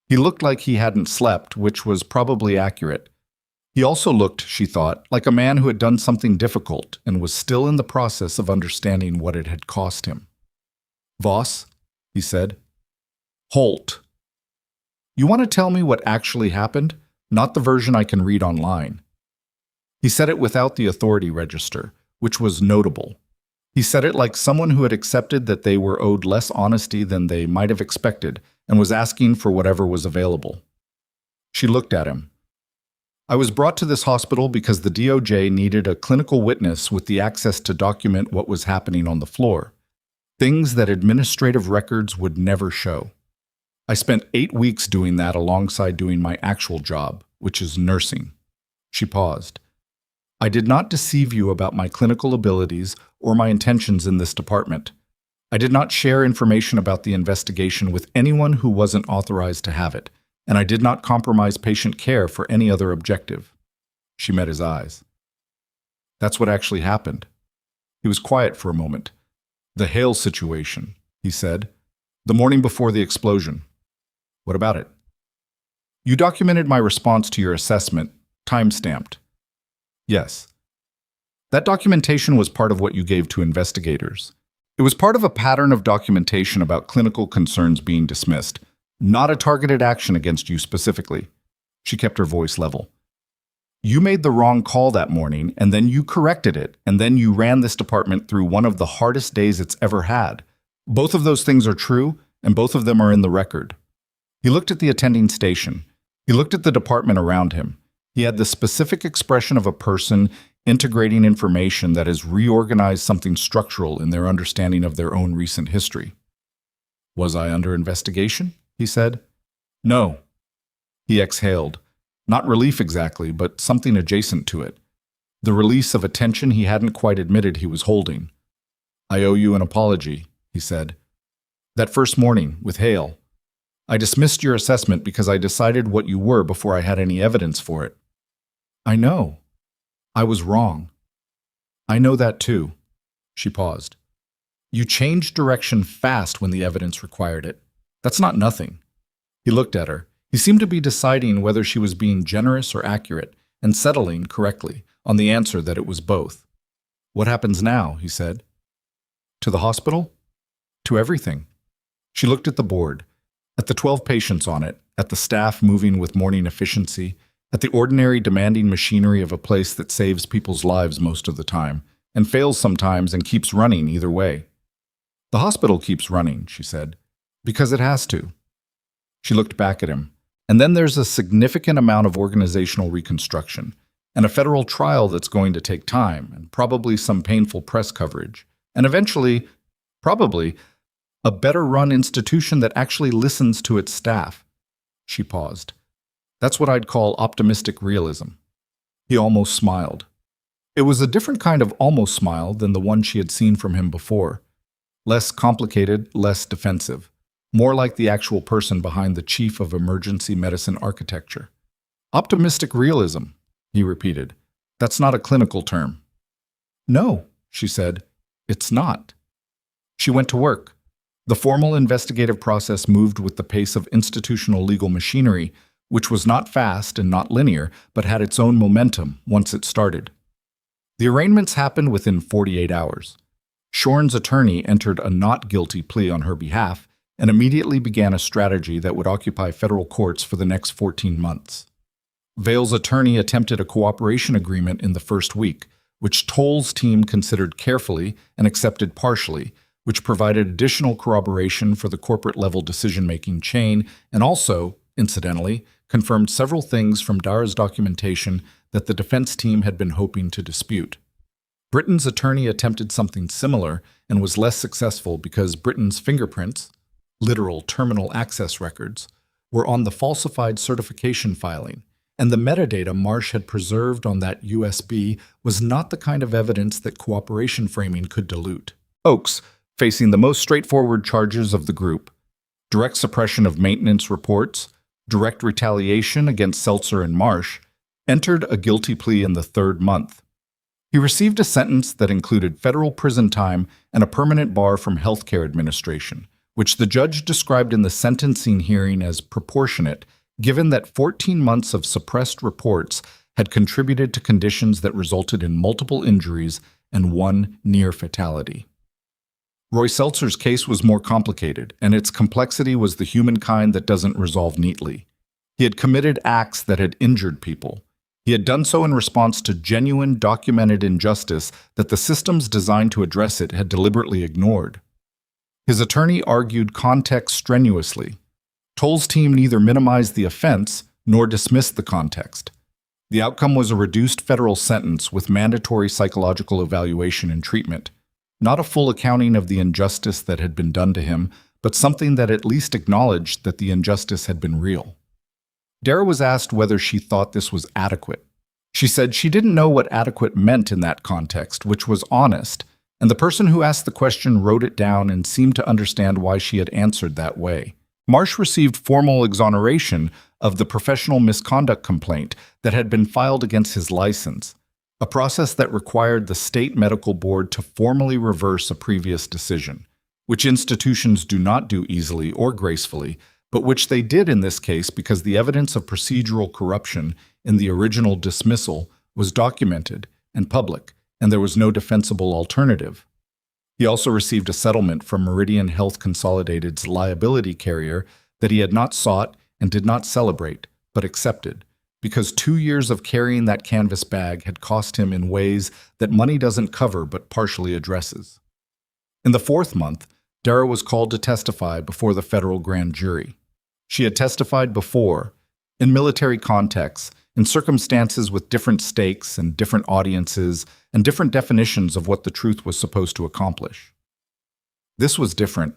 He looked like he hadn't slept, which was probably accurate. He also looked, she thought, like a man who had done something difficult and was still in the process of understanding what it had cost him. "Voss," he said. "Holt. You want to tell me what actually happened? Not the version I can read online." He said it without the authority register, which was notable. He said it like someone who had accepted that they were owed less honesty than they might have expected and was asking for whatever was available. She looked at him. "I was brought to this hospital because the DOJ needed a clinical witness with the access to document what was happening on the floor, things that administrative records would never show. I spent 8 weeks doing that alongside doing my actual job, which is nursing." She paused. "I did not deceive you about my clinical abilities or my intentions in this department. I did not share information about the investigation with anyone who wasn't authorized to have it, and I did not compromise patient care for any other objective." She met his eyes. "That's what actually happened." He was quiet for a moment. "The Hale situation," he said. "The morning before the explosion." "What about it?" "You documented my response to your assessment, time-stamped." "Yes." "That documentation was part of what you gave to investigators. It was part of a pattern of documentation about clinical concerns being dismissed, not a targeted action against you specifically." She kept her voice level. "You made the wrong call that morning, and then you corrected it, and then you ran this department through one of the hardest days it's ever had. Both of those things are true, and both of them are in the record." He looked at the attending station. He looked at the department around him. He had the specific expression of a person integrating information that has reorganized something structural in their understanding of their own recent history. "Was I under investigation?" he said. "No." He exhaled. Not relief exactly, but something adjacent to it. the release of a tension he hadn't quite admitted he was holding. "I owe you an apology," he said. "That first morning, with Hale, I dismissed your assessment because I decided what you were before I had any evidence for it." "I know. I was wrong." "I know that too." She paused. "You changed direction fast when the evidence required it. That's not nothing." He looked at her. He seemed to be deciding whether she was being generous or accurate, and settling, correctly, on the answer that it was both. "What happens now?" he said. "To the hospital?" "To everything." She looked at the board, at the 12 patients on it, at the staff moving with morning efficiency, at the ordinary demanding machinery of a place that saves people's lives most of the time, and fails sometimes and keeps running either way. "The hospital keeps running," she said, "because it has to." She looked back at him. "And then there's a significant amount of organizational reconstruction, and a federal trial that's going to take time, and probably some painful press coverage, and eventually, probably, a better-run institution that actually listens to its staff." She paused. "That's what I'd call optimistic realism." He almost smiled. It was a different kind of almost smile than the one she had seen from him before. Less complicated, less defensive. More like the actual person behind the chief of emergency medicine architecture. "Optimistic realism," he repeated. "That's not a clinical term." "No," she said. "It's not." She went to work. The formal investigative process moved with the pace of institutional legal machinery, which was not fast and not linear, but had its own momentum once it started. The arraignments happened within 48 hours. Shorn's attorney entered a not guilty plea on her behalf and immediately began a strategy that would occupy federal courts for the next 14 months. Vale's attorney attempted a cooperation agreement in the first week, which Toll's team considered carefully and accepted partially, which provided additional corroboration for the corporate-level decision-making chain and also, incidentally, confirmed several things from Dara's documentation that the defense team had been hoping to dispute. Britton's attorney attempted something similar and was less successful because Britton's fingerprints, literal terminal access records, were on the falsified certification filing, and the metadata Marsh had preserved on that USB was not the kind of evidence that cooperation framing could dilute. Oakes, facing the most straightforward charges of the group, direct suppression of maintenance reports, direct retaliation against Seltzer and Marsh, entered a guilty plea in the third month. He received a sentence that included federal prison time and a permanent bar from Healthcare Administration, which the judge described in the sentencing hearing as proportionate, given that 14 months of suppressed reports had contributed to conditions that resulted in multiple injuries and one near fatality. Roy Seltzer's case was more complicated, and its complexity was the human kind that doesn't resolve neatly. He had committed acts that had injured people. He had done so in response to genuine, documented injustice that the systems designed to address it had deliberately ignored. His attorney argued context strenuously. Toll's team neither minimized the offense nor dismissed the context. The outcome was a reduced federal sentence with mandatory psychological evaluation and treatment. Not a full accounting of the injustice that had been done to him, but something that at least acknowledged that the injustice had been real. Dara was asked whether she thought this was adequate. She said she didn't know what adequate meant in that context, which was honest, and the person who asked the question wrote it down and seemed to understand why she had answered that way. Marsh received formal exoneration of the professional misconduct complaint that had been filed against his license, a process that required the state medical board to formally reverse a previous decision, which institutions do not do easily or gracefully, but which they did in this case because the evidence of procedural corruption in the original dismissal was documented and public, and there was no defensible alternative. He also received a settlement from Meridian Health Consolidated's liability carrier that he had not sought and did not celebrate, but accepted, because 2 years of carrying that canvas bag had cost him in ways that money doesn't cover but partially addresses. In the fourth month, Dara was called to testify before the federal grand jury. She had testified before, in military contexts, in circumstances with different stakes and different audiences and different definitions of what the truth was supposed to accomplish. This was different.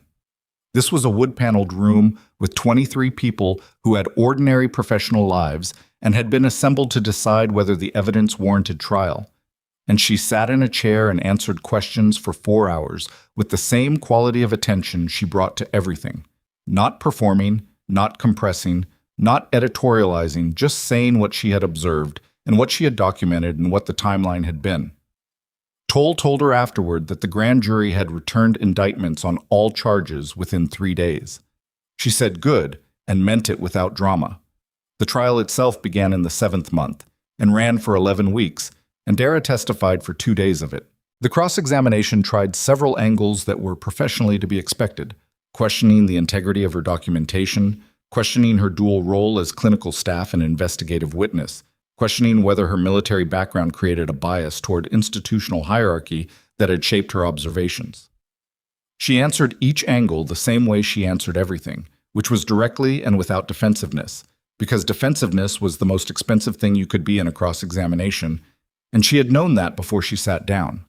This was a wood-paneled room with 23 people who had ordinary professional lives and had been assembled to decide whether the evidence warranted trial, and she sat in a chair and answered questions for 4 hours with the same quality of attention she brought to everything. Not performing, not compressing, not editorializing, just saying what she had observed and what she had documented and what the timeline had been. Toll told her afterward that the grand jury had returned indictments on all charges within 3 days. She said good and meant it without drama. The trial itself began in the 7th month and ran for 11 weeks, and Dara testified for 2 days of it. The cross-examination tried several angles that were professionally to be expected, questioning the integrity of her documentation, questioning her dual role as clinical staff and investigative witness, questioning whether her military background created a bias toward institutional hierarchy that had shaped her observations. She answered each angle the same way she answered everything, which was directly and without defensiveness, because defensiveness was the most expensive thing you could be in a cross-examination, and she had known that before she sat down.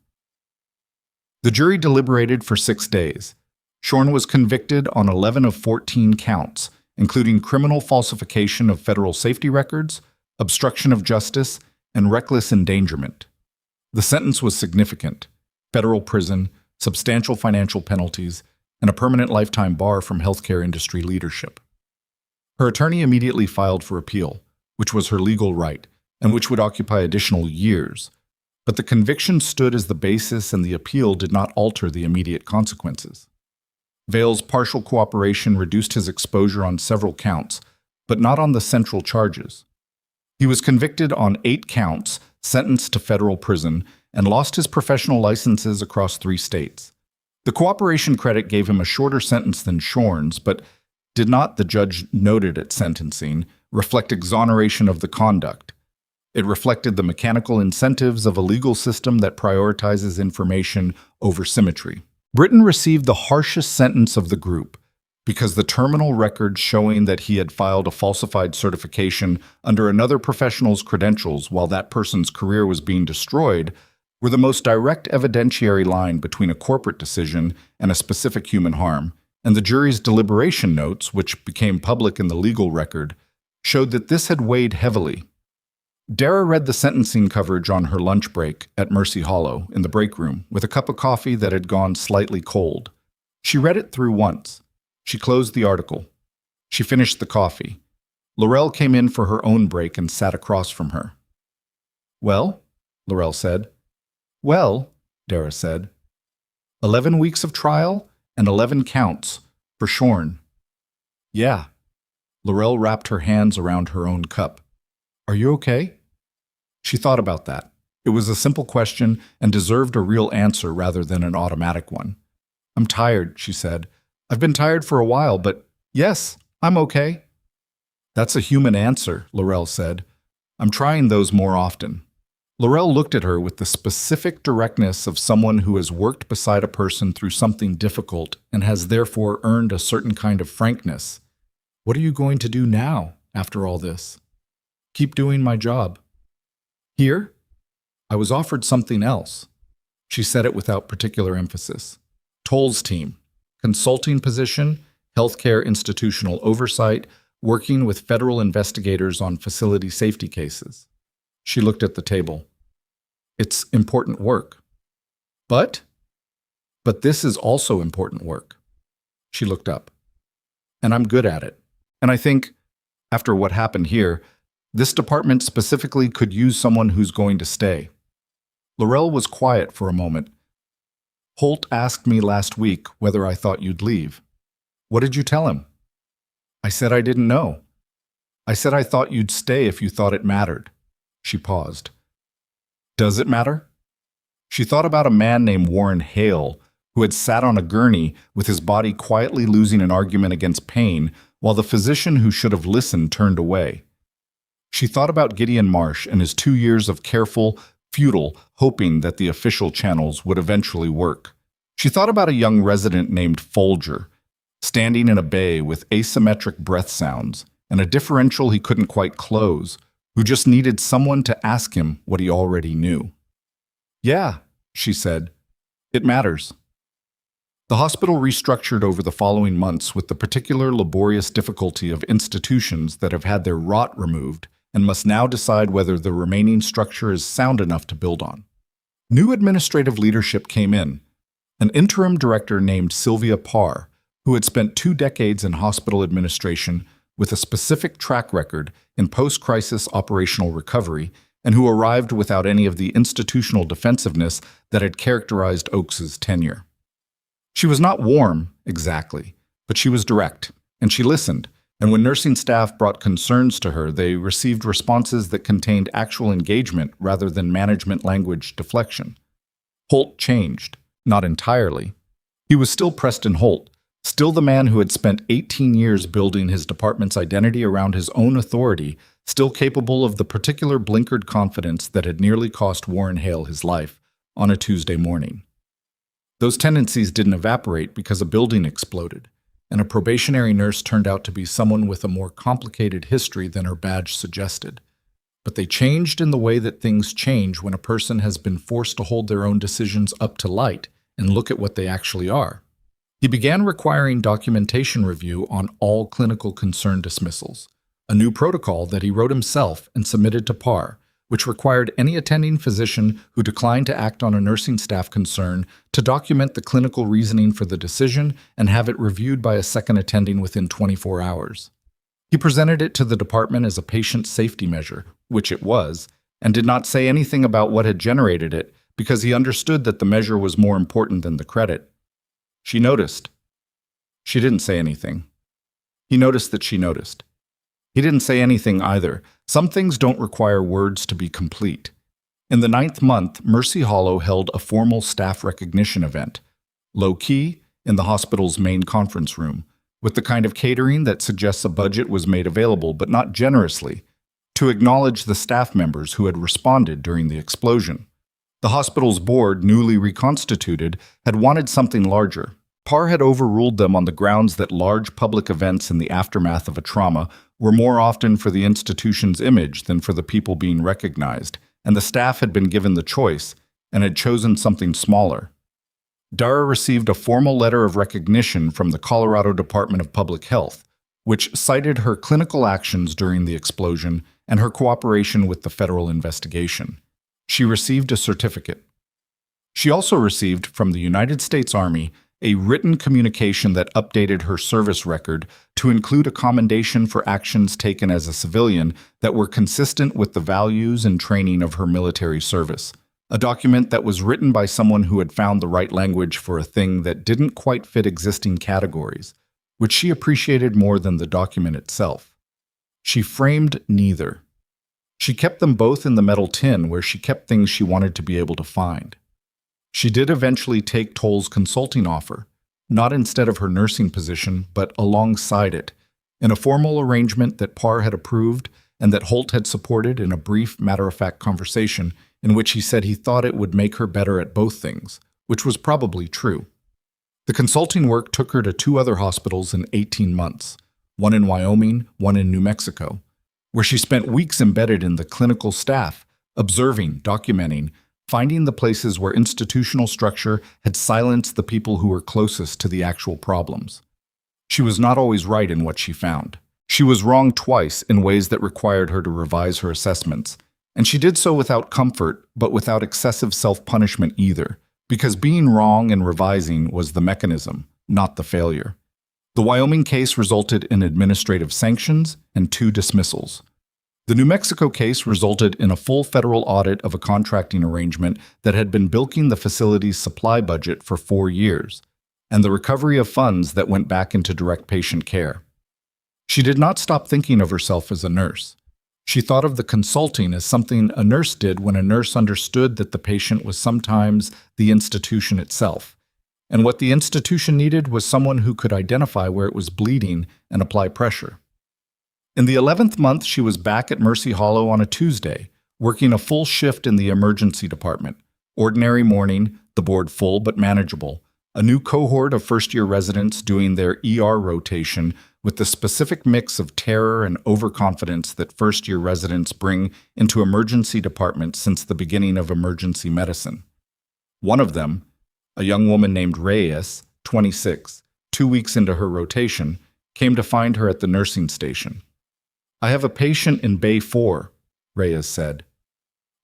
The jury deliberated for 6 days. Shorn was convicted on 11 of 14 counts, including criminal falsification of federal safety records, obstruction of justice, and reckless endangerment. The sentence was significant: federal prison, substantial financial penalties, and a permanent lifetime bar from healthcare industry leadership. Her attorney immediately filed for appeal, which was her legal right, and which would occupy additional years. But the conviction stood as the basis, and the appeal did not alter the immediate consequences. Vale's partial cooperation reduced his exposure on several counts, but not on the central charges. He was convicted on 8 counts, sentenced to federal prison, and lost his professional licenses across 3 states. The cooperation credit gave him a shorter sentence than Shorn's, but did not, the judge noted at sentencing, reflect exoneration of the conduct. It reflected the mechanical incentives of a legal system that prioritizes information over symmetry. Britton received the harshest sentence of the group because the terminal records showing that he had filed a falsified certification under another professional's credentials while that person's career was being destroyed were the most direct evidentiary line between a corporate decision and a specific human harm, and the jury's deliberation notes, which became public in the legal record, showed that this had weighed heavily. Dara read the sentencing coverage on her lunch break at Mercy Hollow in the break room with a cup of coffee that had gone slightly cold. She read it through once. She closed the article. She finished the coffee. Laurel came in for her own break and sat across from her. "Well?" Laurel said. "Well," Dara said. 11 weeks of trial and 11 counts for Shorn. "Yeah." Laurel wrapped her hands around her own cup. "Are you okay?" She thought about that. It was a simple question and deserved a real answer rather than an automatic one. "I'm tired," she said. "I've been tired for a while, but yes, I'm okay." "That's a human answer," Laurel said. "I'm trying those more often." Laurel looked at her with the specific directness of someone who has worked beside a person through something difficult and has therefore earned a certain kind of frankness. "What are you going to do now, after all this?" "Keep doing my job." "Here?" "I was offered something else." She said it without particular emphasis. "Toll's team. Consulting position, healthcare institutional oversight, working with federal investigators on facility safety cases." She looked at the table. "It's important work." But this is also important work." She looked up. "And I'm good at it. And I think, after what happened here, this department specifically could use someone who's going to stay." Laurel was quiet for a moment. "Holt asked me last week whether I thought you'd leave." "What did you tell him?" "I said I didn't know. I said I thought you'd stay if you thought it mattered." She paused. "Does it matter?" She thought about a man named Warren Hale, who had sat on a gurney with his body quietly losing an argument against pain while the physician who should have listened turned away. She thought about Gideon Marsh and his 2 years of careful, futile hoping that the official channels would eventually work. She thought about a young resident named Folger, standing in a bay with asymmetric breath sounds and a differential he couldn't quite close, who just needed someone to ask him what he already knew. "Yeah," she said, "it matters." The hospital restructured over the following months with the particular laborious difficulty of institutions that have had their rot removed and must now decide whether the remaining structure is sound enough to build on. New administrative leadership came in. An interim director named Sylvia Parr, who had spent 2 decades in hospital administration with a specific track record in post-crisis operational recovery, and who arrived without any of the institutional defensiveness that had characterized Oakes's tenure. She was not warm, exactly, but she was direct, and she listened, and when nursing staff brought concerns to her, they received responses that contained actual engagement rather than management language deflection. Holt changed, not entirely. He was still Preston Holt, still the man who had spent 18 years building his department's identity around his own authority, still capable of the particular blinkered confidence that had nearly cost Warren Hale his life on a Tuesday morning. Those tendencies didn't evaporate because a building exploded, and a probationary nurse turned out to be someone with a more complicated history than her badge suggested. But they changed in the way that things change when a person has been forced to hold their own decisions up to light and look at what they actually are. He began requiring documentation review on all clinical concern dismissals, a new protocol that he wrote himself and submitted to Parr, which required any attending physician who declined to act on a nursing staff concern to document the clinical reasoning for the decision and have it reviewed by a second attending within 24 hours. He presented it to the department as a patient safety measure, which it was, and did not say anything about what had generated it because he understood that the measure was more important than the credit. She noticed. She didn't say anything. He noticed that she noticed. He didn't say anything either. Some things don't require words to be complete. In the 9th month, Mercy Hollow held a formal staff recognition event, low-key, in the hospital's main conference room, with the kind of catering that suggests a budget was made available, but not generously, to acknowledge the staff members who had responded during the explosion. The hospital's board, newly reconstituted, had wanted something larger. Parr had overruled them on the grounds that large public events in the aftermath of a trauma were more often for the institution's image than for the people being recognized, and the staff had been given the choice and had chosen something smaller. Dara received a formal letter of recognition from the Colorado Department of Public Health, which cited her clinical actions during the explosion and her cooperation with the federal investigation. She received a certificate. She also received from the United States Army a written communication that updated her service record to include a commendation for actions taken as a civilian that were consistent with the values and training of her military service, a document that was written by someone who had found the right language for a thing that didn't quite fit existing categories, which she appreciated more than the document itself. She framed neither. She kept them both in the metal tin where she kept things she wanted to be able to find. She did eventually take Toll's consulting offer, not instead of her nursing position, but alongside it, in a formal arrangement that Parr had approved and that Holt had supported in a brief, matter-of-fact conversation in which he said he thought it would make her better at both things, which was probably true. The consulting work took her to 2 other hospitals in 18 months, one in Wyoming, one in New Mexico, where she spent weeks embedded in the clinical staff, observing, documenting, finding the places where institutional structure had silenced the people who were closest to the actual problems. She was not always right in what she found. She was wrong twice in ways that required her to revise her assessments, and she did so without comfort, but without excessive self-punishment either, because being wrong and revising was the mechanism, not the failure. The Wyoming case resulted in administrative sanctions and 2 dismissals. The New Mexico case resulted in a full federal audit of a contracting arrangement that had been bilking the facility's supply budget for 4 years, and the recovery of funds that went back into direct patient care. She did not stop thinking of herself as a nurse. She thought of the consulting as something a nurse did when a nurse understood that the patient was sometimes the institution itself, and what the institution needed was someone who could identify where it was bleeding and apply pressure. In the 11th month, she was back at Mercy Hollow on a Tuesday, working a full shift in the emergency department. Ordinary morning, the board full but manageable. A new cohort of first-year residents doing their ER rotation with the specific mix of terror and overconfidence that first-year residents bring into emergency departments since the beginning of emergency medicine. One of them, a young woman named Reyes, 26, 2 weeks into her rotation, came to find her at the nursing station. "I have a patient in Bay 4, Reyes said.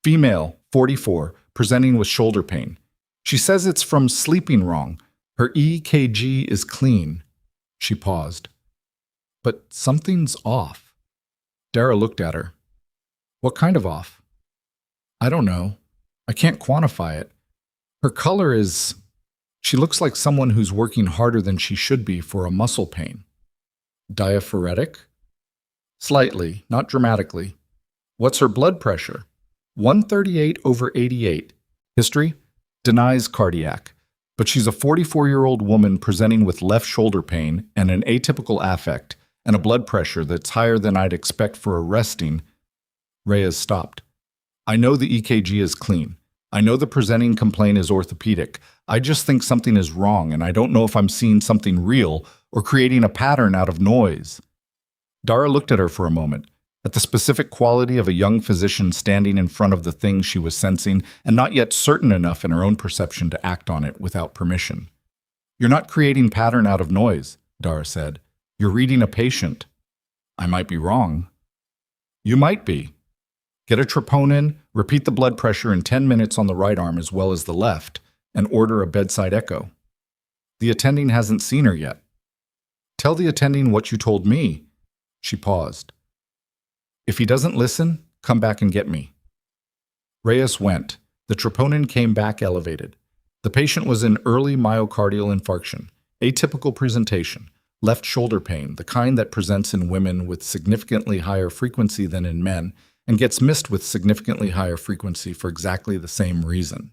Female, 44, presenting with shoulder pain. She says it's from sleeping wrong. Her EKG is clean. She paused. But something's off. Dara looked at her. What kind of off? I don't know. I can't quantify it. Her color is... She looks like someone who's working harder than she should be for a muscle pain. Diaphoretic? Slightly, not dramatically. What's her blood pressure? 138/88. History? Denies cardiac. But she's a 44-year-old woman presenting with left shoulder pain and an atypical affect and a blood pressure that's higher than I'd expect for a resting. Reyes stopped. I know the EKG is clean. I know the presenting complaint is orthopedic. I just think something is wrong, and I don't know if I'm seeing something real or creating a pattern out of noise. Dara looked at her for a moment, at the specific quality of a young physician standing in front of the thing she was sensing and not yet certain enough in her own perception to act on it without permission. You're not creating pattern out of noise, Dara said. You're reading a patient. I might be wrong. You might be. Get a troponin, repeat the blood pressure in 10 minutes on the right arm as well as the left, and order a bedside echo. The attending hasn't seen her yet. Tell the attending what you told me. She paused. If he doesn't listen, come back and get me. Reyes went. The troponin came back elevated. The patient was in early myocardial infarction, atypical presentation, left shoulder pain, the kind that presents in women with significantly higher frequency than in men, and gets missed with significantly higher frequency for exactly the same reason.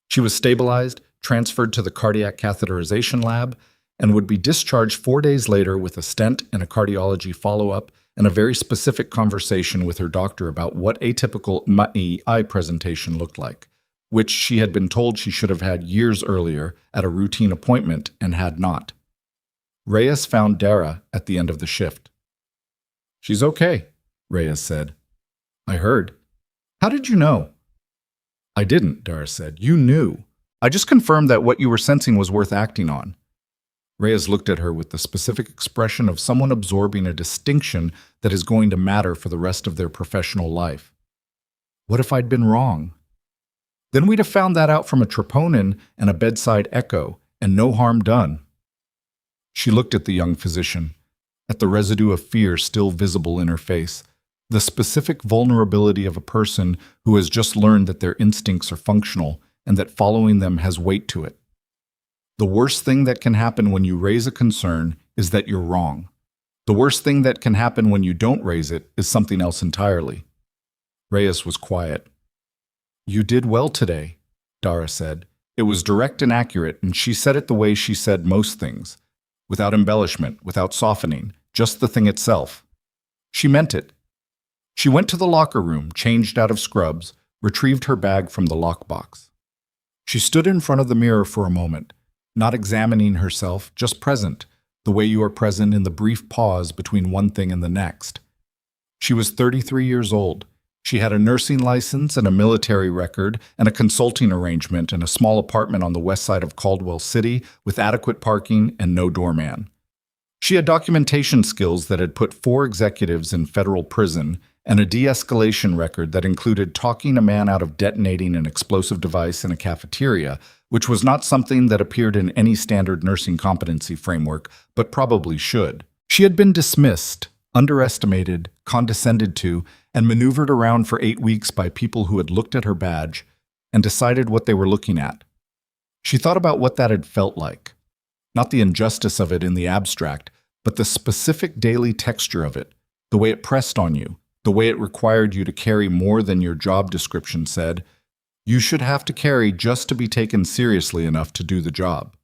She was stabilized, transferred to the cardiac catheterization lab, and would be discharged 4 days later with a stent and a cardiology follow-up and a very specific conversation with her doctor about what atypical MI presentation looked like, which she had been told she should have had years earlier at a routine appointment and had not. Reyes found Dara at the end of the shift. She's okay, Reyes said. I heard. How did you know? I didn't, Dara said. You knew. I just confirmed that what you were sensing was worth acting on. Reyes looked at her with the specific expression of someone absorbing a distinction that is going to matter for the rest of their professional life. What if I'd been wrong? Then we'd have found that out from a troponin and a bedside echo, and no harm done. She looked at the young physician, at the residue of fear still visible in her face, the specific vulnerability of a person who has just learned that their instincts are functional and that following them has weight to it. The worst thing that can happen when you raise a concern is that you're wrong. The worst thing that can happen when you don't raise it is something else entirely. Reyes was quiet. You did well today, Dara said. It was direct and accurate, and she said it the way she said most things, without embellishment, without softening, just the thing itself. She meant it. She went to the locker room, changed out of scrubs, retrieved her bag from the lockbox. She stood in front of the mirror for a moment, not examining herself, just present, the way you are present in the brief pause between one thing and the next. She was 33 years old. She had a nursing license and a military record and a consulting arrangement in a small apartment on the west side of Caldwell City with adequate parking and no doorman. She had documentation skills that had put 4 executives in federal prison and a de-escalation record that included talking a man out of detonating an explosive device in a cafeteria, which was not something that appeared in any standard nursing competency framework, but probably should. She had been dismissed, underestimated, condescended to, and maneuvered around for 8 weeks by people who had looked at her badge and decided what they were looking at. She thought about what that had felt like. Not the injustice of it in the abstract, but the specific daily texture of it, the way it pressed on you, the way it required you to carry more than your job description said you should have to carry just to be taken seriously enough to do the job.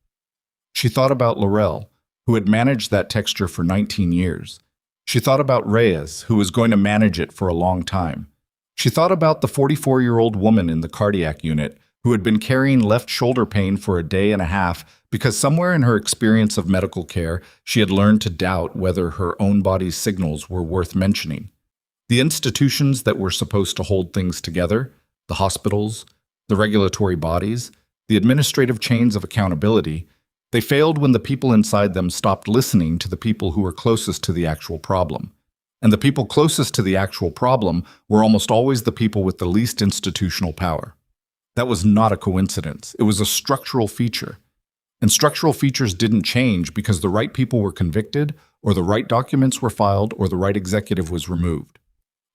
She thought about Laurel, who had managed that texture for 19 years. She thought about Reyes, who was going to manage it for a long time. She thought about the 44-year-old woman in the cardiac unit who had been carrying left shoulder pain for a day and a half because somewhere in her experience of medical care, she had learned to doubt whether her own body's signals were worth mentioning. The institutions that were supposed to hold things together, the hospitals, the regulatory bodies, the administrative chains of accountability, they failed when the people inside them stopped listening to the people who were closest to the actual problem. And the people closest to the actual problem were almost always the people with the least institutional power. That was not a coincidence. It was a structural feature. And structural features didn't change because the right people were convicted, or the right documents were filed, or the right executive was removed.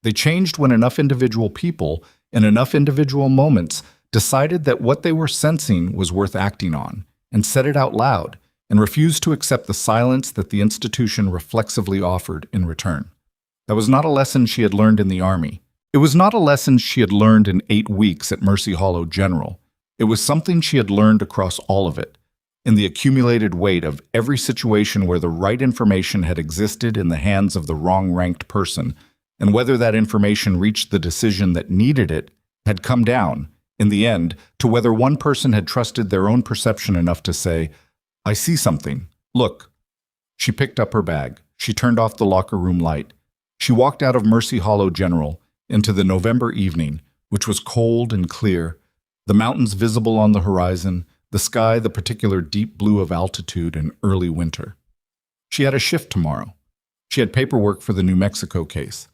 They changed when enough individual people, in enough individual moments, decided that what they were sensing was worth acting on, and said it out loud, and refused to accept the silence that the institution reflexively offered in return. That was not a lesson she had learned in the Army. It was not a lesson she had learned in 8 weeks at Mercy Hollow General. It was something she had learned across all of it, in the accumulated weight of every situation where the right information had existed in the hands of the wrong-ranked person, and whether that information reached the decision that needed it had come down, in the end, to whether one person had trusted their own perception enough to say, "I see something. Look." She picked up her bag. She turned off the locker room light. She walked out of Mercy Hollow General into the November evening, which was cold and clear, the mountains visible on the horizon, the sky the particular deep blue of altitude in early winter. She had a shift tomorrow. She had paperwork for the New Mexico case.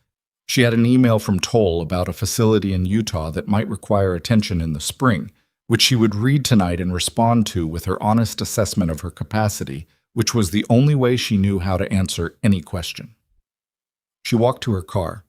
She had an email from Toll about a facility in Utah that might require attention in the spring, which she would read tonight and respond to with her honest assessment of her capacity, which was the only way she knew how to answer any question. She walked to her car.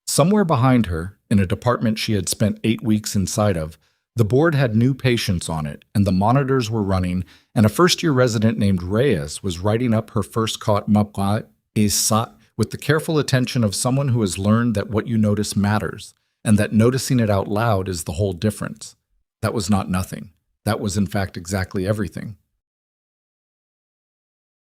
Somewhere behind her, in a department she had spent 8 weeks inside of, the board had new patients on it, and the monitors were running, and a first-year resident named Reyes was writing up her first caught mappa esat with the careful attention of someone who has learned that what you notice matters, and that noticing it out loud is the whole difference. That was not nothing. That was, in fact, exactly everything.